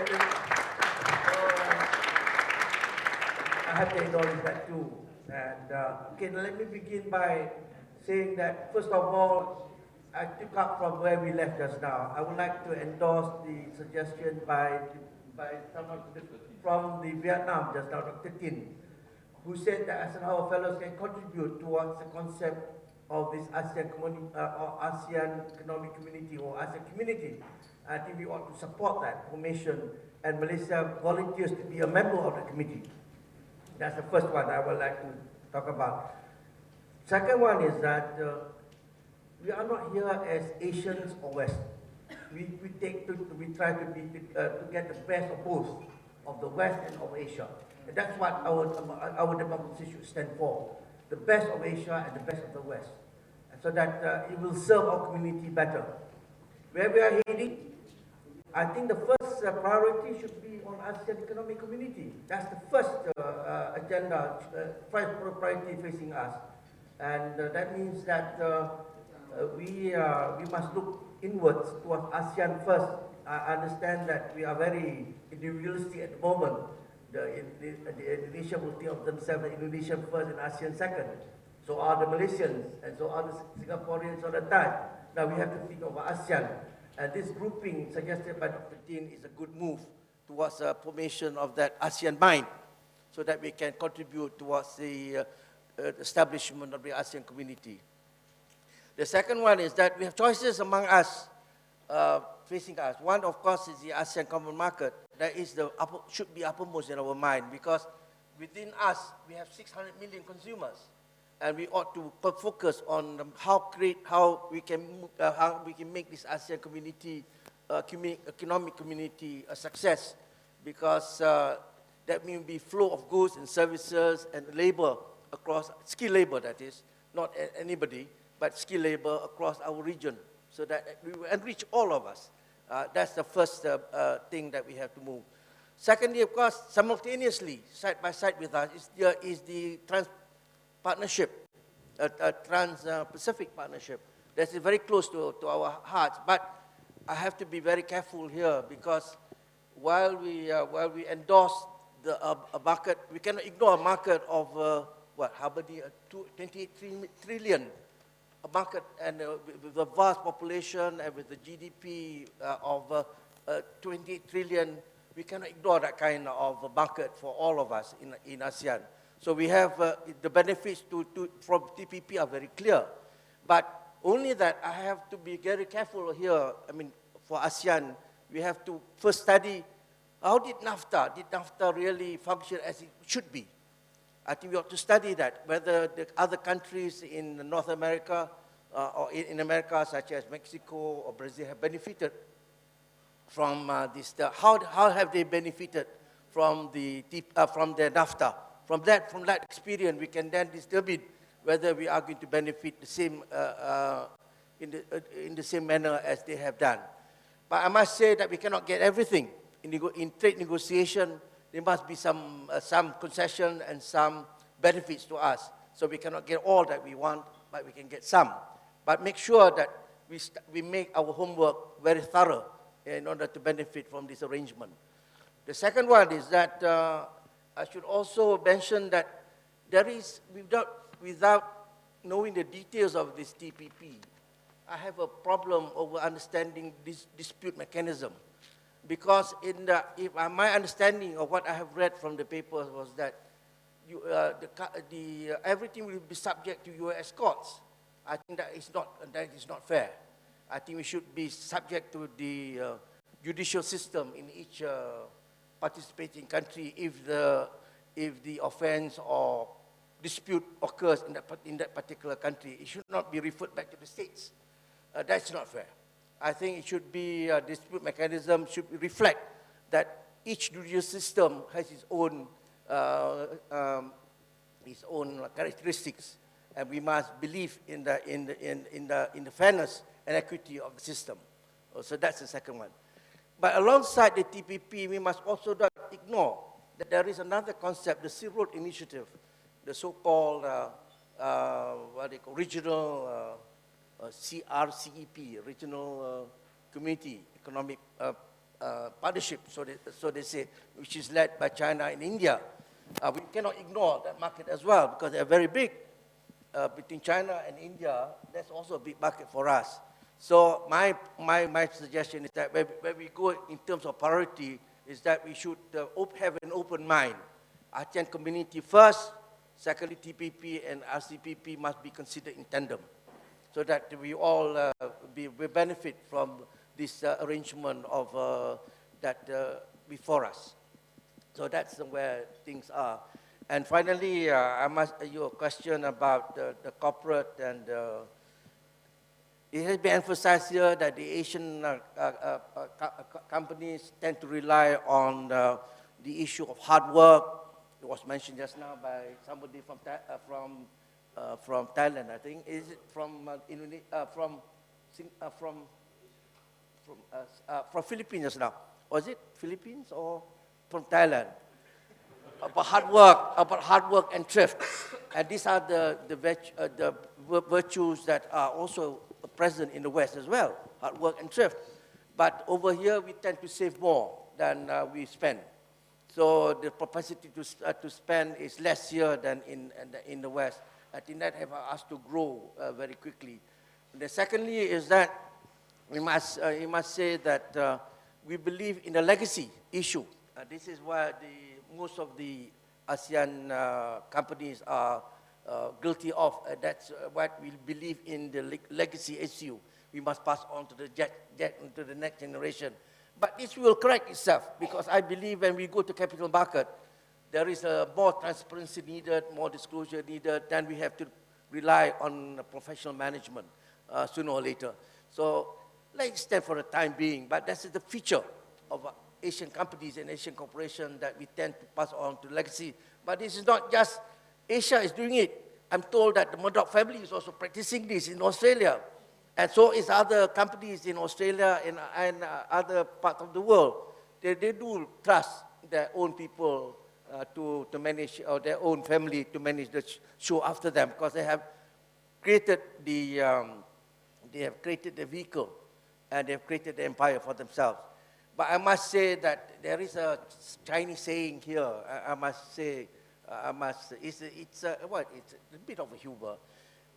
have to acknowledge that too. And okay, let me begin by saying that, first of all, I took up from where we left just now. I would like to endorse the suggestion by someone from the Vietnam just now, Dr. Tin, who said that Eisenhower Fellows can contribute towards the concept of this ASEAN or ASEAN Economic Community or ASEAN Community. I think we ought to support that formation, and Malaysia volunteers to be a member of the committee. That's the first one I would like to talk about. Second one is that we are not here as Asians or West. We try to get the best of both, of the West and of Asia. And that's what our democracy should stand for: the best of Asia and the best of the West, and so that it will serve our community better. Where we are heading, I think the first priority should be on ASEAN Economic Community. That's the first agenda, first priority facing us, and that means that we must look inwards towards ASEAN first. I understand that we are very individualistic at the moment. Indonesia will think of themselves as Indonesia first and ASEAN second. So are the Malaysians, and so are the Singaporeans or the Thai. Now we have to think of ASEAN. And this grouping suggested by Dr. Tin is a good move towards the formation of that ASEAN mind, so that we can contribute towards the establishment of the ASEAN community. The second one is that we have choices among us, facing us. One, of course, is the ASEAN common market. That is should be uppermost in our mind, because within us, we have 600 million consumers. And we ought to focus on how we can make this ASEAN community, economic community, a success, because that means be flow of goods and services and labor across, skilled labor that is, not anybody, but skilled labor across our region, so that we will enrich all of us. That's the first thing that we have to move. Secondly, of course, simultaneously, side by side with us, is the partnership, trans-Pacific partnership. That is very close to our hearts. But I have to be very careful here because while we endorse a market, we cannot ignore a market of how many? 28 trillion. A market and with a vast population and with the GDP of 28 trillion, we cannot ignore that kind of a market for all of us in ASEAN. So we have the benefits from TPP are very clear. But only that I have to be very careful here. I mean, for ASEAN, we have to first study how did NAFTA really function as it should be. I think we ought to study that, whether the other countries in North America or in America, such as Mexico or Brazil, have benefited from this. How have they benefited from the NAFTA? From that experience, we can then determine whether we are going to benefit the same in the same manner as they have done. But I must say that we cannot get everything in trade negotiation. There must be some concession and some benefits to us. So we cannot get all that we want, but we can get some. But make sure that we make our homework very thorough in order to benefit from this arrangement. The second one is that I should also mention that there is, without knowing the details of this TPP, I have a problem over understanding this dispute mechanism. Because my understanding of what I have read from the papers was that everything will be subject to U.S. courts. I think that is not fair. I think we should be subject to the judicial system in each participating country if the offense or dispute occurs in that particular country. It should not be referred back to the states. That's not fair. I think it should be a dispute mechanism should reflect that each judicial system has its own characteristics, and we must believe in the fairness and equity of the system. So that's the second one. But alongside the TPP, we must also not ignore that there is another concept, the Silk Road Initiative, the so-called regional CRCEP, Regional Community Economic Partnership, so they say, which is led by China and India. We cannot ignore that market as well because they are very big. Between China and India, that's also a big market for us. So my suggestion is that when we go in terms of priority, is that we should have an open mind. ASEAN community first, secondly TPP and RCPP must be considered in tandem, so that we all we benefit from this arrangement of that before us. So that's where things are. And finally, your question about the corporate and it has been emphasized here that the Asian companies tend to rely on the issue of hard work. It was mentioned just now by somebody from Thailand, I think. Is it from from Philippines just now? Was it Philippines or from Thailand? About hard work and thrift, and these are the virtues that are also present in the West as well. Hard work and thrift, but over here we tend to save more than we spend. So the propensity to spend is less here than in the West. I think that have us to grow very quickly. And the secondly is that we must say that we believe in the legacy issue. This is why most of the ASEAN companies are guilty of. That's what we believe in the legacy issue. We must pass on to the next generation. But this will correct itself because I believe when we go to capital market, there is more transparency needed, more disclosure needed, then we have to rely on professional management sooner or later. So let's stand for the time being, but that's the feature of Asian companies and Asian corporations that we tend to pass on to legacy. But this is not just Asia is doing it. I'm told that the Murdoch family is also practicing this in Australia. And so is other companies in Australia and other parts of the world. They do trust their own people to manage, or their own family to manage the show after them, because they have created the vehicle and they have created the empire for themselves. But I must say that there is a Chinese saying here. It's a bit of a humor.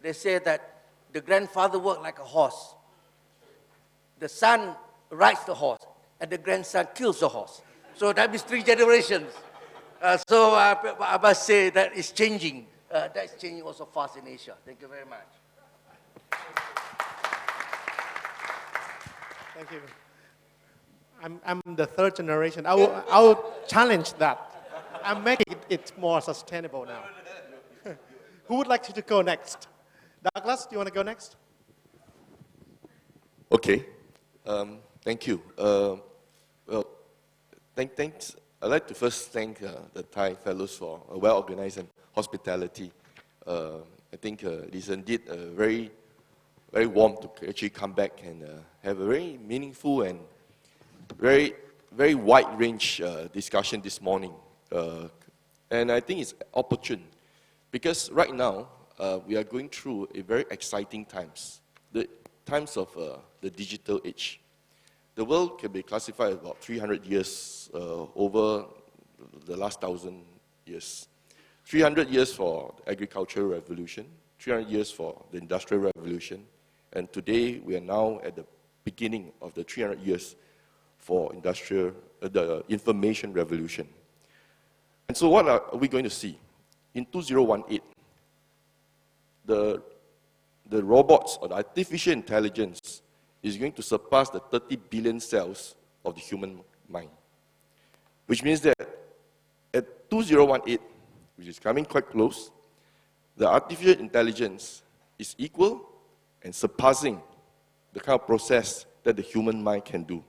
They say that the grandfather worked like a horse. The son rides the horse, and the grandson kills the horse. So that means 3 generations. So I must say that is changing. That's changing also fast in Asia. Thank you very much. Thank you. I'm the 3rd generation. I will challenge that. I'm making it more sustainable now. Who would like to go next? Douglas, do you want to go next? Okay. Thank you. Well, thanks. I'd like to first thank the Thai Fellows for a well-organized and hospitality. I think it is indeed very, very warm to actually come back and have a very meaningful and very, very wide range discussion this morning. And I think it's opportune because right now we are going through a very exciting times, the times of the digital age. The world can be classified about 300 years over the last 1,000 years. 300 years for the agricultural revolution, 300 years for the industrial revolution, and today we are now at the beginning of the 300 years for the information revolution. And so what are we going to see? In 2018, the robots or the artificial intelligence is going to surpass the 30 billion cells of the human mind. Which means that at 2018, which is coming quite close, the artificial intelligence is equal and surpassing the kind of process that the human mind can do.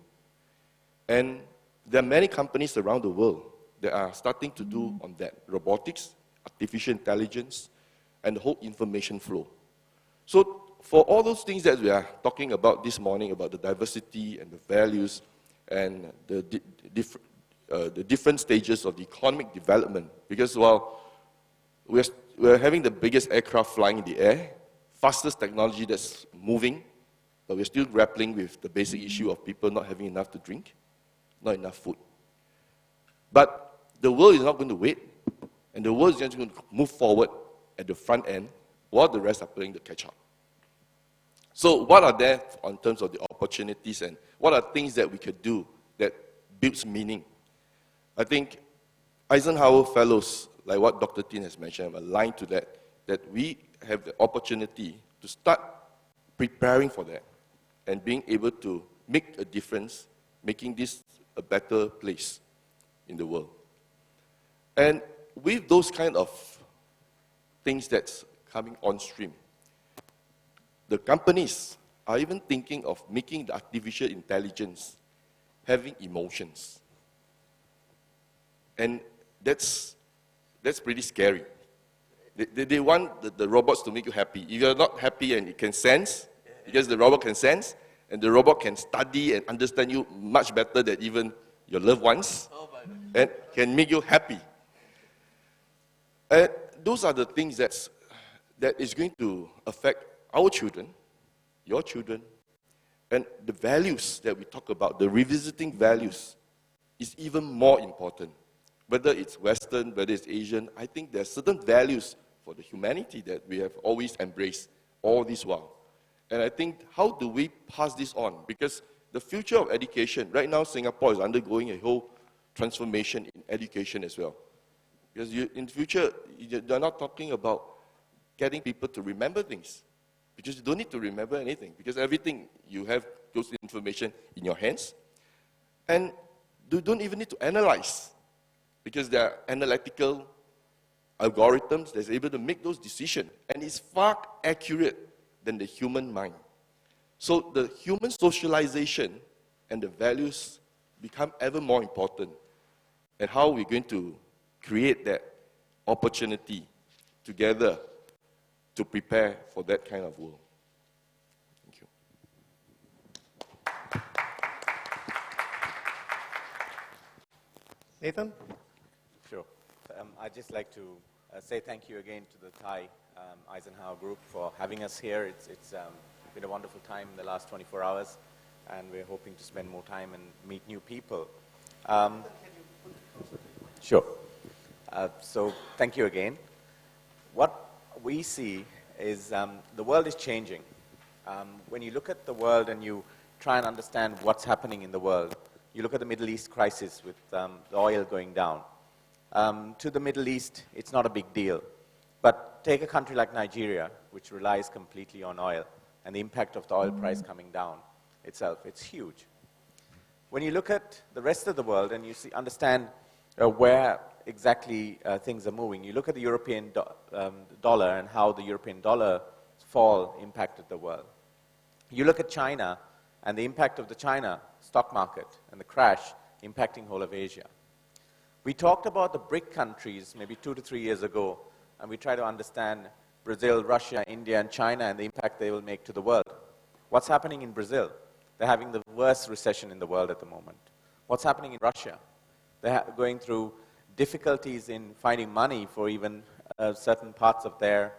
And there are many companies around the world that are starting to do on that, robotics, artificial intelligence, and the whole information flow. So for all those things that we are talking about this morning, about the diversity and the values and the different stages of the economic development, because while we're having the biggest aircraft flying in the air, fastest technology that's moving, but we're still grappling with the basic issue of people not having enough to drink, not enough food. But the world is not going to wait, and the world is just going to move forward at the front end while the rest are playing the catch-up. So what are there in terms of the opportunities, and what are things that we could do that builds meaning? I think Eisenhower Fellows, like what Dr. Tin has mentioned, aligned to that we have the opportunity to start preparing for that and being able to make a difference, making this a better place in the world. And with those kind of things that's coming on stream, the companies are even thinking of making the artificial intelligence having emotions. And that's pretty scary. They want the robots to make you happy. If you're not happy and it can sense, because the robot can sense, and the robot can study and understand you much better than even your loved ones, and can make you happy. And those are the things that is going to affect our children, your children, and the values that we talk about, the revisiting values, is even more important. Whether it's Western, whether it's Asian, I think there are certain values for the humanity that we have always embraced all this while. And I think, how do we pass this on? Because the future of education, right now Singapore is undergoing a whole transformation in education as well. Because in the future, you're not talking about getting people to remember things. Because you don't need to remember anything. Because everything, you have those information in your hands. And you don't even need to analyze. Because there are analytical algorithms that's able to make those decisions. And it's far accurate than the human mind. So the human socialization and the values become ever more important. And how we're going to create that opportunity together to prepare for that kind of world. Thank you. Nathan? Sure. I'd just like to say thank you again to the Thai Eisenhower Group for having us here. It's been a wonderful time in the last 24 hours, and we're hoping to spend more time and meet new people. Sure. So thank you again. What we see is the world is changing. When you look at the world and you try and understand what's happening in the world, you look at the Middle East crisis with the oil going down. To the Middle East, it's not a big deal. But take a country like Nigeria, which relies completely on oil, and the impact of the oil price coming down itself, it's huge. When you look at the rest of the world and you understand where exactly things are moving, you look at the European dollar and how the European dollar fall impacted the world. You look at China and the impact of the China stock market and the crash impacting whole of Asia. We talked about the BRIC countries maybe 2 to 3 years ago, and we try to understand Brazil, Russia, India, and China and the impact they will make to the world. What's happening in Brazil? They're having the worst recession in the world at the moment. What's happening in Russia? They're going through difficulties in finding money for even certain parts of their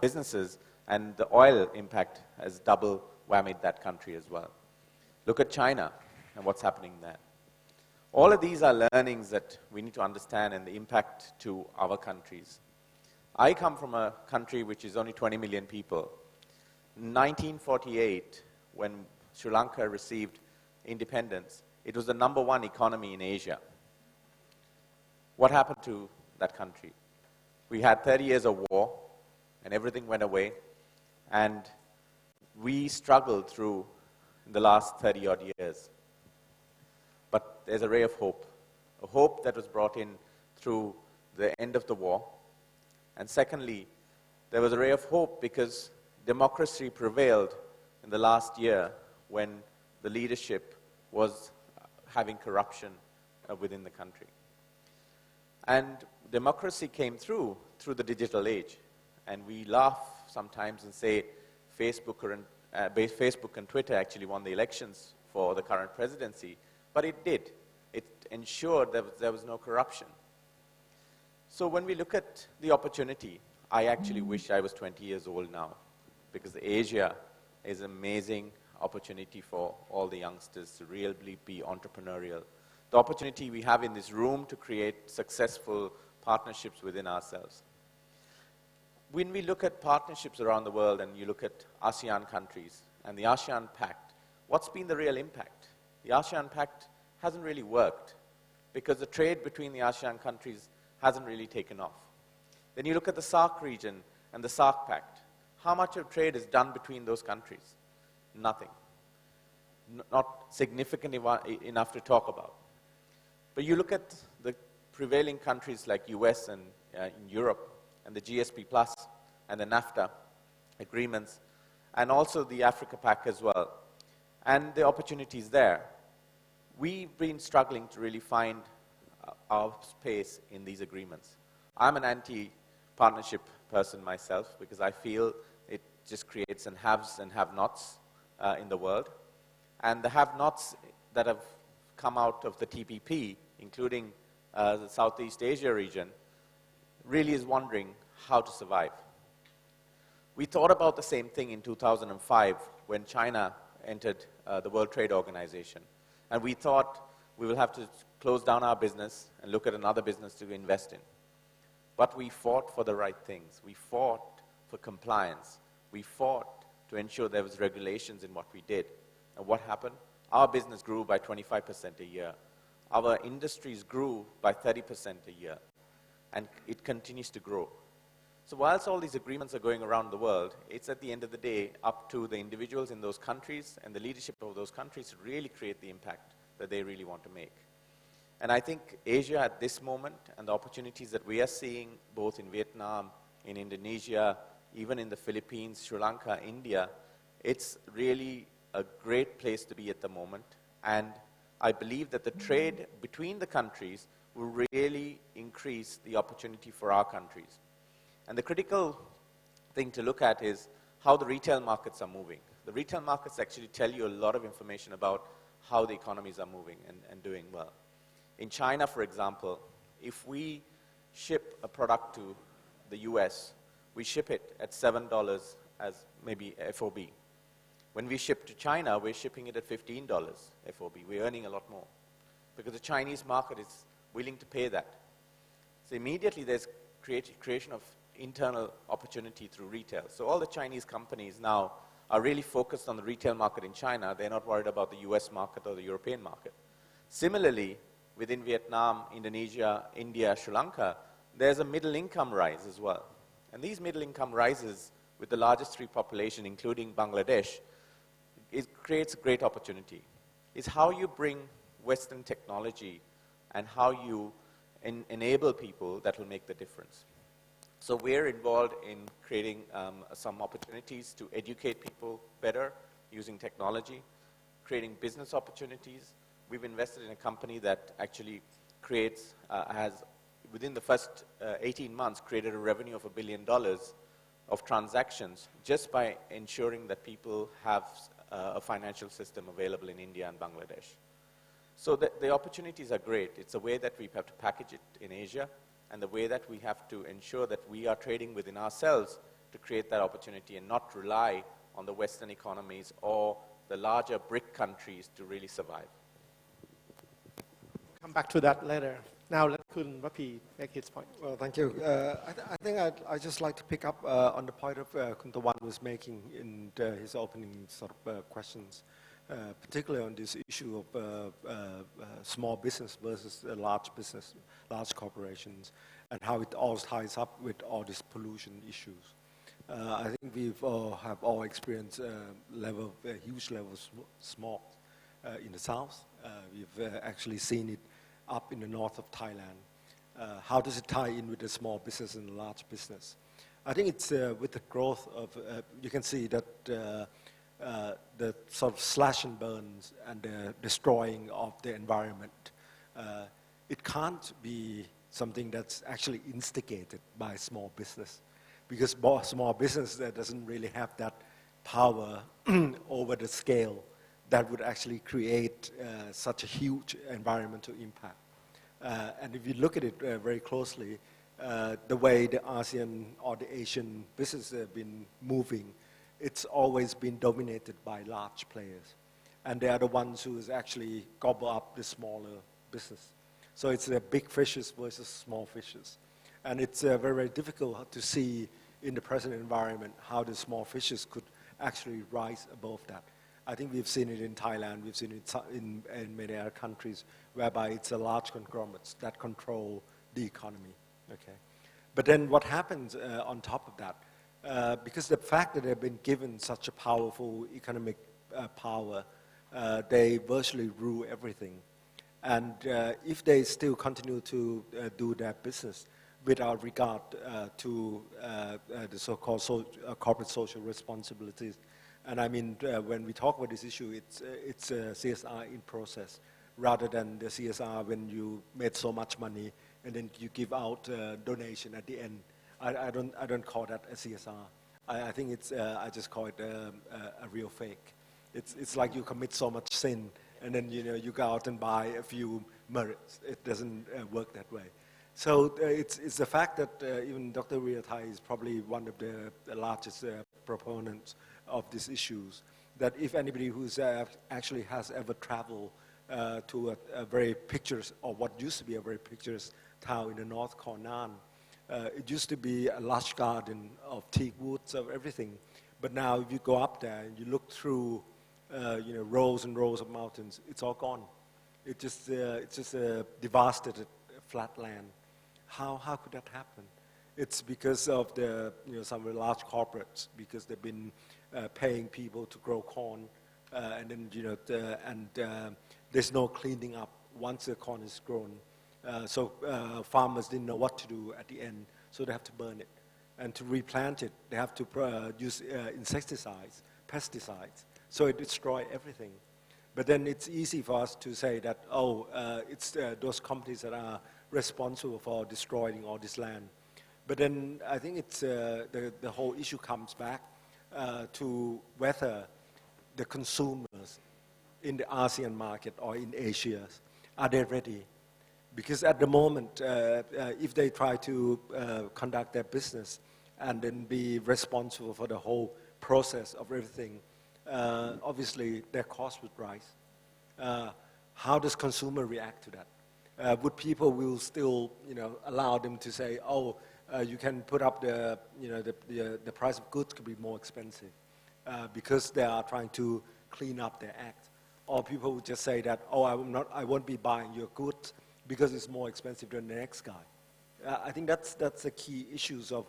businesses, and the oil impact has double whammied that country as well. Look at China and what's happening there. All of these are learnings that we need to understand and the impact to our countries. I come from a country which is only 20 million people. In 1948, when Sri Lanka received independence, it was the #1 economy in Asia. What happened to that country? We had 30 years of war, and everything went away, and we struggled through the last 30-odd years. But there's a ray of hope, a hope that was brought in through the end of the war. And secondly, there was a ray of hope because democracy prevailed in the last year when the leadership was having corruption within the country. And democracy came through the digital age. And we laugh sometimes and say Facebook and Twitter actually won the elections for the current presidency. But it did. It ensured that there was no corruption. So when we look at the opportunity, I actually wish I was 20 years old now, because Asia is an amazing opportunity for all the youngsters to really be entrepreneurial. The opportunity we have in this room to create successful partnerships within ourselves. When we look at partnerships around the world and you look at ASEAN countries and the ASEAN Pact, what's been the real impact? The ASEAN Pact hasn't really worked because the trade between the ASEAN countries hasn't really taken off. Then you look at the SAARC region and the SAARC Pact. How much of trade is done between those countries? Nothing. Not significant enough to talk about. But you look at the prevailing countries like US and in Europe, and the GSP Plus and the NAFTA agreements, and also the Africa Pact as well, and the opportunities there. We've been struggling to really find our space in these agreements. I'm an anti-partnership person myself because I feel it just creates an haves and have-nots in the world. And the have-nots that have come out of the TPP, including the Southeast Asia region, really is wondering how to survive. We thought about the same thing in 2005 when China entered the World Trade Organization. And we thought we will have to close down our business and look at another business to invest in. But we fought for the right things. We fought for compliance. We fought to ensure there was regulations in what we did. And what happened? Our business grew by 25% a year. Our industries grew by 30% a year. And it continues to grow. So whilst all these agreements are going around the world, it's at the end of the day up to the individuals in those countries and the leadership of those countries to really create the impact that they really want to make. And I think Asia at this moment and the opportunities that we are seeing both in Vietnam, in Indonesia, even in the Philippines, Sri Lanka, India, it's really a great place to be at the moment. And I believe that the trade between the countries will really increase the opportunity for our countries. And the critical thing to look at is how the retail markets are moving. The retail markets actually tell you a lot of information about how the economies are moving and doing well. In China, for example, if we ship a product to the US, we ship it at $7 as maybe FOB. When we ship to China, we're shipping it at $15 FOB. We're earning a lot more because the Chinese market is willing to pay that. So immediately there's creation of internal opportunity through retail. So all the Chinese companies now are really focused on the retail market in China. They're not worried about the US market or the European market. Similarly, within Vietnam, Indonesia, India, Sri Lanka, there's a middle income rise as well. And these middle income rises with the largest three population, including Bangladesh, it creates a great opportunity. It's how you bring Western technology and how you enable people that will make the difference. So we're involved in creating some opportunities to educate people better using technology, creating business opportunities. We've invested in a company that actually creates, has within the first 18 months created a revenue of $1 billion of transactions just by ensuring that people have a financial system available in India and Bangladesh. So the opportunities are great. It's a way that we have to package it in Asia and the way that we have to ensure that we are trading within ourselves to create that opportunity and not rely on the Western economies or the larger BRIC countries to really survive. Come back to that later. Now let Kun Vapi make his point. Well, thank you. I think I'd just like to pick up on the point of Kun Tawan was making in his opening sort of questions, particularly on this issue of small business versus large business, large corporations, and how it all ties up with all these pollution issues. I think we've have all experienced huge level of smog in the south. We've actually seen it up in the north of Thailand. How does it tie in with the small business and the large business? I think it's with the growth of, you can see that the sort of slash and burns and the destroying of the environment, it can't be something that's actually instigated by small business, because small business doesn't really have that power over the scale that would actually create such a huge environmental impact. And if you look at it very closely, the way the ASEAN or the Asian business have been moving, it's always been dominated by large players. And they are the ones who actually gobble up the smaller business. So it's big fishes versus small fishes. And it's very, very difficult to see in the present environment how the small fishes could actually rise above that. I think we've seen it in Thailand, we've seen it in many other countries, whereby it's a large conglomerates that control the economy, okay? But then what happens on top of that, because the fact that they've been given such a powerful economic power, they virtually rule everything. And if they still continue to do their business without regard to the so-called corporate social responsibilities, and I mean, when we talk about this issue, it's CSR in process, rather than the CSR when you made so much money and then you give out donation at the end. I don't call that a CSR. I think it's I just call it a real fake. It's like you commit so much sin and then you go out and buy a few merits. It doesn't work that way. So it's the fact that even Dr. Riathai is probably one of the largest proponents of these issues, that if anybody who's actually has ever traveled to a very picturesque, or what used to be a very picturesque town in the north called Nan, it used to be a lush garden of teak woods, of everything. But now if you go up there and you look through rows and rows of mountains, it's all gone. It's just a devastated flat land. How could that happen? It's because of the some of the large corporates, because they've been paying people to grow corn, and then there's no cleaning up once the corn is grown. So farmers didn't know what to do at the end, so they have to burn it, and to replant it, they have to use insecticides, pesticides, so it destroys everything. But then it's easy for us to say that it's those companies that are responsible for destroying all this land. But then I think it's the whole issue comes back to whether the consumers in the ASEAN market or in Asia, are they ready? Because at the moment, if they try to conduct their business and then be responsible for the whole process of everything, obviously their cost would rise. How does consumer react to that? Would people will still, allow them to say, oh, you can put up the price of goods could be more expensive because they are trying to clean up their act. Or people would just say that, oh, I won't be buying your goods because it's more expensive than the next guy. I think that's the key issues of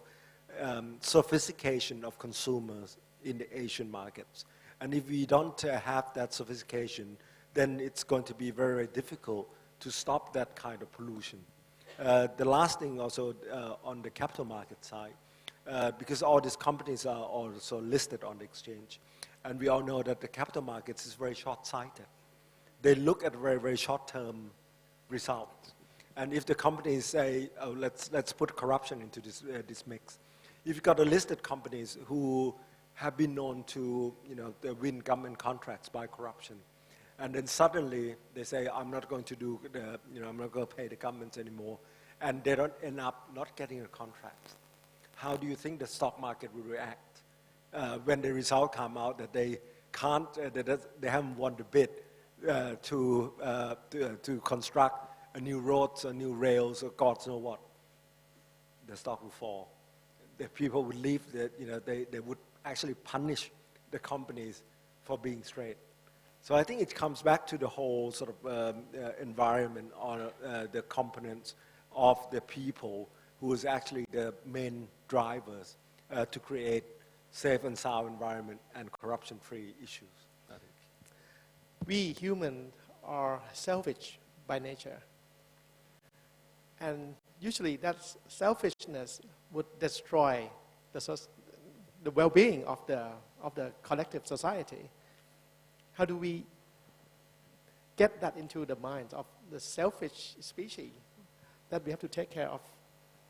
sophistication of consumers in the Asian markets. And if we don't have that sophistication, then it's going to be very, very difficult to stop that kind of pollution. The last thing also on the capital market side, because all these companies are also listed on the exchange, and we all know that the capital markets is very short-sighted. They look at very, very short-term results. And if the companies say, oh, let's put corruption into this mix, if you've got the listed companies who have been known to, they win government contracts by corruption, and then suddenly they say, I'm not going to do I'm not going to pay the governments anymore, and they don't end up not getting a contract. How do you think the stock market will react when the result come out that they can't, they haven't won the bid to construct a new roads or new rails or God knows what? The stock will fall. The people would leave. They would actually punish the companies for being straight. So I think it comes back to the whole sort of environment or the components of the people who is actually the main drivers to create safe and sound environment and corruption-free issues. We humans are selfish by nature. And usually that selfishness would destroy the well-being of the collective society. How do we get that into the minds of the selfish species that we have to take care of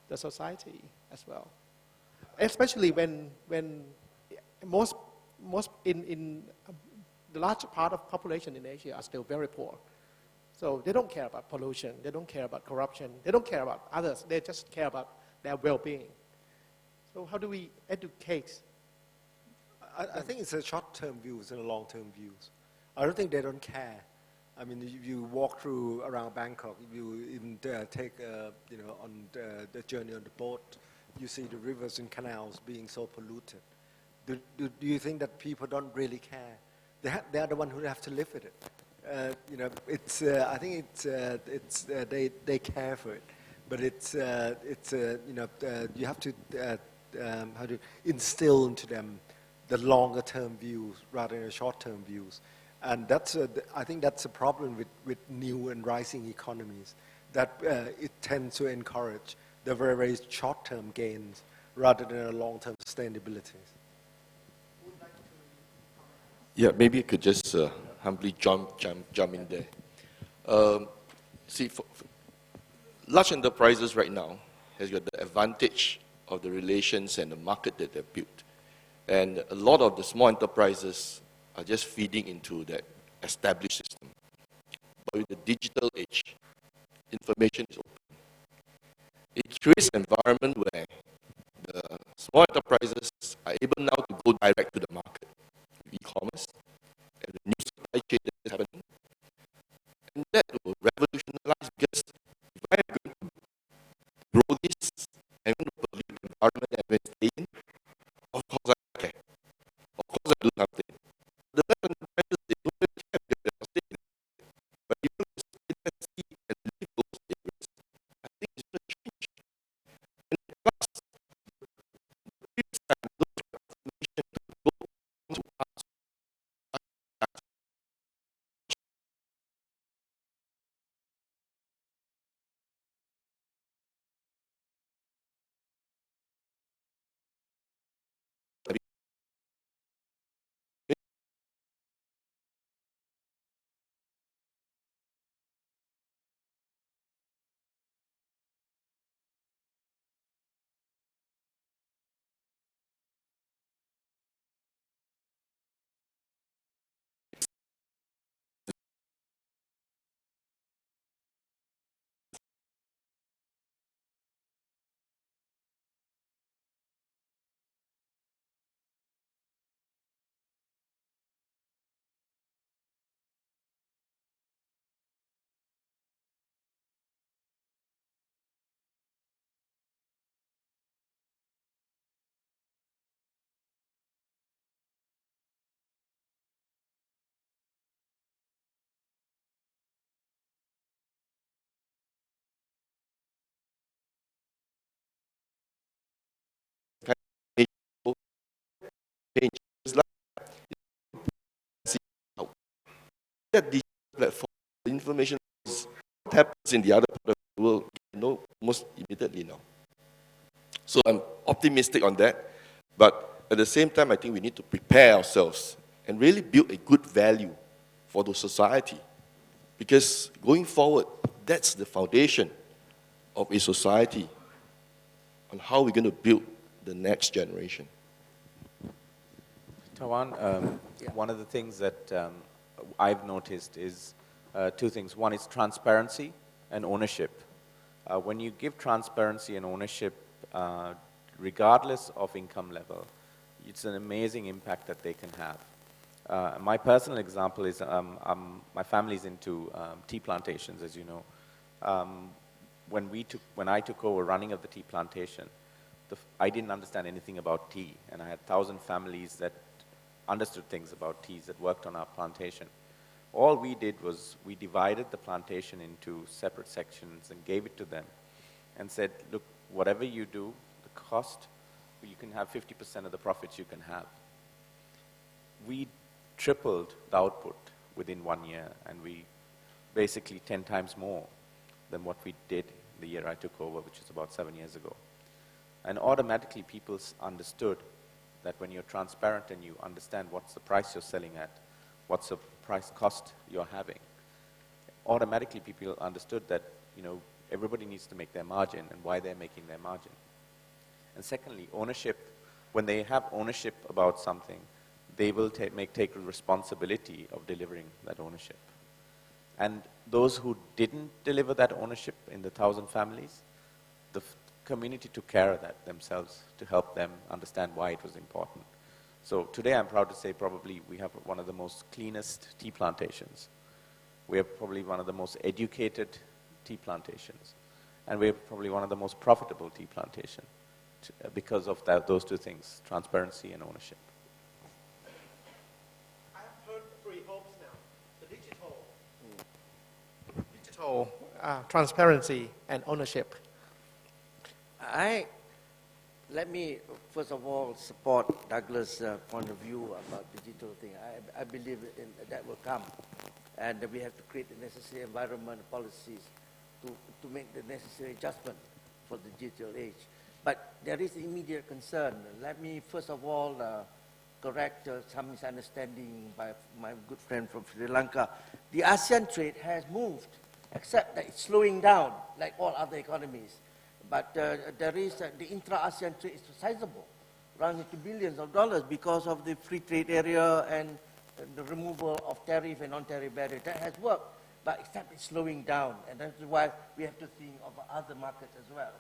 the society as well? Especially when most in the large part of population in Asia are still very poor. So they don't care about pollution, they don't care about corruption, they don't care about others, they just care about their well-being. So how do we educate? I think it's a short-term views and a long-term views. I don't think they don't care. I mean, if you walk through around Bangkok, if you even take, on the journey on the boat, you see the rivers and canals being so polluted. Do you think that people don't really care? They are the ones who have to live with it. I think they care for it, but you have to how to instill into them the longer term views rather than the short term views, and I think that's a problem with new and rising economies, that it tends to encourage the very, very short term gains rather than a long term sustainability. Yeah, maybe I could just humbly jump in there. See, large enterprises right now has got the advantage of the relations and the market that they've built. And a lot of the small enterprises are just feeding into that established system. But with the digital age, information is open. It creates an environment where the small enterprises are able now to go direct to the market with e-commerce and the new supply chain that is happening. And that will revolutionize, because if I am going to grow this and going to pollute the environment that I'm going to stay in, of course I care. Of course I do something. The left enterprises, they don't really care because they are staying there. But you want to stay there, see and live those areas. I think it's going to change. And plus, the previous time, those transformation to go that digital platform, the information is what happens in the other part of the world, you know, almost immediately now. So I'm optimistic on that, but at the same time, I think we need to prepare ourselves and really build a good value for the society. Because going forward, that's the foundation of a society on how we're going to build the next generation. Tawan, one of the things that I've noticed is two things. One is transparency and ownership. When you give transparency and ownership, regardless of income level, it's an amazing impact that they can have. My personal example is my family's into tea plantations, as you know. When I took over running of the tea plantation, I didn't understand anything about tea, and I had 1,000 families that understood things about teas that worked on our plantation. All we did was we divided the plantation into separate sections and gave it to them and said, look, whatever you do, the cost, you can have 50% of the profits you can have. We tripled the output within 1 year, and we basically 10 times more than what we did the year I took over, which is about 7 years ago. And automatically people understood that when you're transparent and you understand what's the price you're selling at, what's the price cost you're having, automatically people understood that, you know, everybody needs to make their margin and why they're making their margin. And secondly, ownership. When they have ownership about something, they will take responsibility of delivering that ownership. And those who didn't deliver that ownership in the 1,000 families, the community took care of that themselves to help them understand why it was important. So today I'm proud to say probably we have one of the most cleanest tea plantations. We have probably one of the most educated tea plantations. And we have probably one of the most profitable tea plantations because of those two things, transparency and ownership. I have heard three hopes now. The digital transparency and ownership. Let me first of all support Douglas' point of view about the digital thing. I believe that will come, and we have to create the necessary environment policies to make the necessary adjustment for the digital age. But there is immediate concern. Let me first of all correct some misunderstanding by my good friend from Sri Lanka. The ASEAN trade has moved, except that it's slowing down like all other economies. But there is the intra-ASEAN trade is sizable, running to billions of dollars because of the free trade area and the removal of tariff and non-tariff barriers. That has worked, but except it's slowing down, and that's why we have to think of other markets as well.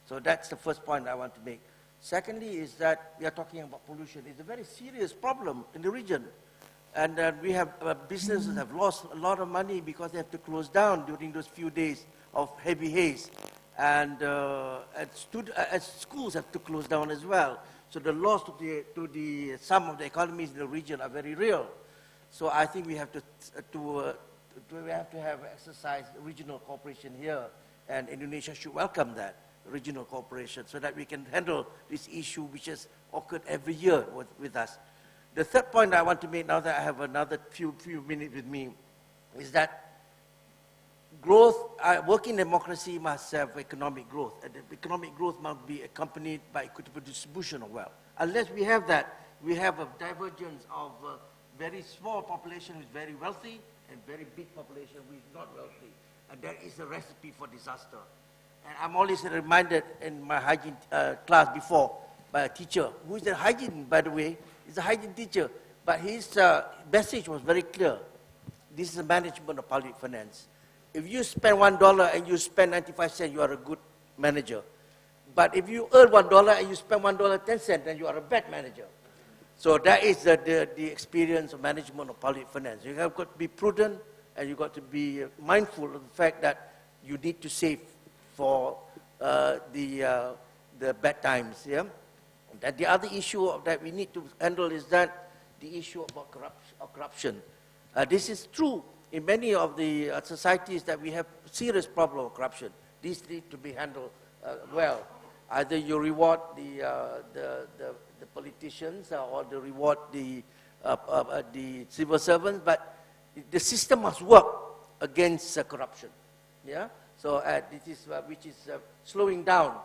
So that's the first point I want to make. Secondly is that we are talking about pollution. It's a very serious problem in the region. And we have businesses have lost a lot of money because they have to close down during those few days of heavy haze. And schools have to close down as well. So the loss to some of the economies in the region are very real. So I think we have to have exercise regional cooperation here, and Indonesia should welcome that regional cooperation so that we can handle this issue which has occurred every year with us. The third point I want to make now that I have another few minutes with me is that growth, working democracy must have economic growth, and the economic growth must be accompanied by equitable distribution of wealth. Unless we have that, we have a divergence of very small population who is very wealthy and very big population who is not wealthy. And that is a recipe for disaster. And I'm always reminded in my hygiene class before by a teacher, who is a hygiene, by the way, is a hygiene teacher, but his message was very clear. This is the management of public finance. If you spend $1 and you spend 95 cents, you are a good manager. But if you earn $1 and you spend $1.10, then you are a bad manager. So that is the experience of management of public finance. You have got to be prudent, and you've got to be mindful of the fact that you need to save for the bad times. Yeah? That the other issue that we need to handle is that the issue about corruption. This is true in many of the societies that we have serious problem of corruption. These need to be handled well. Either you reward the politicians or reward the civil servants, but the system must work against corruption. Yeah. So this is which is slowing down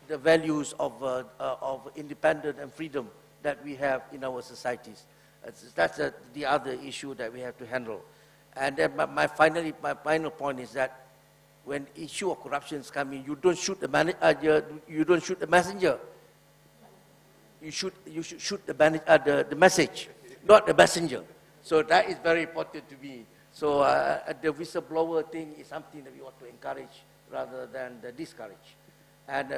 the values of independence and freedom that we have in our societies. That's the other issue that we have to handle. And then my final point is that when issue of corruption is coming, you don't shoot you don't shoot the messenger. You should shoot the message, not the messenger. So that is very important to me. So the whistleblower thing is something that we ought to encourage rather than discourage. And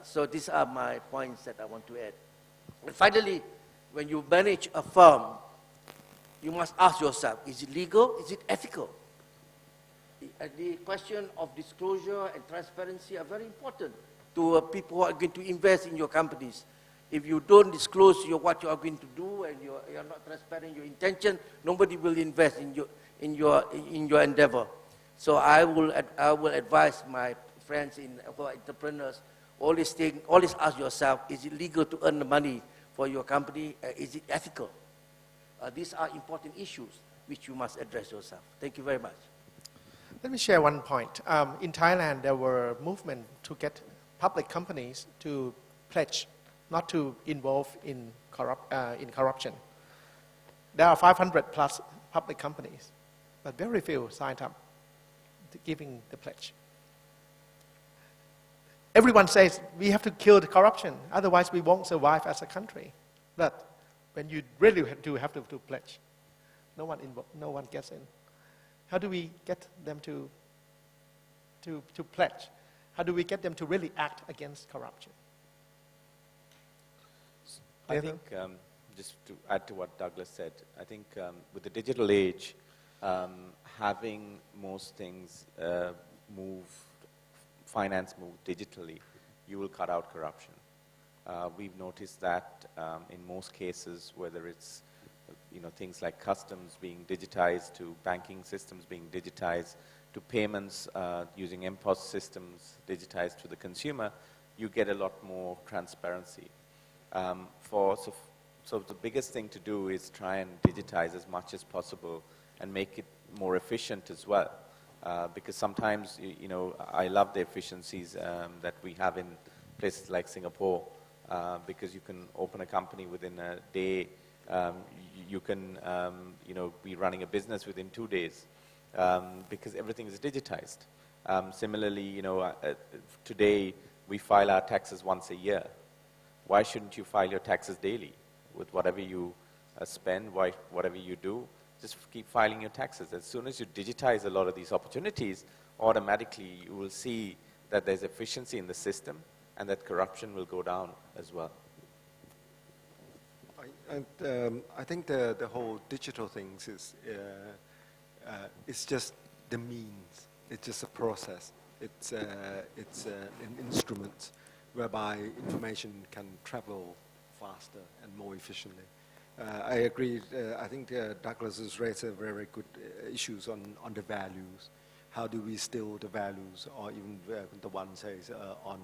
so these are my points that I want to add. And finally, when you manage a firm, you must ask yourself, is it legal? Is it ethical? The question of disclosure and transparency are very important to people who are going to invest in your companies. If you don't disclose what you are going to do and you're not transparent in your intention, nobody will invest in your endeavor. So I will advise my friends who are entrepreneurs, always ask yourself, is it legal to earn the money for your company? Is it ethical? These are important issues which you must address yourself. Thank you very much. Let me share one point. In Thailand, there were movements to get public companies to pledge not to involve in corruption. There are 500 plus public companies, but very few signed up to giving the pledge. Everyone says we have to kill the corruption, otherwise we won't survive as a country. But when you really do have to pledge, no one gets in. How do we get them to pledge? How do we get them to really act against corruption? I think, just to add to what Douglas said, I think with the digital age, having most things finance move digitally, you will cut out corruption. We've noticed that in most cases, whether it's things like customs being digitized, to banking systems being digitized, to payments using MPOS systems digitized to the consumer, you get a lot more transparency. So the biggest thing to do is try and digitize as much as possible and make it more efficient as well. Because sometimes, I love the efficiencies that we have in places like Singapore, because you can open a company within a day. You can, be running a business within 2 days because everything is digitized. Similarly, today we file our taxes once a year. Why shouldn't you file your taxes daily with whatever you spend, whatever you do? Just keep filing your taxes. As soon as you digitize a lot of these opportunities, automatically you will see that there's efficiency in the system and that corruption will go down as well. I think the whole digital things is it's just the means. It's just a process. It's an instrument whereby information can travel faster and more efficiently. I agree. I think Douglas has raised a very good issues on the values. How do we still the values, or even the one says on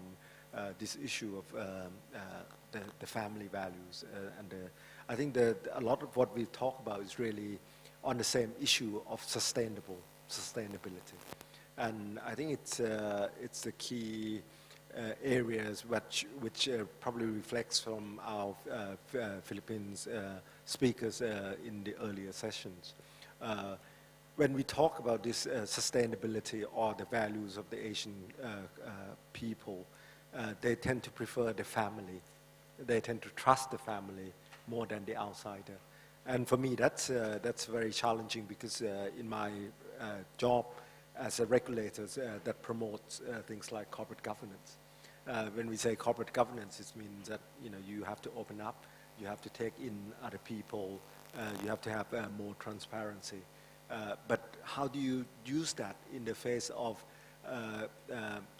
this issue of the family values. I think that a lot of what we talk about is really on the same issue of sustainability. And I think it's the key areas which probably reflects from our Philippines speakers in the earlier sessions. When we talk about this sustainability or the values of the Asian people, they tend to prefer the family. They tend to trust the family more than the outsider. And for me, that's very challenging because in my job as a regulator that promotes things like corporate governance. When we say corporate governance, it means that you have to open up, you have to take in other people, you have to have more transparency. But how do you use that in the face of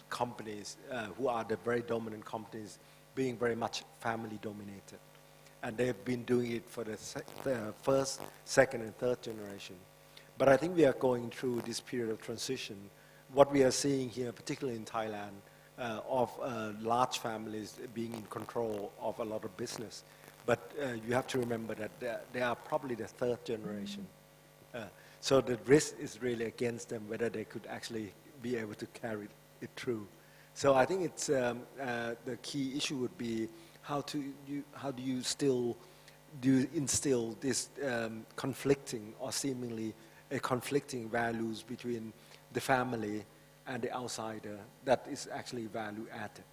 companies who are the very dominant companies being very much family dominated? And they've been doing it for the first, second, and third generation. But I think we are going through this period of transition. What we are seeing here, particularly in Thailand, of large families being in control of a lot of business. But you have to remember that they are probably the third generation. So the risk is really against them, whether they could actually be able to carry it through. So I think it's the key issue would be how do you still instill this conflicting or seemingly conflicting values between the family and the outsider that is actually value added.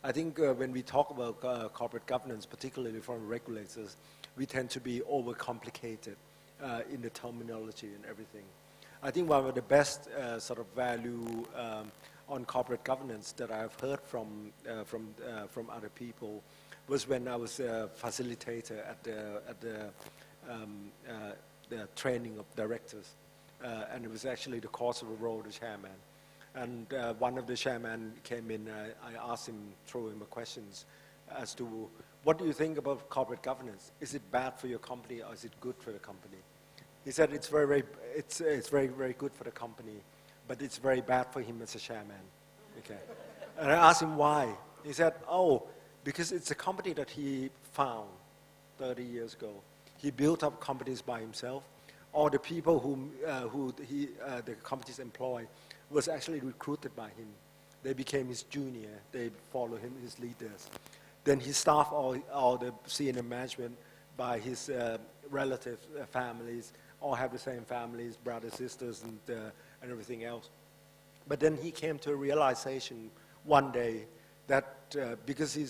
I think when we talk about corporate governance, particularly from regulators, we tend to be overcomplicated in the terminology and everything. I think one of the best sort of value on corporate governance that I've heard from other people was when I was a facilitator at the training of directors, and it was actually the course of a role of the chairman. And one of the chairmen came in. I asked him, threw him questions as to what do you think about corporate governance? Is it bad for your company or is it good for the company? He said it's very good for the company, but it's very bad for him as a chairman. Okay, and I asked him why. He said, oh, because it's a company that he found 30 years ago. He built up companies by himself. All the people the companies employ was actually recruited by him. They became his junior. They follow him, his leaders. Then he staffed all the senior management by his relatives, families, all have the same families, brothers, sisters, and everything else. But then he came to a realization one day that because he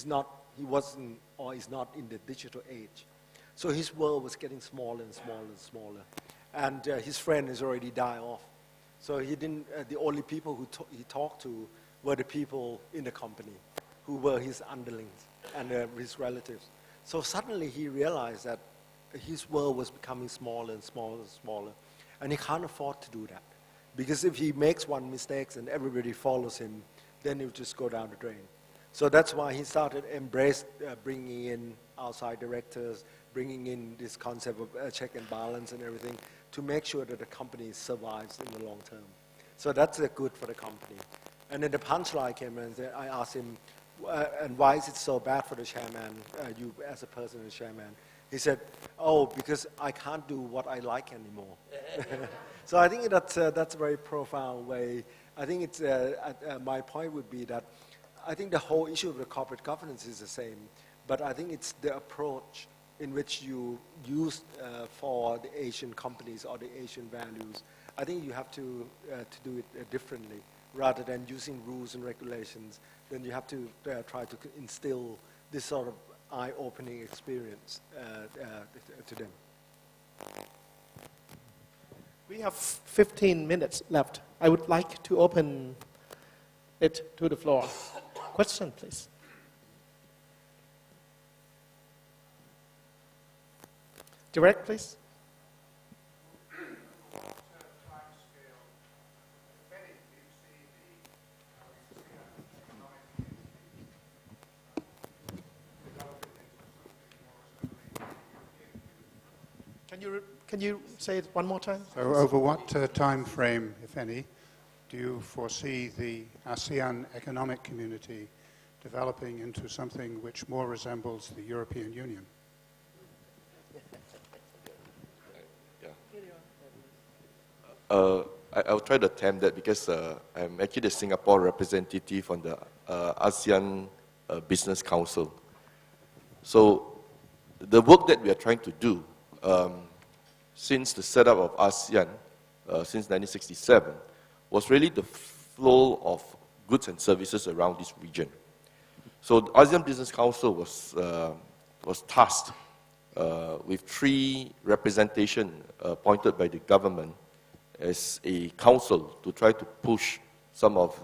wasn't or is not in the digital age, so his world was getting smaller and smaller and smaller, and his friend has already died off. So he didn't. The only people who he talked to were the people in the company, who were his underlings and his relatives. So suddenly he realized that his world was becoming smaller and smaller and smaller, and he can't afford to do that, because if he makes one mistake and everybody follows him, then he'll just go down the drain. So that's why he started bringing in outside directors, bringing in this concept of check and balance and everything to make sure that the company survives in the long term. So that's good for the company. And then the punchline came and I asked him, and why is it so bad for the chairman, you as a person as chairman? He said, oh, because I can't do what I like anymore. So I think that's a very profound way. I think it's, my point would be that I think the whole issue of the corporate governance is the same, but I think it's the approach in which you use for the Asian companies or the Asian values. I think you have to do it differently. Rather than using rules and regulations, then you have to try to instill this sort of eye-opening experience to them. We have 15 minutes left. I would like to open it to the floor. Question, please. Direct, please. Can you say it one more time? So over what time frame, if any, do you foresee the ASEAN economic community developing into something which more resembles the European Union? I'll try to attempt that because I'm actually the Singapore representative on the ASEAN Business Council. So the work that we are trying to do since the setup of ASEAN, since 1967, was really the flow of goods and services around this region. So the ASEAN Business Council was tasked with 3 representation appointed by the government as a council to try to push some of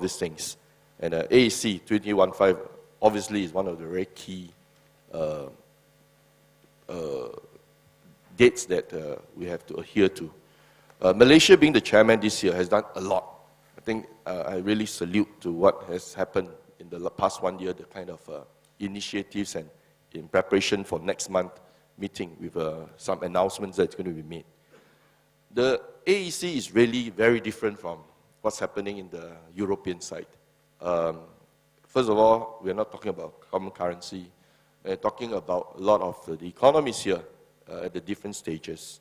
these things. And AAC 2015 obviously is one of the very key dates that we have to adhere to. Malaysia being the chairman this year has done a lot. I think I really salute to what has happened in the past 1 year, the kind of initiatives and in preparation for next month meeting with some announcements that's going to be made. The AEC is really very different from what's happening in the European side. First of all, we're not talking about common currency. We're talking about a lot of the economies here at the different stages.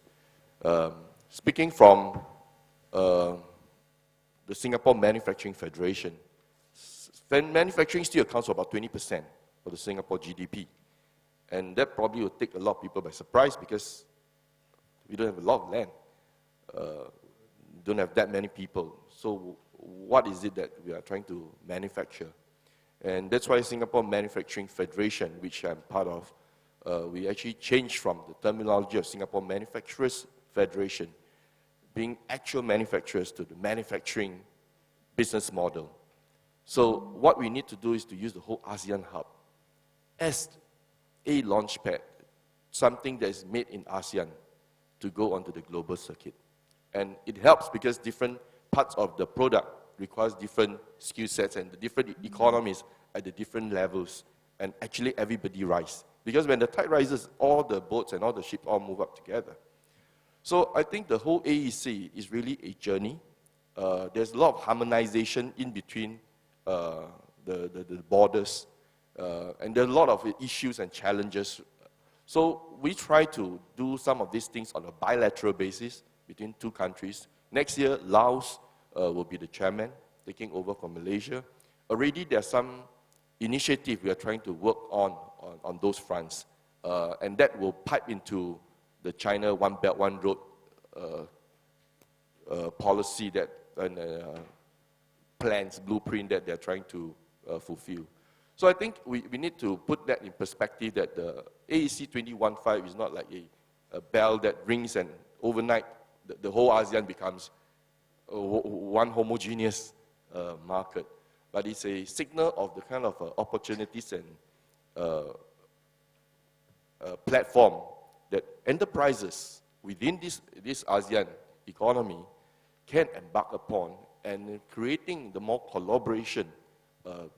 Speaking from the Singapore Manufacturing Federation, manufacturing still accounts for about 20% of the Singapore GDP. And that probably will take a lot of people by surprise because we don't have a lot of land. Don't have that many people. So what is it that we are trying to manufacture? And that's why Singapore Manufacturing Federation, which I'm part of, we actually changed from the terminology of Singapore Manufacturers Federation, being actual manufacturers, to the manufacturing business model. So what we need to do is to use the whole ASEAN hub as a launchpad, something that is made in ASEAN to go onto the global circuit. And it helps because different parts of the product requires different skill sets and the different economies at the different levels, and actually everybody rise. Because when the tide rises, all the boats and all the ships all move up together. So I think the whole AEC is really a journey. There's a lot of harmonization in between the borders, and there are a lot of issues and challenges. So we try to do some of these things on a bilateral basis between two countries. Next year, Laos will be the chairman, taking over from Malaysia. Already there are some initiatives we are trying to work on those fronts, and that will pipe into the China One Belt, One Road policy that and plans, blueprint that they're trying to fulfill. So I think we need to put that in perspective, that the AEC 2015 is not like a bell that rings and overnight the whole ASEAN becomes one homogeneous market. But it's a signal of the kind of opportunities and platform that enterprises within this ASEAN economy can embark upon, and creating the more collaboration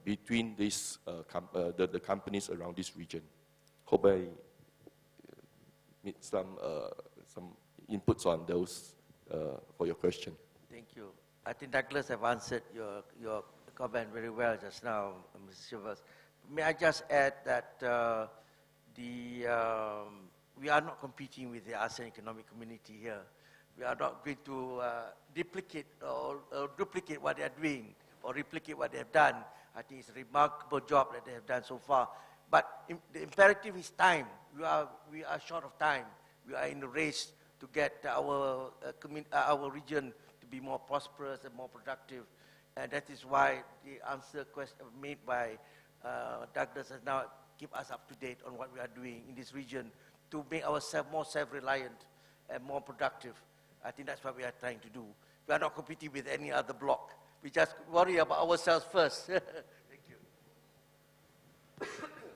between these the companies around this region. Hope I made some inputs on those for your question. Thank you. I think Douglas have answered your comment very well just now, Mr. Shivas. May I just add that we are not competing with the ASEAN Economic Community here. We are not going to duplicate or duplicate what they are doing or replicate what they have done. I think it's a remarkable job that they have done so far. But the imperative is time. We are short of time. We are in the race to get our region to be more prosperous and more productive. And that is why the answer question made by Douglas has now keep us up to date on what we are doing in this region to make ourselves more self-reliant and more productive. I think that's what we are trying to do. We are not competing with any other bloc. We just worry about ourselves first. Thank you.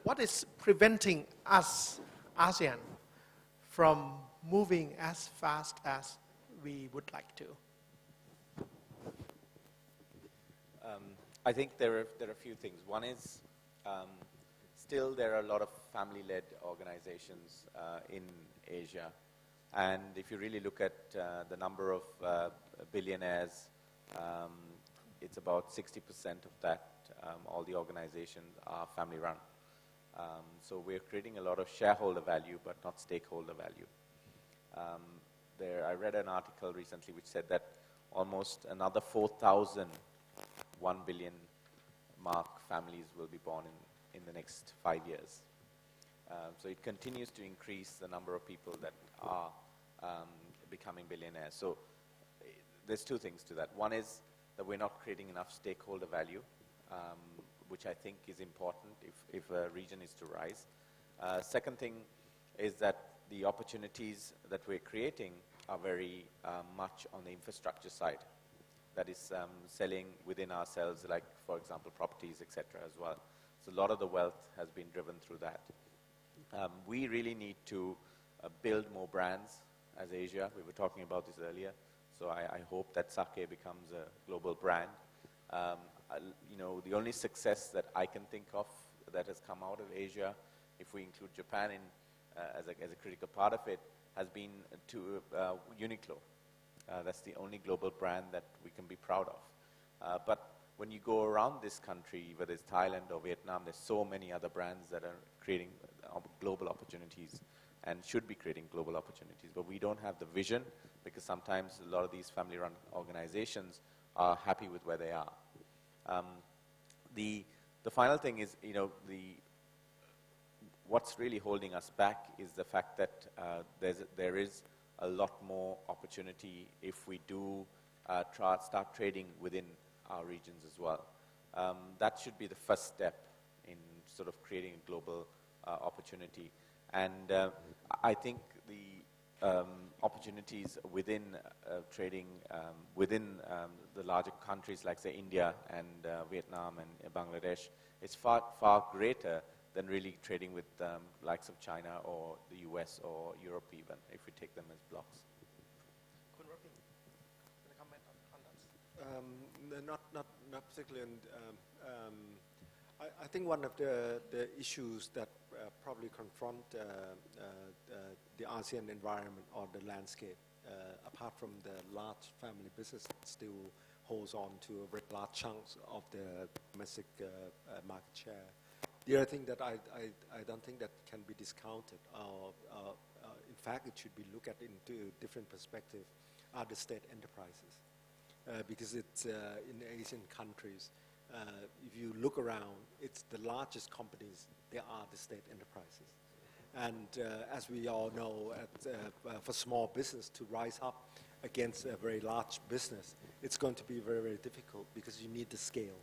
What is preventing us, ASEAN, from moving as fast as we would like to? I think there are a few things. One is still there are a lot of family-led organizations in Asia. And if you really look at the number of billionaires, it's about 60% of that. All the organizations are family-run. So we're creating a lot of shareholder value, but not stakeholder value. I read an article recently which said that almost another 4,000 1 billion mark families will be born in the next 5 years. So it continues to increase the number of people that are becoming billionaires. So there's two things to that. One is that we're not creating enough stakeholder value, which I think is important if a region is to rise. Second thing is that the opportunities that we're creating are very much on the infrastructure side. That is selling within ourselves, like, for example, properties, etc. as well. So a lot of the wealth has been driven through that. We really need to build more brands as Asia. We were talking about this earlier. So I hope that sake becomes a global brand. You know, the only success that I can think of that has come out of Asia, if we include Japan as a critical part of it, has been to Uniqlo. That's the only global brand that we can be proud of. But when you go around this country, whether it's Thailand or Vietnam, there's so many other brands that are creating global opportunities. and should be creating global opportunities. But we don't have the vision because sometimes a lot of these family-run organizations are happy with where they are. The final thing is, what's really holding us back is the fact that there is a lot more opportunity if we do start trading within our regions as well. That should be the first step in sort of creating a global opportunity. And I think the opportunities within trading within the larger countries like, say, India and Vietnam and Bangladesh is far, far greater than really trading with likes of China or the US or Europe even, if we take them as blocks. Not particularly. I think one of the issues that probably confront the ASEAN environment or the landscape, apart from the large family business that still holds on to a very large chunks of the domestic market share. The other thing that I don't think that can be discounted, in fact, it should be looked at into a different perspective, are the state enterprises. Because it's in Asian countries, if you look around, it's the largest companies, they are the state enterprises. And as we all know, for small business to rise up against a very large business, it's going to be very, very difficult because you need the scale.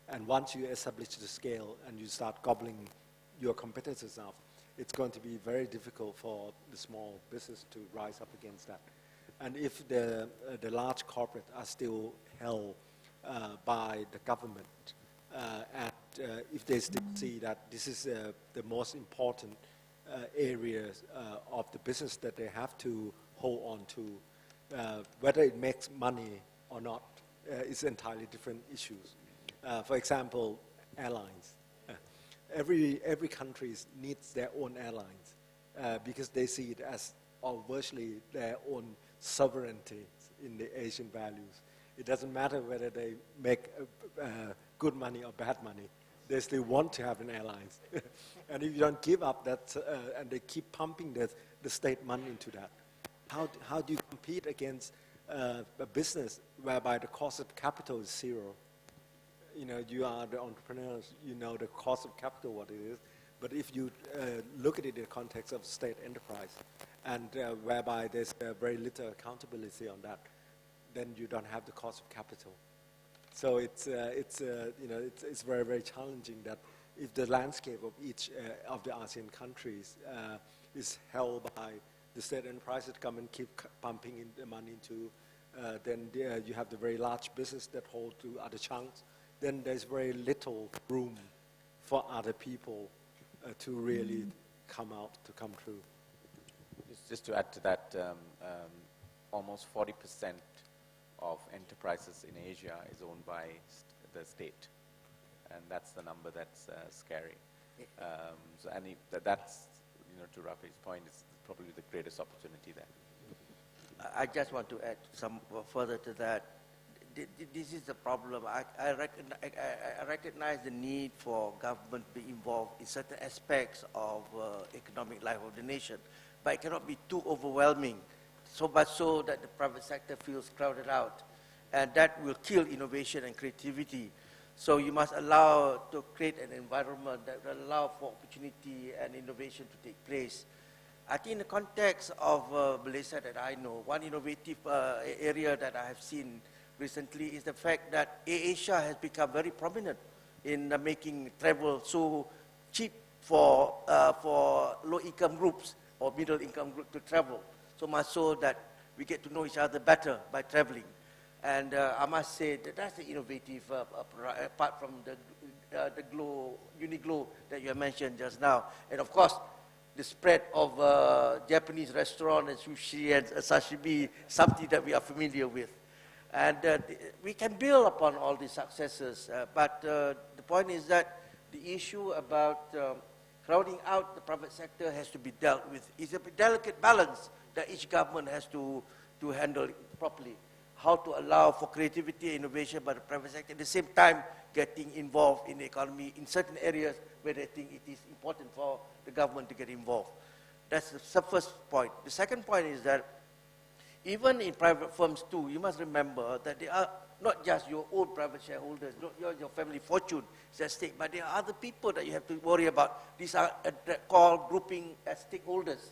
And once you establish the scale and you start gobbling your competitors up, it's going to be very difficult for the small business to rise up against that. And if the large corporate are still held by the government, and if they still see that this is the most important areas of the business that they have to hold on to, whether it makes money or not is entirely different issues. For example, airlines. Every country needs their own airlines because they see it as virtually their own sovereignty in the Asian values. It doesn't matter whether they make good money or bad money. They still want to have an airlines. And if you don't give up that, and they keep pumping the state money into that, how do you compete against a business whereby the cost of capital is zero? You are the entrepreneurs, you know the cost of capital, what it is. But if you look at it in the context of state enterprise, and whereby there's very little accountability on that, then you don't have the cost of capital. So it's very, very challenging that if the landscape of each of the ASEAN countries is held by the state enterprise that come and keep pumping in the money into, then you have the very large business that hold to other chunks, then there's very little room for other people to really come through. Just to add to that, almost 40% of enterprises in Asia is owned by the state, and that's the number that's scary. That's, to Rafi's point, is probably the greatest opportunity there. I just want to add some further to that. This is the problem. I recognize the need for government to be involved in certain aspects of economic life of the nation, but it cannot be too overwhelming, so much so that the private sector feels crowded out, and that will kill innovation and creativity. So you must allow to create an environment that will allow for opportunity and innovation to take place. I think in the context of Malaysia that I know, one innovative area that I have seen recently is the fact that Asia has become very prominent in making travel so cheap for low-income groups or middle-income group to travel, so much so that we get to know each other better by traveling. And I must say that that's the innovative, apart from the Uniglow that you mentioned just now. And of course, the spread of Japanese restaurant and sushi and sashimi, something that we are familiar with. And we can build upon all these successes, but the point is that the issue about crowding out the private sector has to be dealt with. It's a delicate balance that each government has to handle properly. How to allow for creativity and innovation by the private sector, at the same time getting involved in the economy in certain areas where they think it is important for the government to get involved. That's the first point. The second point is that even in private firms too, you must remember that they are not just your own private shareholders, not your family fortune is at stake, but there are other people that you have to worry about. These are called grouping as stakeholders.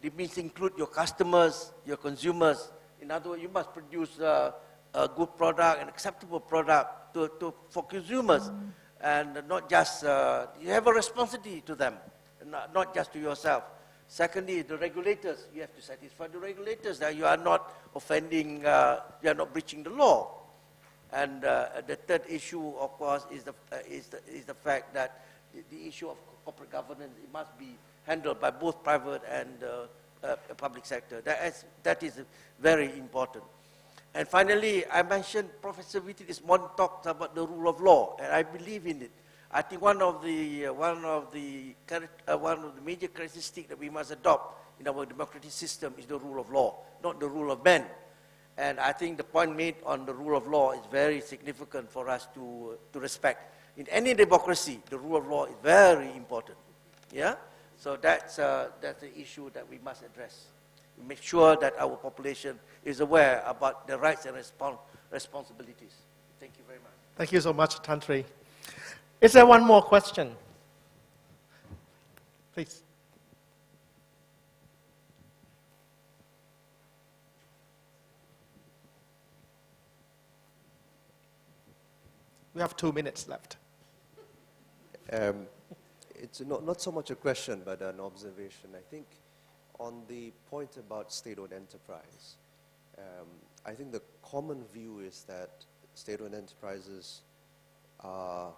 This means include your customers, your consumers. In other words, you must produce a good product, an acceptable product for consumers, and not just, you have a responsibility to them, not just to yourself. Secondly, the regulators, you have to satisfy the regulators that you are not offending, you are not breaching the law. And the third issue, of course, is the fact that the issue of corporate governance, it must be handled by both private and public sector. That is very important. And finally, I mentioned Professor Witty this morning talked about the rule of law, and I believe in it. I think one of the major characteristics that we must adopt in our democratic system is the rule of law, not the rule of man. And I think the point made on the rule of law is very significant for us to respect. In any democracy, the rule of law is very important. Yeah? So that's the issue that we must address. We make sure that our population is aware about the rights and responsibilities. Thank you very much. Thank you so much, Tantri. Is there one more question? Please. We have 2 minutes left. It's not so much a question, but an observation. I think on the point about state-owned enterprise, I think the common view is that state-owned enterprises are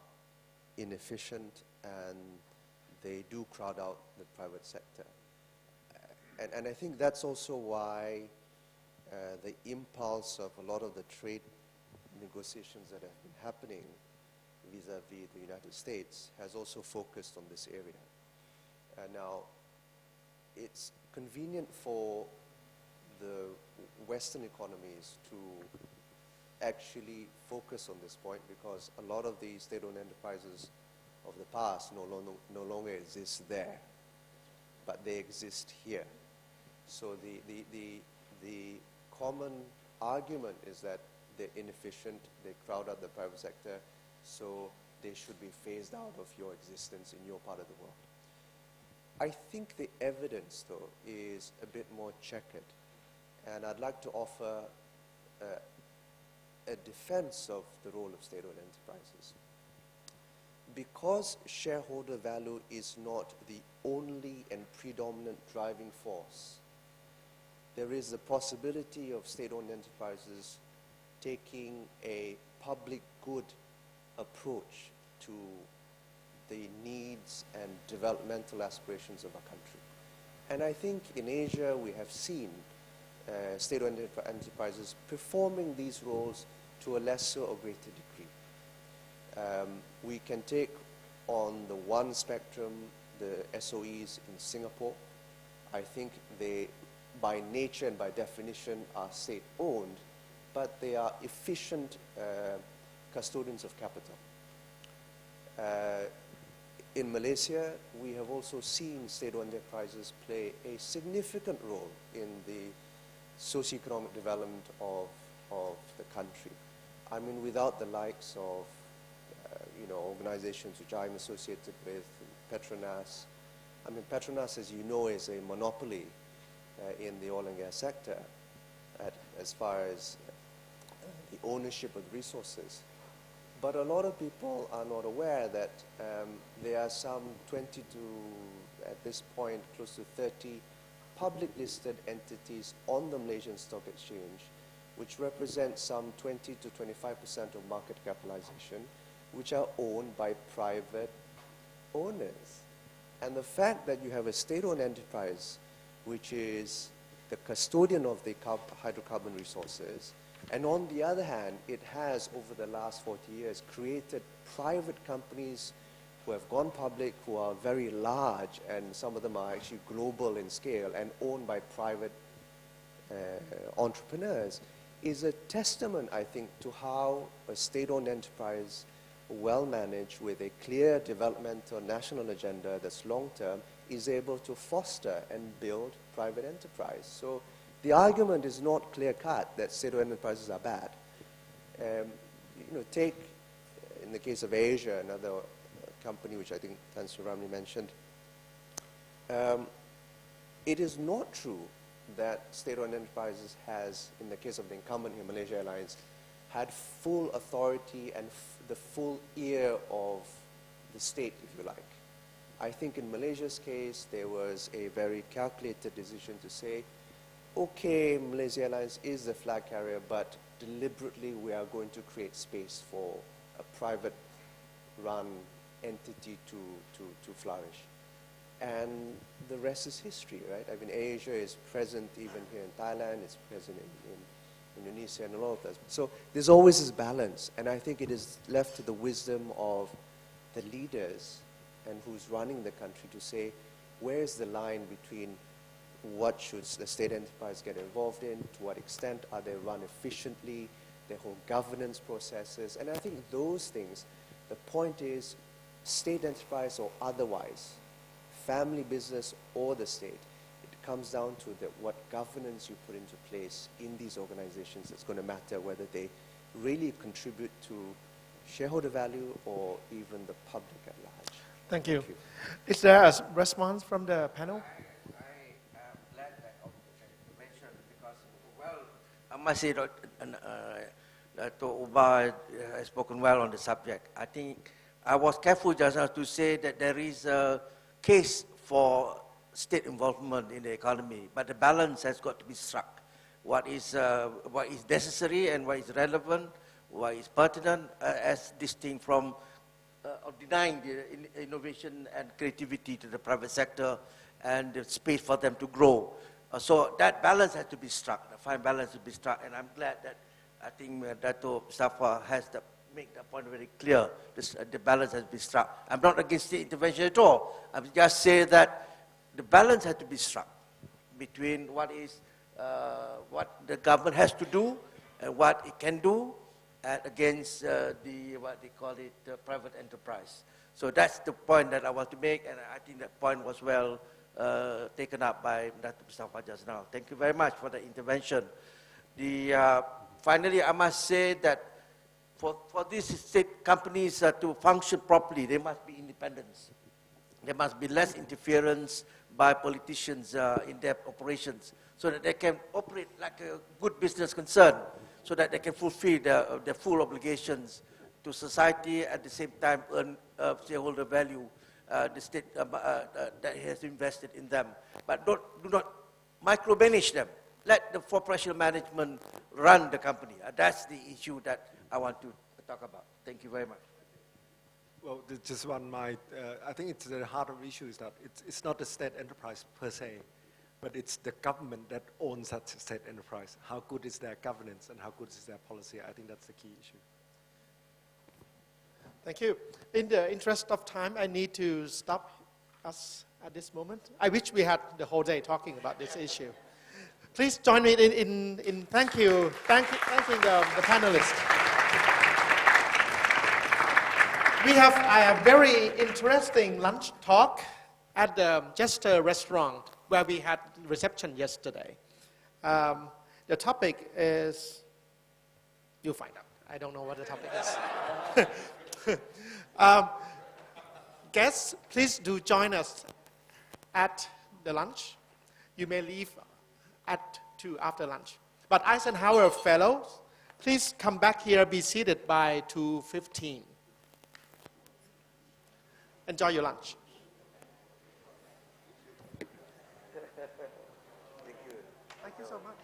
inefficient and they do crowd out the private sector. And I think that's also why the impulse of a lot of the trade negotiations that have been happening vis-a-vis the United States has also focused on this area. Now, it's convenient for the Western economies to actually focus on this point because a lot of the state-owned enterprises of the past no longer exist there, but they exist here. So the common argument is that they're inefficient, they crowd out the private sector, so they should be phased out of your existence in your part of the world. I think the evidence, though, is a bit more checkered, and I'd like to offer a defense of the role of state-owned enterprises. Because shareholder value is not the only and predominant driving force, there is the possibility of state-owned enterprises taking a public good approach to the needs and developmental aspirations of our country. And I think in Asia we have seen state-owned enterprises performing these roles to a lesser or greater degree. We can take on the one spectrum the SOEs in Singapore. I think they, by nature and by definition, are state-owned, but they are efficient custodians of capital. In Malaysia, we have also seen state-owned enterprises play a significant role in the socio-economic development of the country. I mean, without the likes of organizations which I'm associated with, Petronas. I mean, Petronas, as you know, is a monopoly in the oil and gas sector as far as the ownership of the resources. But a lot of people are not aware that there are some 20 to, at this point, close to 30 public listed entities on the Malaysian Stock Exchange, which represent some 20 to 25% of market capitalization, which are owned by private owners. And the fact that you have a state-owned enterprise, which is the custodian of the hydrocarbon resources, and on the other hand, it has, over the last 40 years, created private companies who have gone public, who are very large, and some of them are actually global in scale and owned by private entrepreneurs, is a testament, I think, to how a state-owned enterprise well managed with a clear developmental national agenda that's long term is able to foster and build private enterprise. So the argument is not clear cut that state-owned enterprises are bad. Take in the case of Asia, another company which I think Tan Sri Ramli mentioned, it is not true that state-owned enterprises has, in the case of the incumbent here, Malaysia Airlines, had full authority and the full ear of the state, if you like. I think in Malaysia's case, there was a very calculated decision to say, okay, Malaysia Airlines is the flag carrier, but deliberately we are going to create space for a private-run entity to flourish. And the rest is history, right? I mean, Asia is present even here in Thailand, it's present in Indonesia and all of that. So there's always this balance, and I think it is left to the wisdom of the leaders and who's running the country to say, where's the line between what should the state enterprise get involved in, to what extent are they run efficiently, their whole governance processes, and I think those things, the point is, state enterprise or otherwise, family business or the state, it comes down to what governance you put into place in these organizations that's going to matter, whether they really contribute to shareholder value or even the public at large. Thank you. Is there a response from the panel? I am glad that you mentioned because, well, I must say that Dr. Uba has spoken well on the subject. I think I was careful just now to say that there is a case for state involvement in the economy, but the balance has got to be struck. What is necessary and what is relevant, what is pertinent, as distinct from denying the innovation and creativity to the private sector and the space for them to grow. So that balance has to be struck, the fine balance to be struck, and I'm glad that I think Dato' Mustafa has make that point very clear. The balance has been struck. I'm not against the intervention at all. I'm just saying that the balance has to be struck between what the government has to do and what it can do, and against what they call it, private enterprise. So that's the point that I want to make, and I think that point was well taken up by Dr. Mustafa just now. Thank you very much for the intervention. Finally, I must say that for these state companies to function properly, there must be independence. There must be less interference by politicians in their operations, so that they can operate like a good business concern, so that they can fulfill their full obligations to society, at the same time earn shareholder value, the state that has invested in them. But do not micromanage them. Let the professional management run the company. That's the issue that I want to talk about. Thank you very much. Well, just one might, I think it's the heart of the issue is that it's not the state enterprise per se, but it's the government that owns that state enterprise. How good is their governance and how good is their policy? I think that's the key issue. Thank you. In the interest of time, I need to stop us at this moment. I wish we had the whole day talking about this issue. Please join me in thanking the panelists. We have a very interesting lunch talk at the Jester restaurant where we had reception yesterday. The topic is, you'll find out. I don't know what the topic is. Guests, please do join us at the lunch. You may leave to after lunch. But Eisenhower Fellows, please come back here, be seated by 2:15. Enjoy your lunch. Thank you. Thank you so much.